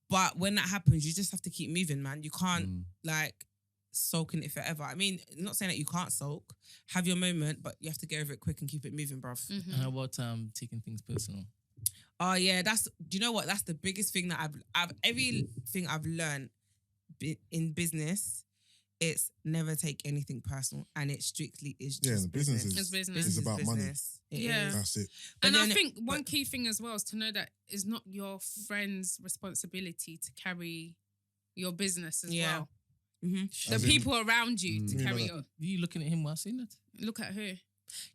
but when that happens, you just have to keep moving, man. You can't like sulk in it forever. I mean, I'm not saying that you can't sulk. Have your moment, but you have to get over it quick and keep it moving, bruv. And how about taking things personal? Oh yeah, do you know what? That's the biggest thing that I've everything I've learned in business. It's never take anything personal, and it strictly is just the business is- It's business. Business It's about is money. business. It Yeah. is. That's it. But And I then- think one key thing as well is to know that it's not your friend's responsibility to carry your business as Yeah. well. Mhm. The As in- people around you to You mean carry like your... Are you looking at him while saying that? Look at who?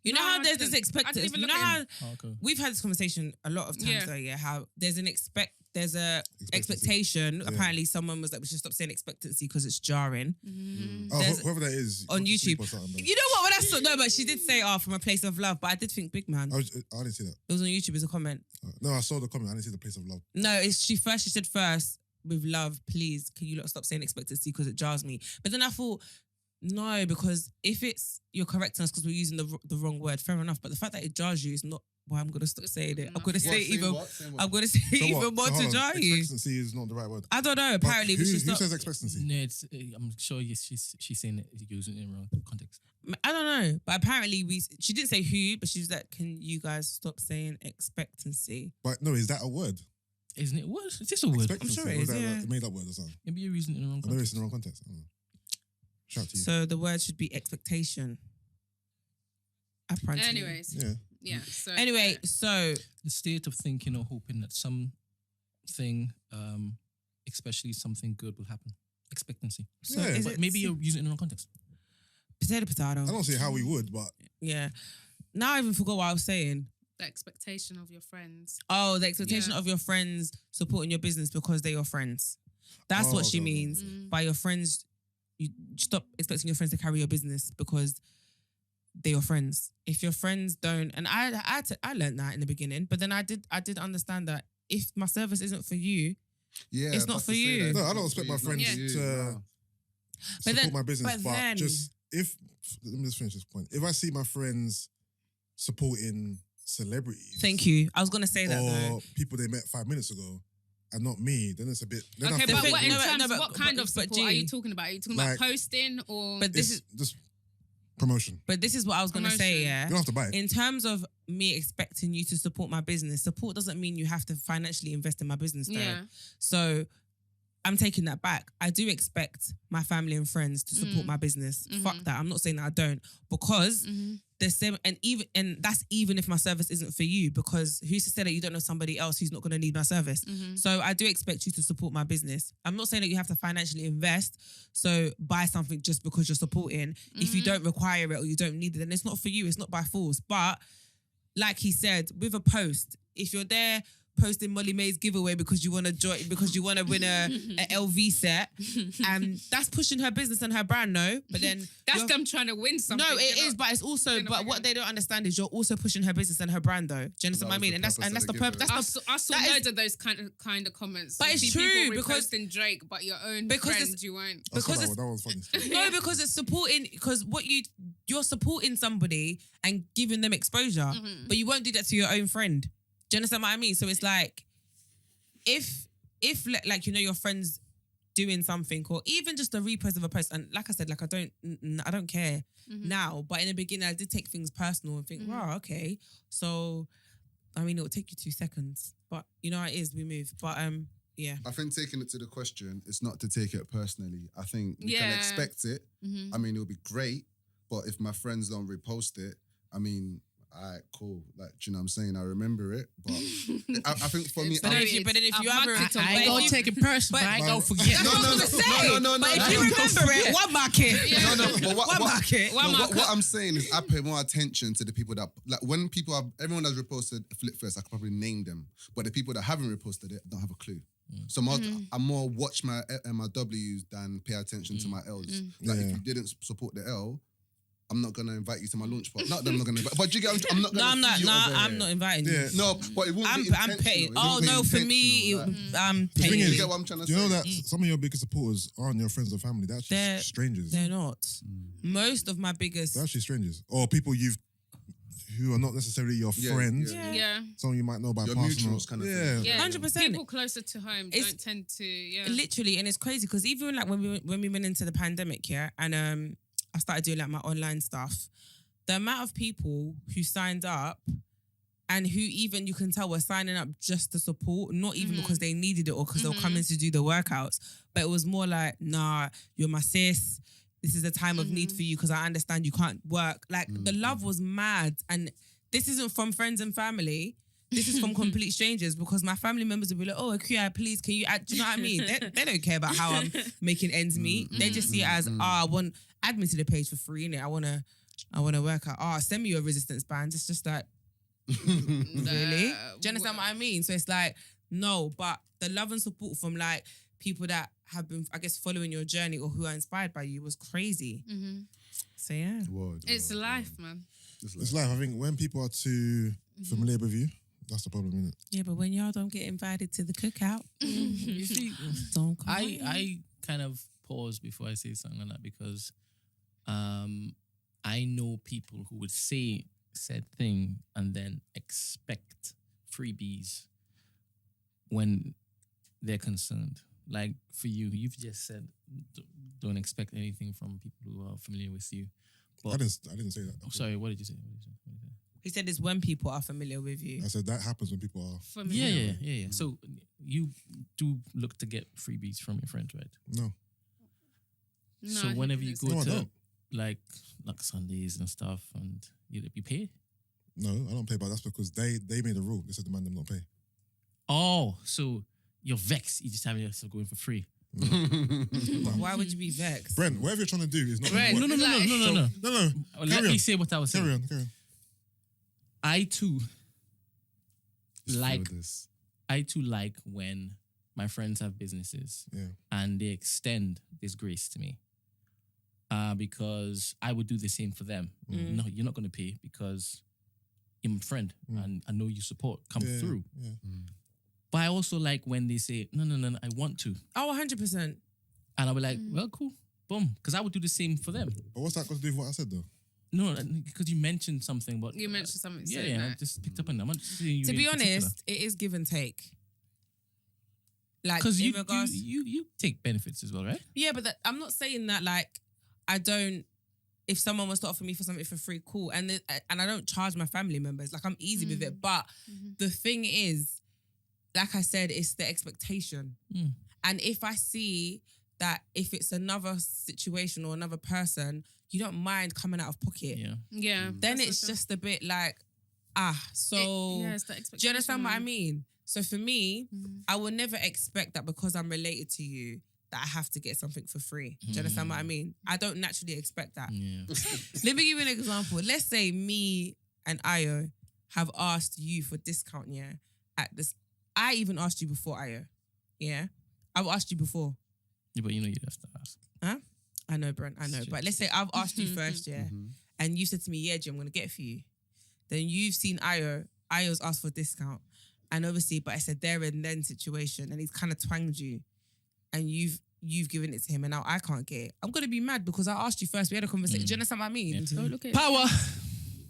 You know No, how I there's this didn't. I expected. didn't even You know look how in. Oh, okay. we've had this conversation a lot of times Yeah. though. Yeah, how there's a Expectancy. expectation. Yeah. Apparently, someone was like, we should stop saying expectancy because it's jarring. Mm. Oh, There's- whoever that is on went to sleep YouTube. or something, bro. You know what? When I saw no, but she did say, "Oh, from a place of love." But I did think big man. I didn't see that. It was on YouTube as a comment. No, I saw the comment. I didn't see the place of love. No, she said first with love, please, can you lot stop saying expectancy because it jars me. But then I thought, no, because if you're correcting us because we're using the wrong word, fair enough. But the fact that it jars you is not why I'm gonna stop saying it. I'm gonna What, say it even. Saying what? I'm gonna say So even what? more So hold to on. jar you. Expectancy is not the right word. I don't know. But Apparently, who, we should who stop. says expectancy? No, I'm sure she's saying it, using it in the wrong context. I don't know, but apparently she didn't say who, but she was like, "Can you guys stop saying expectancy?" But no, is that a word? Isn't it? What? It's just a word. Expectancy. sure it Or is, that yeah. a made up word or something? Maybe you're using it in the wrong I know it's context. in the wrong context. I don't know. Shout out to you. So the word should be expectation. Apparently. Anyways, Yeah. yeah. So Anyway, so The state of thinking or hoping that something, especially something good, will happen. Expectancy. so Yeah, is But it maybe you're using it in the wrong context. potato? I don't see how we would, but Yeah. Now I even forgot what I was saying. the expectation of your friends. Oh, the expectation Yeah. of your friends supporting your business because they're your friends. That's Oh, what she okay, okay. means. Mm. By your friends, you stop expecting your friends to carry your business because they're your friends. If your friends don't, and I learned that in the beginning, but then I did understand that if my service isn't for you, Yeah, It's not but for to say you. that No, it's I don't not expect for my you, friends it's not for you, to- no. But support then- my business. but But then- just let me just finish this point. If I see my friends supporting celebrities, thank you. I was gonna say that though. or people they met 5 minutes ago, and not me, then it's a bit. Then I Okay, feel but thing- what in no, but- terms? no, but- what kind but- of but support are you G, talking about? Are you talking like- about posting or? But this it's is just promotion. but this is what I was gonna say. Promotion. Yeah. You don't have to buy it. In terms of me expecting you to support my business, support doesn't mean you have to financially invest in my business though. Yeah. So I'm taking that back. I do expect my family and friends to support my business. Fuck that. I'm not saying that I don't. Because the same and that's even if my service isn't for you, because who's to say that you don't know somebody else who's not gonna need my service? So I do expect you to support my business. I'm not saying that you have to financially invest, so buy something just because you're supporting. If you don't require it or you don't need it, then it's not for you. It's not by force. But like he said, with a post, if you're there posting Molly May's giveaway because you want to join, because you want to win a LV set, and that's pushing her business and her brand, no? But then That's you're- them trying to win something. No, it You're is, not- but it's also, you're not but winning. what they don't understand is you're also pushing her business and her brand, though. Do you understand what I was mean? the And that's purpose of the the purpose. giveaway. That's I saw that is- loads of those kind of comments. But You it's see true, people because- reposting Drake, but your own Because friend it's- you won't. I saw because that it's- one. That one's funny. no, because it's supporting. Because you're supporting somebody and giving them exposure, but you won't do that to your own friend. Do you understand what I mean? So it's like, if like you know your friends doing something, or even just a repost of a post, and like I said, like I don't care now, but in the beginning I did take things personal and think, wow, okay, so I mean it will take you 2 seconds, but you know how it is, we move, but yeah. I think taking it to the question, it's not to take it personally. I think we can Yeah. expect it. I mean, it'll be great, but if my friends don't repost it, I mean, all right, cool. Like, do you know what I'm saying? I remember it, but I think for me, But then if you I've ever, marked it on but if Facebook. you- take it personal. but- I ain't gonna That's forget. what I was gonna say. no, But if no, you no. remember it, one market. but what, One what, market. no, what I'm saying is I pay more attention to the people that, like when people have, everyone that's reposted Flip First, I could probably name them. But the people that haven't reposted it don't have a clue. So I more watch my W's than pay attention to my L's. Like Yeah. if you didn't support the L, I'm not gonna invite you to my launch party. Not that I'm not gonna invite, but you get, I'm not No, gonna I'm not. see you No, over I'm here. not inviting you. Yeah. No, but it won't I'm be petty. intentional. It Oh won't be no, for me, intentional, like- I'm The thing You petty. is, get what I'm trying to Do you say? know that some of your biggest supporters aren't your friends or family? They're actually They're- strangers. They're not. Most of my biggest. They're actually strangers. Or people who are not necessarily your Yeah, friends. yeah. Yeah. Someone you might know by Your personal. mutuals kind of yeah. thing. Yeah. 100%. People closer to home It's- don't tend to. Yeah. Literally, and it's crazy because even like when we went into the pandemic, yeah, and I started doing like my online stuff, the amount of people who signed up and who even you can tell were signing up just to support, not even because they needed it or because they were coming to do the workouts, but it was more like, nah, you're my sis. This is a time of need for you because I understand you can't work. Like the love was mad, and this isn't from friends and family. This is from complete strangers because my family members will be like, oh, Akuya, please, can you add? Do you know what I mean? They don't care about how I'm making ends meet. They just see it as, add me to the page for free, innit? I want to I want to work out. Oh, send me your resistance bands. It's just like, really? Do you understand what I mean? So it's like, no, but the love and support from like people that have been, I guess, following your journey or who are inspired by you was crazy. Mm-hmm. So yeah. It's life, man. It's life. I think when people are too familiar with you, that's the problem, isn't it? Yeah, but when y'all don't get invited to the cookout, You see, don't come. I kind of pause before I say something like that because I know people who would say said thing and then expect freebies when they're concerned. Like for you, you've just said don't expect anything from people who are familiar with you. But I didn't say that. oh, sorry, what did you say? He said it's when people are familiar with you. I said that happens when people are. Yeah. So you do look to get freebies from your friends, right? No. So he whenever you didn't go No, I to don't. like Sundays and stuff, and you pay. No, I don't pay, but that's because they made a rule. They said the man them not pay. Oh, so you're vexed. You just having yourself going for free. But why would you be vexed? Brent, whatever you're trying to do is not. Brent, gonna work. No. No. Let Carry me on. say what I was saying. Carry on. I too like Feel this. when my friends have businesses Yeah. and they extend this grace to me. Because I would do the same for them. No, you're not going to pay because you're my friend and I know you support. Come through. Yeah. But I also like when they say, no, I want to. Oh, 100%. And I'll be like, well, cool. Boom. Because I would do the same for them. But what's that got to do with what I said though? No, because you mentioned something. But You mentioned something. Yeah, I just picked up on that. I'm not saying you To in be particular. honest, it is give and take. Like, Because in you regards... you take benefits as well, right? Yeah, but I'm not saying that like I don't. If someone wants to offer me for something for free, cool, and I don't charge my family members. Like I'm easy with it. But the thing is, like I said, it's the expectation. And if I see that if it's another situation or another person, you don't mind coming out of pocket. Yeah. Then That's it's for sure. just a bit like so. It's the expectation. Do you understand what I man. mean? So for me, I will never expect that because I'm related to you that I have to get something for free. Do you understand what I mean? I don't naturally expect that. Yeah. Let me give you an example. Let's say me and Ayo have asked you for discount, yeah, at this. I even asked you before, Ayo. Yeah? I've asked you before. Yeah, but you know you'd have to ask. Huh? I know, Brent, I know. Shit. But let's say I've asked you first, yeah, and you said to me, yeah, Jim, I'm going to get it for you. Then you've seen Ayo's asked for a discount. And obviously, but it's a there and then situation, and he's kind of twanged you, and you've given it to him, and now I can't get it. I'm gonna be mad because I asked you first. We had a conversation. Do you understand what I mean? Oh, look at Power.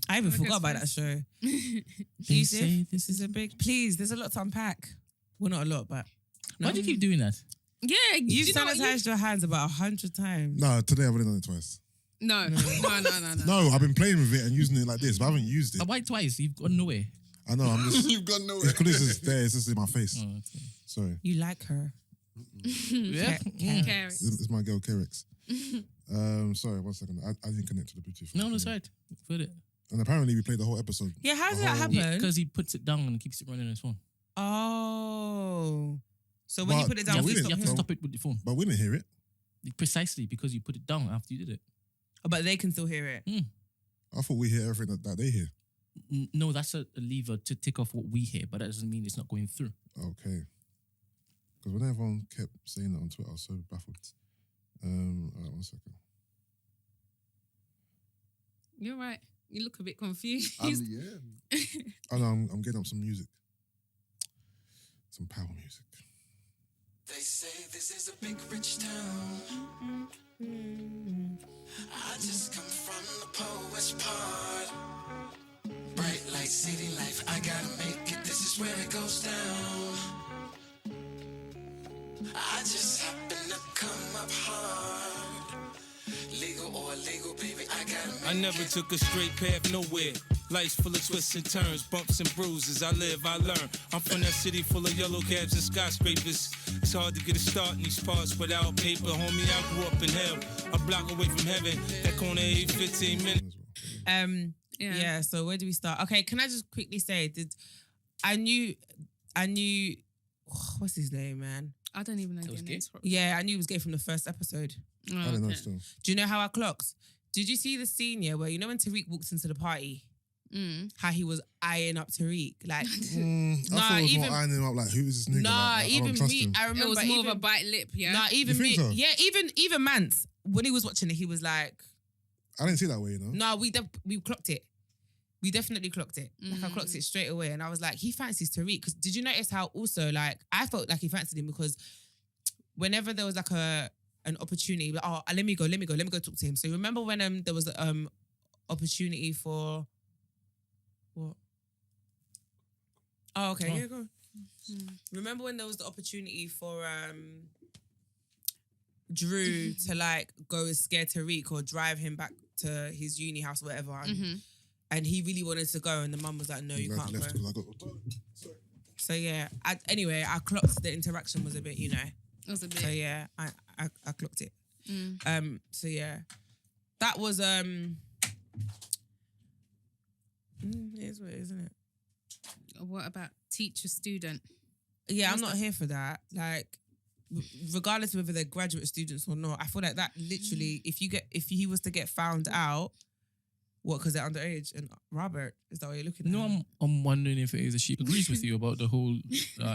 I even I forgot guess about that show. They say Yusuf, this this is a big. Please, there's a lot to unpack. Well, not a lot, but Why do you keep doing that? Yeah, you've you know what, sanitized your hands about 100 times. No, today I've only done it twice. No. No, I've been playing with it and using it like this, but I haven't used it. But why twice? You've gone nowhere. I know, I'm just. You've got nowhere. It's because this is there, it's just in my face. Oh, okay. Sorry. You like her? Yeah. Carrots. It's my girl, Kerix. Sorry, 1 second. I didn't connect to the Bluetooth. No, that's right. Put it. And apparently we played the whole episode. Yeah, how did The that whole- happen? Because he puts it down and keeps it running on his phone. Oh, so when you But- put it Yeah, down, we we didn't- stop You have to him. stop it with your phone. But we didn't hear it. Precisely because you put it down after you did it. But they can still hear it. I thought we hear everything that they hear. No, that's a lever to tick off what we hear, but that doesn't mean it's not going through. Okay. Because when everyone kept saying that on Twitter, I was so baffled. All right, 1 second. You're right. You look a bit confused. Yeah. Oh no, I'm getting up some music. Some power music. They say this is a big rich town. I just come from the poet's part. Bright light, city life, I gotta make it. This is where it goes down. I just happen to come up hard. Legal or illegal, baby, I gotta make I never it. took a straight path nowhere. Life's full of twists and turns, bumps and bruises. I live, I learn. I'm from that city full of yellow cabs and skyscrapers. It's hard to get a start in these parts without paper. Homie, I grew up in hell, a block away from heaven. That corner 8-15 minutes. Yeah. So where do we start? Okay, can I just quickly say, I knew, what's his name, man? I don't even know That was their gay? names. Yeah, I knew he was gay from the first episode. Oh, I don't know okay. still. Do you know how I clocked? Did you see the scene where when Tariq walked into the party, how he was eyeing up Tariq? Like, I thought it was more eyeing him up. Like, who is this nigga? I even don't trust me. him. I remember It was more of a bite lip. Yeah. Nah, even You me. think so? Yeah, even Mance when he was watching it, he was like, I didn't see it that way, you know. "No, we clocked it. We definitely clocked it. Like I clocked it straight away." And I was like, "He fancies Tariq." Because did you notice how also like I felt like he fancied him because whenever there was like an opportunity, like, oh, let me go talk to him. So you remember when there was opportunity for what? Oh, okay, yeah, go. Remember when there was the opportunity for Drew to like go and scare Tariq or drive him back to his uni house or whatever, and he really wanted to go, and the mum was like, "No, you can't go." So yeah, anyway, I clocked the interaction was a bit, It was a bit. So yeah, I clocked it. So yeah, that was it is what it is, isn't it? What about teacher student? Yeah, I'm not here for that. Like, regardless of whether they're graduate students or not, I feel like that literally, if he was to get found out, what? Because they're underage and Robert, is that what you're looking at? No, I'm wondering if it is that she agrees with you about the whole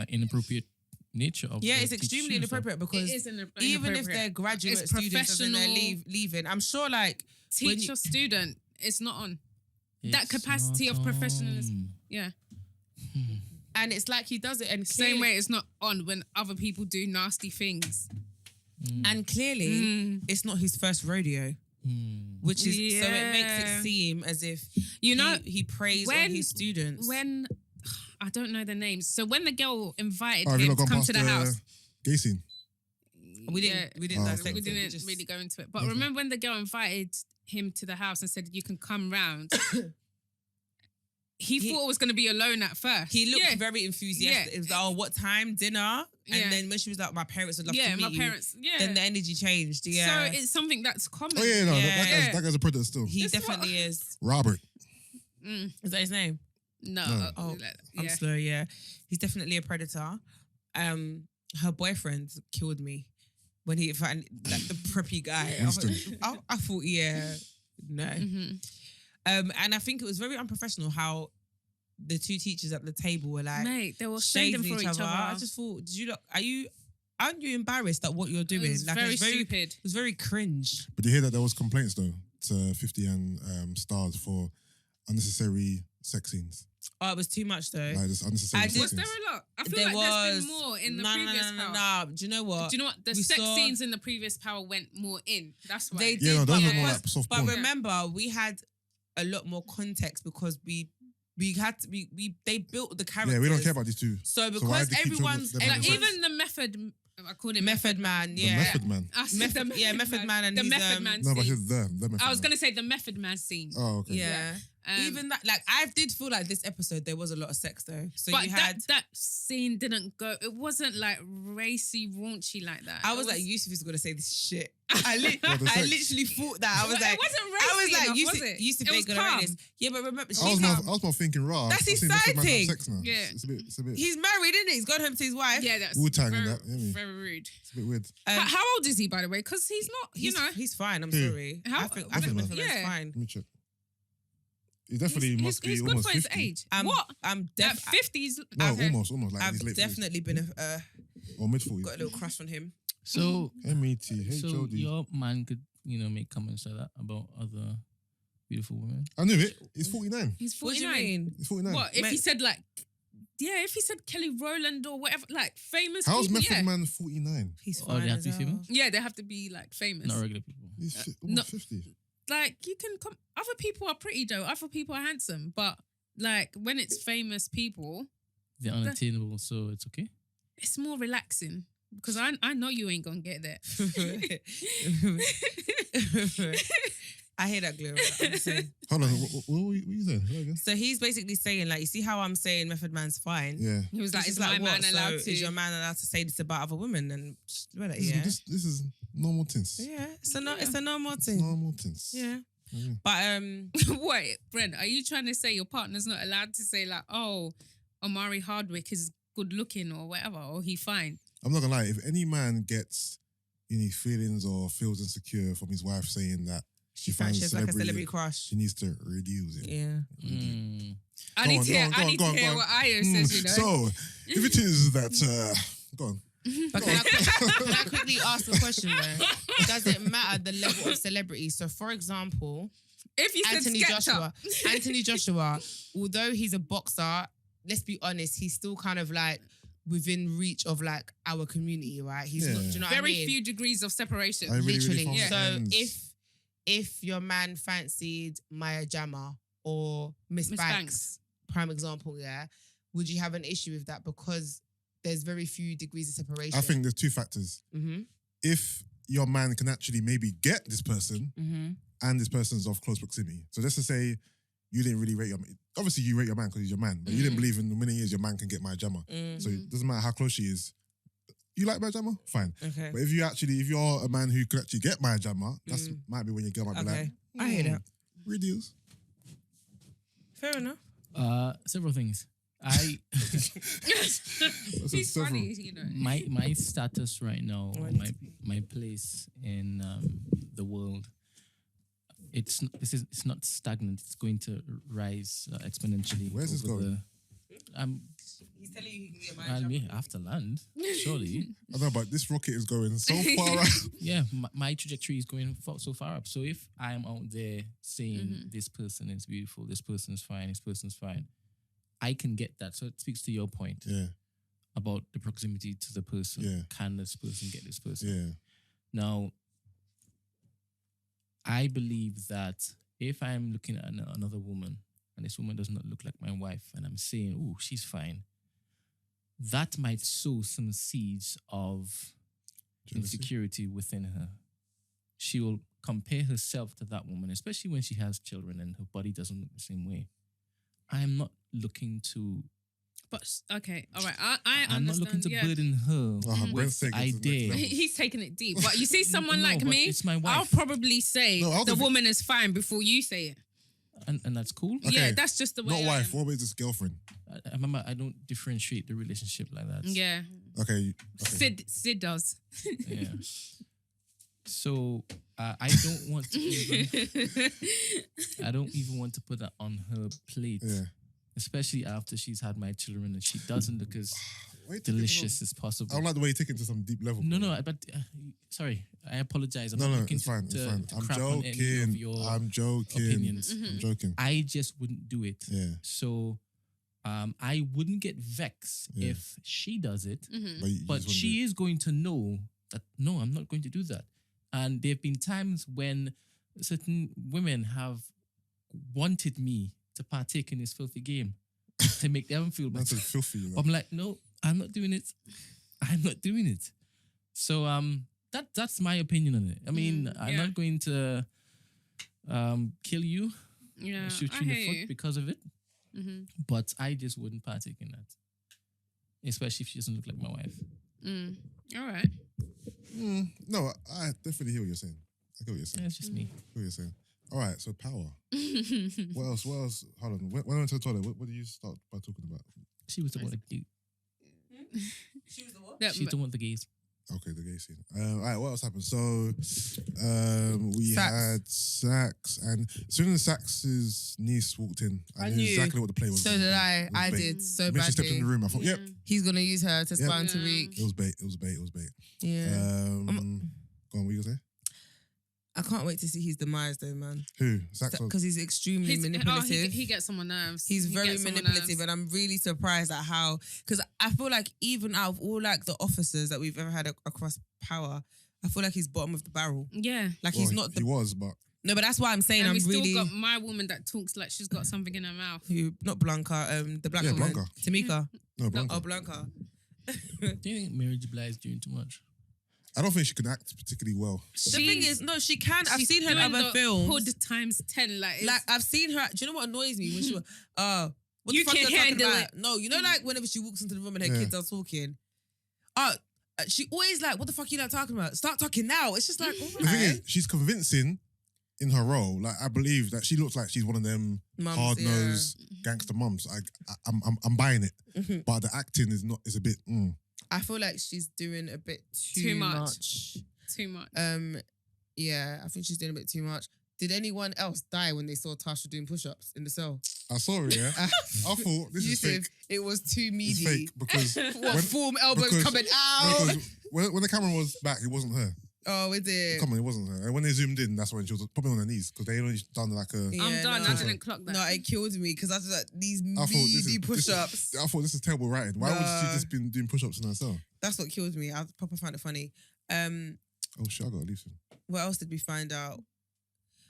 inappropriate nature of. Yeah, the it's extremely teaching stuff. inappropriate because It is even if they're graduate It's students and they're professional. leaving, I'm sure like when Teacher student, it's not on. That It's capacity not of professionalism. on. Yeah. and it's like he does it and Same way it's not on when other people do nasty things. and clearly it's not his first rodeo. Which is so it makes it seem as if he preys on his students. When I don't know the names. So when the girl invited Have you him not to gone come past to the house. gay scene? we didn't Oh, dissect We it, didn't just- really go into it. But remember when the girl invited him to the house and said, "You can come round." He thought it was going to be alone at first. He looked Yeah. very enthusiastic. Yeah. It was like, "Oh, what time? Dinner?" And Yeah. then when she was like, "My parents would love to Yeah, meet my you," parents. Yeah. then the energy changed. Yeah. So it's something that's common. Oh yeah, no, Yeah. that guy's a predator still. He It's definitely is. Robert. Is that his name? No. No. Oh, yeah. I'm slow, yeah. He's definitely a predator. Her boyfriend killed me when he found like the preppy guy. I thought, yeah, no. And I think it was very unprofessional how the two teachers at the table were like, Mate, they were shading shading for each other. I just thought, aren't you embarrassed at what you're doing? It was Like, very it's stupid. It was very cringe. But you hear that there was complaints though to 50 and Stars for unnecessary sex scenes. Oh, it was too much though. Like just unnecessary I sex did- Was there scenes. a lot? I feel There like there's was been more in the no, previous no. power. Do you know what? Do you know what? The We sex saw- scenes in the previous power went more in. That's why. They Yeah, did, no, those but, are more like soft but porn. remember, we had a lot more context because we had to they built the characters. Yeah, we don't care about these two. So why because do they keep everyone's them on the Like fence? even the method. I called him Method Man, The yeah, Method Man. I said the Method Man and the his, Method Man No, but scene. he's the Method I was Man. gonna say the Method Man scene. Oh, okay. yeah. Even that, like, I did feel like this episode there was a lot of sex though. So But you had. that scene didn't go. It wasn't like racy, raunchy like that. I It was like, Yusuff is gonna say this shit. What, the I sex? literally thought that. I was It like, wasn't I was racy like, enough, Yusuff, was it? Yusuff It ain't was gonna write calm. this. Yeah, but remember, I was she's more thinking raw. That's I've seen exciting. Method Man have sex now. Yeah. It's a bit. He's married, isn't he? He's gone home to his wife. Yeah, that's Wu-Tang very, and that, yeah, me. very rude. It's a bit weird. How old is he, by the way? Because he's not, He's fine. I'm Who? sorry. How- I think Method Method Man? Man's Yeah. fine. Let me check. He definitely must be he's good almost for 50. his age. I'm What? I'm At 50s? No, okay. almost like in I've his late 40s. definitely been Or mid 40s. got a little crush on him. So, MET, so HOD. your man could, make comments like that about other beautiful women. I knew it. He's 49. He's What do you 49. mean? He's 49. What? If he Mate. said like, if he said Kelly Rowland or whatever, like famous How's people, Method yeah. Man 49? He's Oh, fine. they have as to be hell. female? Yeah, they have to be like famous. Not regular people. He's no. almost 50. Like you can come. Other people are pretty though. Other people are handsome, but like when it's famous people, They're unattainable, so it's okay. it's more relaxing because I know you ain't gonna get there. I hear that, Gloria. I'm just saying. Hold on, what were you saying? Say that again. So he's basically saying, like, you see how I'm saying Method Man's fine? Yeah. He was like, He's "Is just my man what? allowed So to?" is your man allowed to say this about other women? And well, This, yeah, this is normal tints. yeah, it's a normal It's thing. normal tints. Yeah, Yeah. but Wait, Brent, are you trying to say your partner's not allowed to say like, "Oh, Omari Hardwick is good looking" or whatever, or he fine? I'm not gonna lie, if any man gets any feelings or feels insecure from his wife saying that she She finds has like a celebrity crush. She needs to reduce it. Yeah. I need to hear what Ayo says, you know. So, if it is that, go on. But can I quickly ask the question though? Does it matter the level of celebrity? So, for example, If you said Anthony Joshua, although he's a boxer, let's be honest, he's still kind of like within reach of like our community, right? He's not. Do you know what I very mean? few degrees of separation. I really, Literally. really found So friends. if your man fancied Maya Jama or Miss Banks, prime example, yeah, would you have an issue with that because there's very few degrees of separation? I think there's two factors. Mm-hmm. If your man can actually maybe get this person Mm-hmm. and this person's of close proximity. So just to say you didn't really rate your man. Obviously you rate your man because he's your man, but you didn't believe in the many years your man can get Maya Jama. So it doesn't matter how close she is. You like Maya Jama? Fine. Okay. But if you're a man who could actually get Maya Jama, that's might be when your girl might be Okay. like, I hear that. reduce. Fair enough. Several things. I He's funny, you know. my status right now, or my place in the world, it's not stagnant. It's going to rise exponentially. Where's this over going? He's telling you he can get I'll be after land, surely. I know, but this rocket is going so far out. Yeah, my trajectory is going so far up. So if I'm out there saying this person is beautiful, this person is fine, this person's fine, I can get that. So it speaks to your point Yeah, about the proximity to the person. Yeah. Can this person get this person? yeah. Now, I believe that if I'm looking at another woman and this woman does not look like my wife and I'm saying, oh, she's fine, that might sow some seeds of Jealousy? insecurity within her. She will compare herself to that woman, especially when she has children and her body doesn't look the same way. I am not looking to. But okay, all right. I I'm not understand. looking to yeah. burden her Brent's with taking it to the next ideas. level. He's taking it deep. But you see someone No, like but me, it's my wife. I'll probably say No, I'll the give- woman is fine before you say it. And that's cool. Okay. Yeah, that's just the way Not I wife. am. What about this girlfriend? I remember I don't differentiate the relationship like that. Yeah. Okay. Sid does. Yeah. So I don't want to even. I don't even want to put that on her plate. Yeah. Especially after she's had my children and she doesn't look as Why you taking it delicious as I possible. don't like the way you take it to some deep level. No, but sorry, I apologize. I'm No, not no, looking it's fine. It's to fine. to I'm crap on any of joking. your I'm joking. opinions. I'm joking. I just wouldn't do it. Yeah. So, I wouldn't get vexed Yeah. if she does it, But, you but just wanna she do is going to know that no, I'm not going to do that. And there have been times when certain women have wanted me to partake in this filthy game to make them feel it. better. That's filthy. You know? I'm like, no, I'm not doing it. I'm not doing it. So that's my opinion on it. I mean, I'm yeah. not going to kill you, Yeah. shoot I you in the hear foot you. because of it. Mm-hmm. But I just wouldn't partake in that. Especially if she doesn't look like my wife. All right. No, I definitely hear what you're saying. I get what you're saying. That's just me. I get what you're saying. All right, so power. What else? Hold on. When I went to the toilet, what did you start by talking about? She was the one that She was the what? she's the one with the gays. Okay, the gay scene. All right, what else happened? So, we Sax. had Sax, and as soon as Sax's niece walked in, I I knew knew. exactly what the play was. So gonna did be. I. It was I bait. did so The minute she stepped in badly. the room, I thought, yep, He's gonna use her to Yep. spy on Yeah. Tariq. it was bait. It was bait. It was bait. Yeah. Go on, what you gonna say? I can't wait to see his demise though, man. Who? Sax? Because he's extremely manipulative. he gets on my nerves. He's He very gets on my manipulative, nerves. and I'm really surprised at how. Because I feel like even out of all like the officers that we've ever had across power, I feel like he's bottom of the barrel. Yeah. Like Well, he's not He the. was, but No, but that's why I'm saying And we I'm still really. got my woman that talks like she's got something in her mouth. Who? Not Blanca. The black Yeah, woman. Blanca. Tamika. no, Blanca. Oh, Blanca. Do you think Mary J. Blige is doing too much? I don't think she can act particularly well. The thing is, no, she can. I've she's seen her in doing other the films. Hood times 10. Like I've seen her. Do you know what annoys me when she? What You the fuck can are you talking handle about? it. No, you know, like whenever she walks into the room and her Yeah. kids are talking. She always like, what the fuck are you not talking about? Start talking now. It's just like, all The thing right. is, she's convincing in her role. Like, I believe that she looks like she's one of them Mums, hard-nosed gangster mums. I'm buying it, Mhm. but the acting is not. It's a bit. I feel like she's doing a bit too Too much. much. too much. Yeah, I think she's doing a bit too much. Did anyone else die when they saw Tasha doing push-ups in the cell? I saw it, yeah. I thought this is Yusuff, fake. it was too It's meaty. fake because What form elbows coming out? because when the camera was back, it wasn't her. Oh, is it? Come on, it wasn't her. And when they zoomed in, that's when she was probably on her knees because they only done like a. Yeah, I'm done. no. I didn't clock that. No, it killed me because I was like, these I thought meaty push-ups. I thought this is terrible writing. Why would she just been doing push-ups in herself? That's what killed me. I proper found it funny. Oh shit, I got to leave soon. What else did we find out?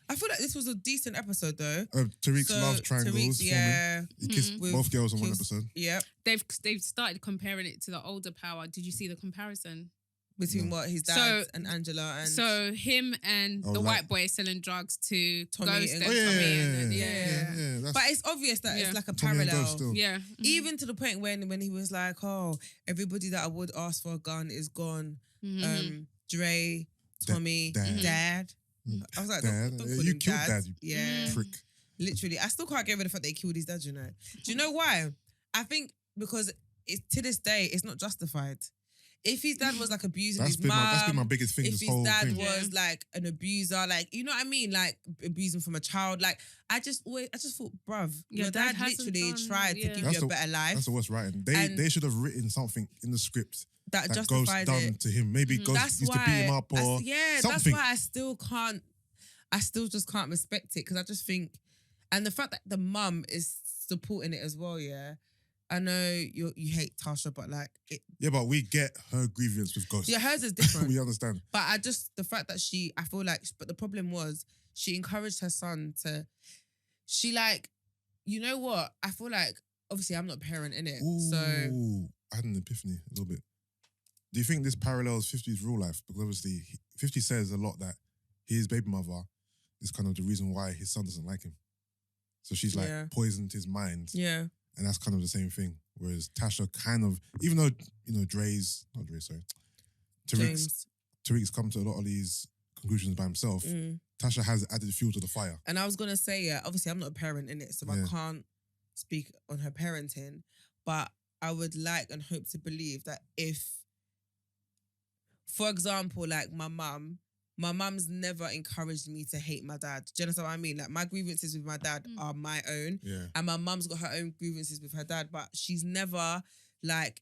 I feel like this was a decent episode though. Tariq's So, love triangles. Tariq's, yeah. He kissed With both girls in one kiss- episode. Yep. They've started comparing it to the older Power. Did you see the comparison? Between No. what? His dad So- and Angela and So him and Oh, the like- white boy selling drugs to Tommy Ghost and- and Oh yeah, Tommy. yeah, And, yeah. That's But it's obvious that Yeah. it's like a Tommy and Ghost parallel. still. yeah. Even to the point when he was like, "Oh, everybody that I would ask for a gun is gone." Mhm. Dre, Tommy, Dad. Dad. I was like, Dad. don't Yeah, call you him killed Dad. Dad, you Yeah, prick. literally. I still can't get rid of the fact they killed his dad. You know? Do you know why? I think because it's to this day it's not justified. If his dad was like abusing That's his been my mum, biggest thing. if This his whole dad thing. was like an abuser, like you know what I mean, like abusing from a child, like I just thought, bruv, your dad hasn't literally done- tried to yeah. give That's you a better life That's the worst writing. And- They should have written something in the script that that Ghost justifies done it. to him. Maybe Ghost That's used to beat him up or that's something. why I still just can't respect it because I just think, and the fact that the mum is supporting it as well, yeah. I know you hate Tasha, but like it, Yeah, but we get her grievance with Ghost. yeah, hers is different. We understand. But the fact that I feel like, but the problem was she encouraged her son to, she like, you know what? I feel like, obviously I'm not a parent in it. So, Ooh, I had an epiphany a little bit. Do you think this parallels 50's real life? Because obviously 50 says a lot that his baby mother is kind of the reason why his son doesn't like him. So she's like Yeah. poisoned his mind. yeah. And that's kind of the same thing. Whereas Tasha kind of, even though, Tariq's come to a lot of these conclusions by himself, Tasha has added fuel to the fire. And I was going to say, yeah, obviously I'm not a parent in it, so Yeah. I can't speak on her parenting, but I would like and hope to believe that if, for example, like my mum's never encouraged me to hate my dad. Do you understand what I mean? Like my grievances with my dad are my own. Yeah. And my mum's got her own grievances with her dad, but she's never like,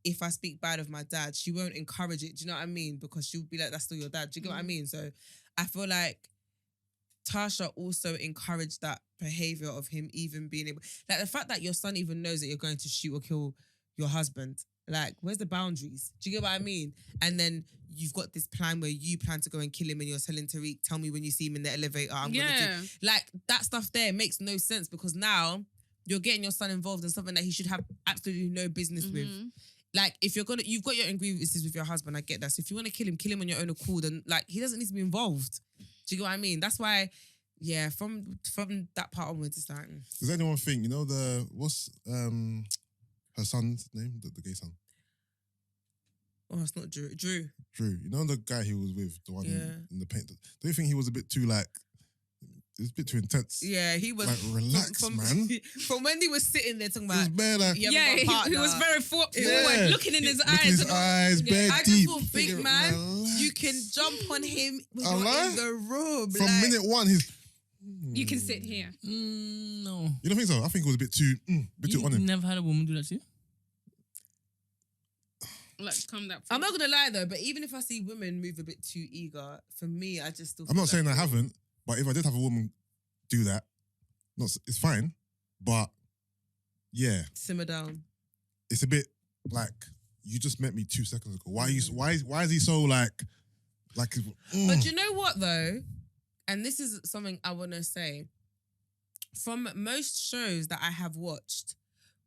if I speak bad of my dad, she won't encourage it. Do you know what I mean? Because she'll be like, that's still your dad. Do you get what I mean? So I feel like Tasha also encouraged that behavior of him even being able, like the fact that your son even knows that you're going to shoot or kill your husband. Like, where's the boundaries? Do you get what I mean? And then you've got this plan where you plan to go and kill him and you're telling Tariq, tell me when you see him in the elevator, I'm going to do. Like, that stuff there makes no sense because now you're getting your son involved in something that he should have absolutely no business with. Like, if you've got your own grievances with your husband, I get that. So if you want to kill him on your own accord and like, he doesn't need to be involved. Do you get what I mean? That's why, yeah, from that part onwards, it's like... Does anyone think, what's her son's name, the gay son? Oh, it's not Drew. Drew. You know the guy he was with, the one Yeah. in the paint. Don't you think he was a bit too it was a bit too intense? Yeah, he was... Like, relax, man. From when he was sitting there talking He was about... bare like, you haven't Yeah, got a he partner. was very forward, Yeah. looking in his look in eyes. his and- eyes, bare I just deep. thought, big Figure, man, relax. you can jump on him when Allah? you're in the room. From like, minute one, he's... You can sit here. No. You don't think so? I think it was a bit too You on him. never had a woman do that to you? Like, come that. I'm not going to lie though, but even if I see women move a bit too eager, for me, I just still I'm feel not saying like, I haven't, but if I did have a woman do that, it's fine. But yeah, simmer down. it's a bit like you just met me 2 seconds ago. Why is he so like? But you know what though? And this is something I want to say. From most shows that I have watched,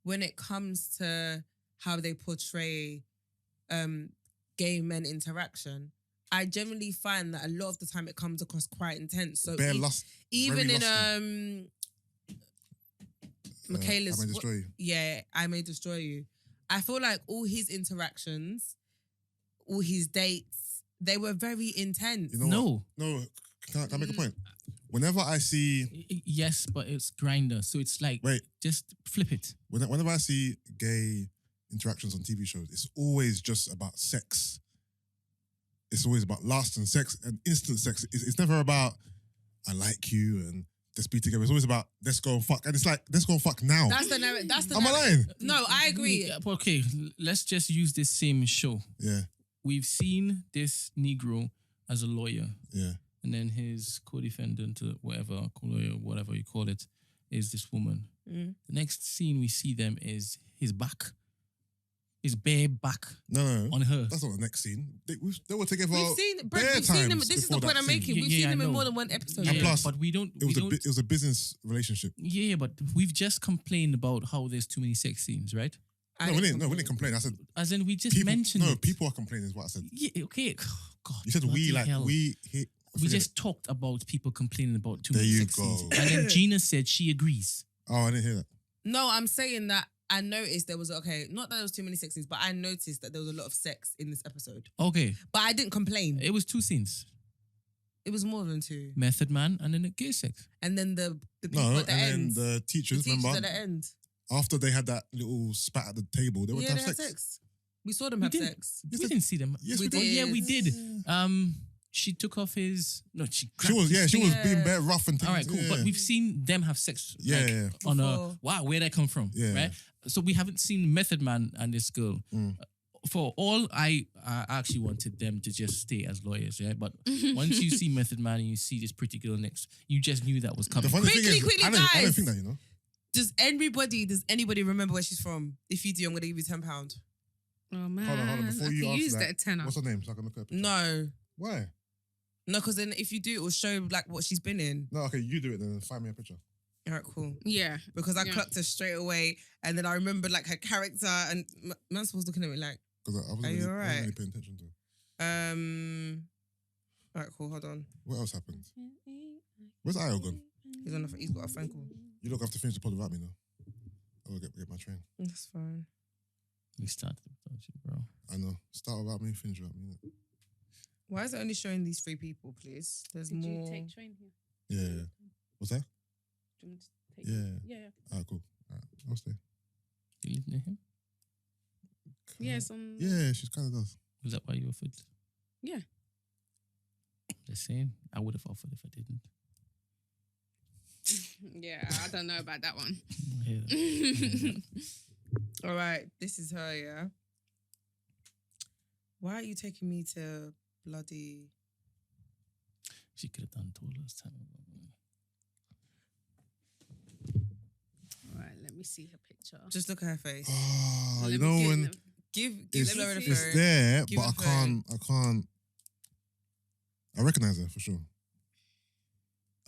when it comes to how they portray gay men interaction, I generally find that a lot of the time it comes across quite intense. So bare lust, even very in lusty. Michaela's, I May Destroy You. yeah, I May Destroy You. I feel like all his interactions, all his dates, they were very intense. You know No. what? No. Can I make a point? Whenever I see, Yes, but it's grinder. So it's like, wait, just flip it. whenever I see gay interactions on TV shows, it's always just about sex. It's always about lust and sex and instant sex. It's never about I like you and let's be together. It's always about let's go and fuck. And it's like, let's go and fuck now. That's the narrative. That's the Am I narrative. lying? No, I agree. Yeah, but okay, let's just use this same show. Yeah, We've seen this Negro as a lawyer, yeah. and then his co-defendant, whatever, lawyer, whatever you call it, is this woman. Mm. The next scene we see them is his back. His bare back No, on her. that's not the next scene. They were together. We've seen Brent, bare we've seen them. times This is the before point that I'm scene. making. Yeah, We've yeah, seen I them in know. more than one episode. And Yeah, plus, but we don't. It was a business relationship. Yeah, but we've just complained about how there's too many sex scenes, right? No, we didn't complain. I said As in, we just people. mentioned No, it. people are complaining. Is what I said. Yeah, okay. God, You said bloody hell. we We just talked about people complaining about too There many you sex go. scenes. And then Gina said she agrees. Oh, I didn't hear that. No, I'm saying that I noticed there was, not that there was too many sex scenes, but I noticed that there was a lot of sex in this episode. Okay. But I didn't complain. It was 2 scenes. It was more than 2. Method Man and then the gay sex. And then the people No, at the and end. then the The teachers, teachers remember, at the end. after they had that little spat at the table, they went Yeah, to they have had sex. sex. We saw them We have did. sex. We didn't see them. Yes, We we Oh, did. yeah, we did. She took off his. No, she. She grabbed was, his yeah, she thing. was being bare rough and things. All right, cool. Yeah. But we've seen them have sex. Yeah, like, yeah. on a Before. wow, where'd that come from? Yeah. Right. So we haven't seen Method Man and this girl. Mm. For all I actually wanted them to just stay as lawyers, yeah. But once you see Method Man and you see this pretty girl next, you just knew that was The coming. funny Quickly, thing is, quickly, I don't guys. think that, you know. Does anybody remember where she's from? If you do, I'm going to give you £10. Oh man, Hold on. Before I you could answer use that, that tenner. what's her name? So I can look at her. No. Why? No, because then if you do, it will show like what she's been in. No, okay, you do it then. Find me a picture. All right, cool. Yeah. Because I Yeah. clocked her straight away, and then I remembered like her character, and man's was looking at me like, Because I wasn't Are you really, I alright? wasn't really paying attention to it. All right, cool. Hold on. What else happened? Where's Ayo gone? He's got a phone call. You don't have to finish the pod without me now. I will get my train. That's fine. We started without you, bro. I know. Start without me, finish without me. innit? Why is it only showing these 3 people, please? There's Did more. you take train here? Yeah. What's that? Do you want me to take Yeah. Yeah. Alright, cool. Alright, I'll stay. You live near him? Yeah, some. Yeah, she kind of does. Was that why you offered? Yeah. Just saying. I would have offered if I didn't. Yeah, I don't know about that one. Yeah. All right, this is her, yeah? Why are you taking me to bloody... She could have done told us time. All right, let me see her picture. Just look at her face. Oh, Let you me know get when them. Give it's, Flora the it's phone. there, Give but her I phone. can't. I recognize her for sure.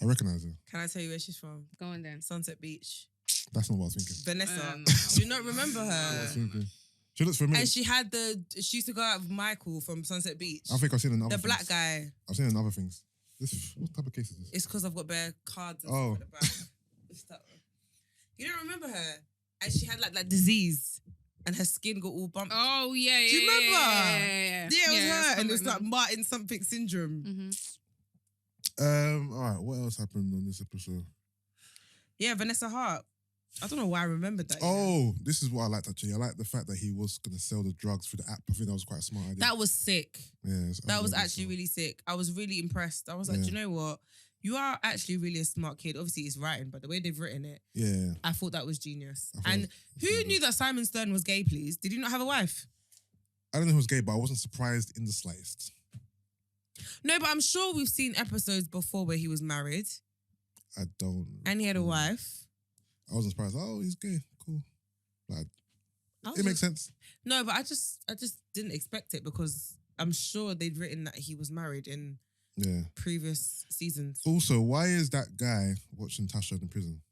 I recognize her. Can I tell you where she's from? Go on then. Sunset Beach. That's not what I was thinking. Vanessa. No. Do you not remember That's what I her? was thinking. She looks familiar. And she used to go out with Michael from Sunset Beach. I think I've seen her in other The black things. guy. I've seen her in other things. What type of case is this? It's because I've got bare cards and Oh. stuff at the back. It's that one. You don't remember her? And she had like disease. And her skin got all bumped. Oh yeah, yeah. Do you remember? Yeah, Yeah, it was her. And it was something like Martin something syndrome. Mhm. All right, what else happened on this episode? Yeah, Vanessa Hart. I don't know why I remembered that. Oh, this is what I liked actually. I like the fact that he was going to sell the drugs through the app. I think that was quite a smart idea. That was sick. Yeah, That was actually really sick. I was really impressed. I was like, Yeah. do you know what? You are actually really a smart kid. Obviously, it's writing, but the way they've written it, Yeah. I thought that was genius. I thought And it was who good. knew that Simon Stern was gay, please? Did he not have a wife? I don't know who was gay, but I wasn't surprised in the slightest. No, but I'm sure we've seen episodes before where he was married I don't. and he had a wife. I wasn't surprised. Oh, he's gay. Cool. Like, I was it makes just- sense. No, but I just didn't expect it because I'm sure they'd written that he was married in Yeah. previous seasons. Also, why is that guy watching Tasha in prison?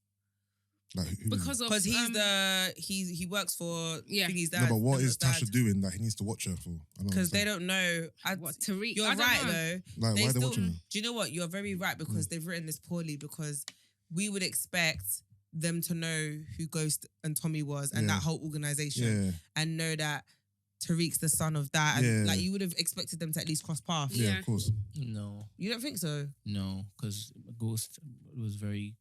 Like, who Because of Because he works for Yeah. Thingy's no, dad. but what is dad. Tasha doing that he needs to watch her for? Because they don't know. what Tariq. You're I don't right know. though. Like, They why are they still- watching her? Do you know what? You're very right because they've written this poorly because we would expect them to know who Ghost and Tommy was and Yeah. that whole organization Yeah. and know that Tariq's the son of that. And Yeah. like you would have expected them to at least cross paths. Yeah, Yeah. of course. No, You don't think so? because Ghost was very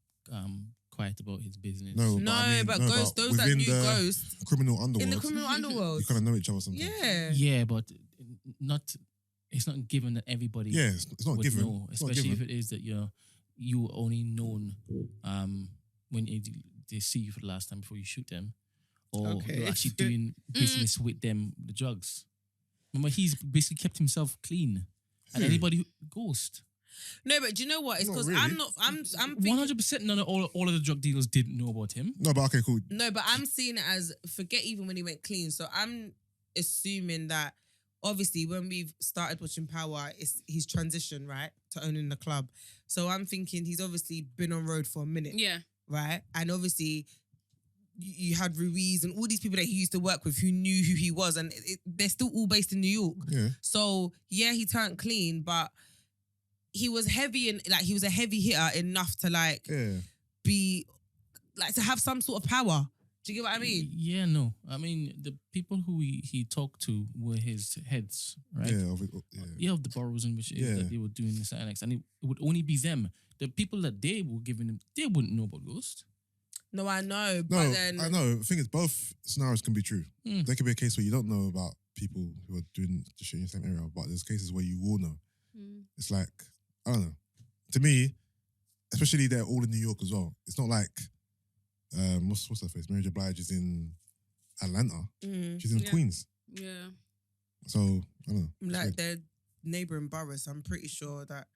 quiet about his business. No, No, I mean, but no, Ghost, but those that within knew the Ghost criminal underworld, in the criminal underworld. you kind of know each other sometimes. Yeah. Yeah, but not. It's not given that everybody Yeah, it's not would given. know, It's not especially if given. it is that you're you were only known when they see you for the last time before you shoot them, or Okay. you're actually doing business with them, the drugs. Remember, he's basically kept himself clean, and anybody who ghost. No, but do you know what? It's Not because really. I'm thinking, 100%. None of all of the drug dealers didn't know about him. No, but okay, cool. no, but I'm seeing it as forget even when he went clean. So I'm assuming that obviously when we've started watching Power, it's his transition, right, to owning the club. So I'm thinking he's obviously been on road for a minute, Yeah. right? And obviously you had Ruiz and all these people that he used to work with who knew who he was, and they're still all based in New York. Yeah. So yeah, he turned clean, but he was heavy and like he was a heavy hitter enough to like Yeah. be like to have some sort of power. Do you get what I mean? Yeah, no. I mean, the people who he talked to were his heads, right? Yeah. Yeah, of the boroughs in which Yeah. that they were doing this annex, and it would only be them. The people that they were giving him, they wouldn't know about Ghost. No, I know, No, but then I know. The thing is, both scenarios can be true. Mm. There could be a case where you don't know about people who are doing the shit in the same area, but there's cases where you will know. It's like, I don't know. To me, especially they're all in New York as well. It's not like, what's her face? Mary J. Blige is in Atlanta. She's in Yeah. Queens. Yeah. So, I don't know. It's like weird. they're neighboring boroughs. I'm pretty sure that.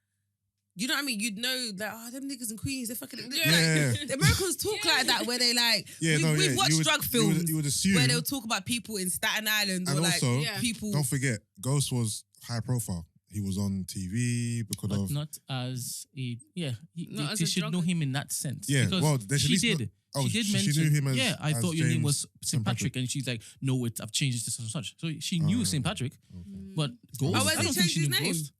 You know what I mean? You'd know that, them niggas in Queens, they're fucking. Yeah. Like, the Americans talk like that, where they like. Yeah, we've watched you would- drug you films would assume, where they'll talk about people in Staten Island or and like also, Yeah. people. don't forget, Ghost was high profile. He was on TV because But of. not as a Not as they a should drug- know him in that sense. Yeah, because well, they should she at least did. know- She did she mention. knew him as- yeah, I as thought your name James was St. St. Patrick, and she's like, no, I've changed it to such and such. So she knew St. Patrick, but Ghost. Oh, has I he don't think changed she his knew name? Ghost.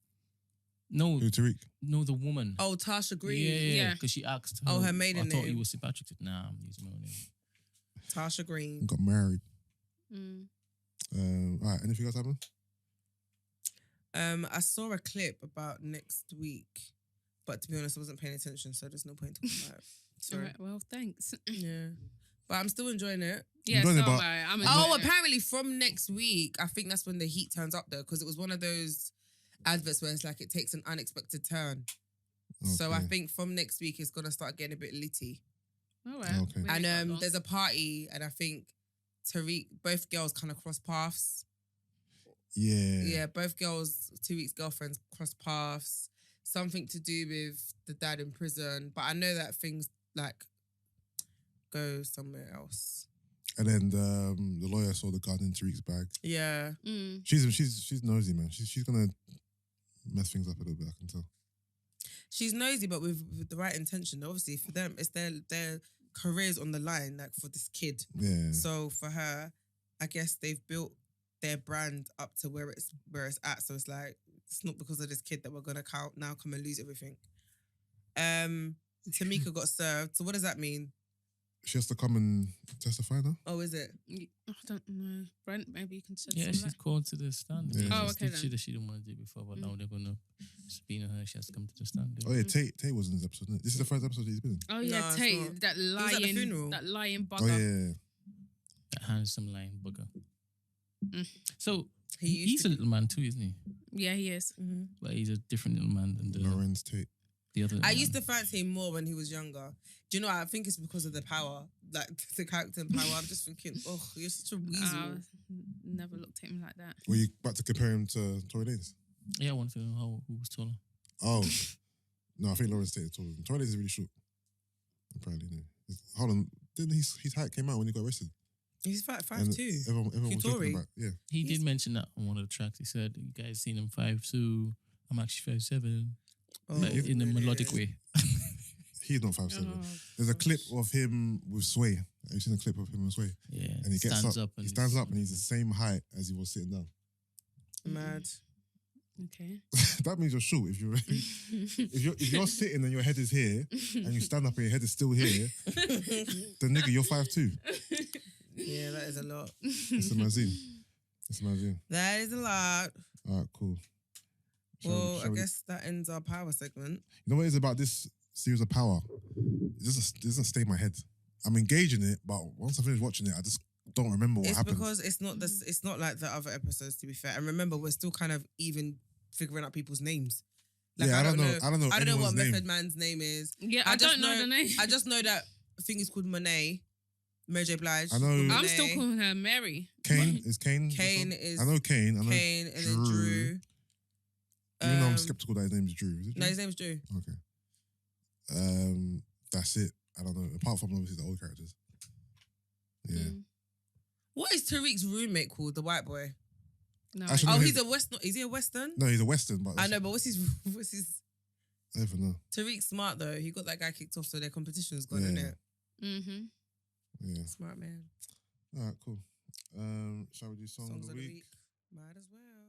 No, Who, Tariq? no, the woman. Oh, Tasha Green. Yeah, Yeah. because she asked. Oh, her maiden I thought he name. was St. Patrick. She said, nah, I'm using my own name. Tasha Green. Got married. Mm. All right, anything else happen? I saw a clip about next week, but to be honest, I wasn't paying attention, so there's no point talking about it. All Sorry. right. Well, thanks. Yeah. But I'm still enjoying it. Yeah. doing So it, but- I'm Oh, enjoying it. apparently from next week, I think that's when the heat turns up though, because it was one of those adverts where it's like it takes an unexpected turn. So I Okay. think from next week it's gonna start getting a bit litty. All right. Okay. We ain't And got long. there's a party, and I think Tariq, both girls kind of cross paths. Yeah. Yeah, both girls, Tariq's girlfriends cross paths. Something to do with the dad in prison, but I know that things like go somewhere else. And then the lawyer saw the gun in Tariq's bag. Yeah. Mm. She's nosy, man. She's gonna mess things up a little bit. I can tell. She's nosy, but with the right intention. Obviously, for them, it's their careers on the line, like for this kid. Yeah. So for her, I guess they've built their brand up to where it's at. So it's like it's not because of this kid that we're gonna now come and lose everything. Tamika got served. So what does that mean? She has to come and testify now. Oh, is it? I don't know. Brent, maybe you can shed Yeah, some she's light. called to the stand. Yeah. Oh, okay She then. she didn't want to do it before, but now they're gonna subpoena her. She has to come to the stand. Oh yeah, Tate was in this episode. Isn't it? This is the first episode he's been in. Oh No, yeah, it's Tate, not. that was at the lying, funeral. that lying Oh bugger. yeah. That handsome lying bugger. Mm. So He used he's to a little man too, isn't he? Yeah, he is. Mm-hmm. But he's a different little man than Lorenz Tate. the other. I man. used to fancy him more when he was younger. Do you know? I think it's because of the power, like the character and power. I'm just thinking, oh, you're such a weasel. Never looked at him like that. Were you about to compare him to Tory Lanez? Yeah, I wanted to know who was taller. Oh. No, I think Lorenz Tate is taller. Tory Lanez is really short. Apparently, no. Hold on. Didn't his height came out when he got arrested? He's 5'2". Everyone was Tory? joking about. Yeah. He did mention that on one of the tracks. He said, "You guys seen him 5'2". I'm actually 5'7". Oh, Like, in a melodic way. He's not 5'7". Oh, There's a clip of him with Sway. Have you seen a clip of him with Sway? Yeah, And he gets stands up. and He stands up and he's the same height as he was sitting down. Mad. Okay. That means you're short. If you're sitting and your head is here and you stand up and your head is still here, then nigga, you're 5'2". Yeah, that is a lot. It's a magazine. It's a magazine. That is a lot. All right, cool. Well, I we- guess that ends our power segment. You know what it is about this series of Power? It doesn't stay in my head. I'm engaged in it, but once I finish watching it, I just don't remember what It's happened. because it's not this. It's not like the other episodes. To be fair, and remember, we're still kind of even figuring out people's names. Like, Yeah, I don't know. I don't know. I don't know what anyone's name. Method Man's name is. Yeah, I don't know the name. I just know that thing is called Monet. Mary J. Blige. I know- I'm still calling her Mary. Kane is Kane. Kane is. I know Kane. I know Kane and then Drew. Even though I'm skeptical that his name's Drew. Is it Drew? No, his name's Drew. Okay. That's it. I don't know. Apart from obviously the old characters. Yeah. What is Tariq's roommate called? The white boy. No. Actually, Oh, no, he's a West. Is he a Western? No, he's a Western. But I know, but what's his? I don't even know. Tariq's smart though. He got that guy kicked off, so their competition's gone, Yeah. isn't it? Mm-hmm. Yeah. Smart man. All right. Cool. Shall we do song of the week? Might as well.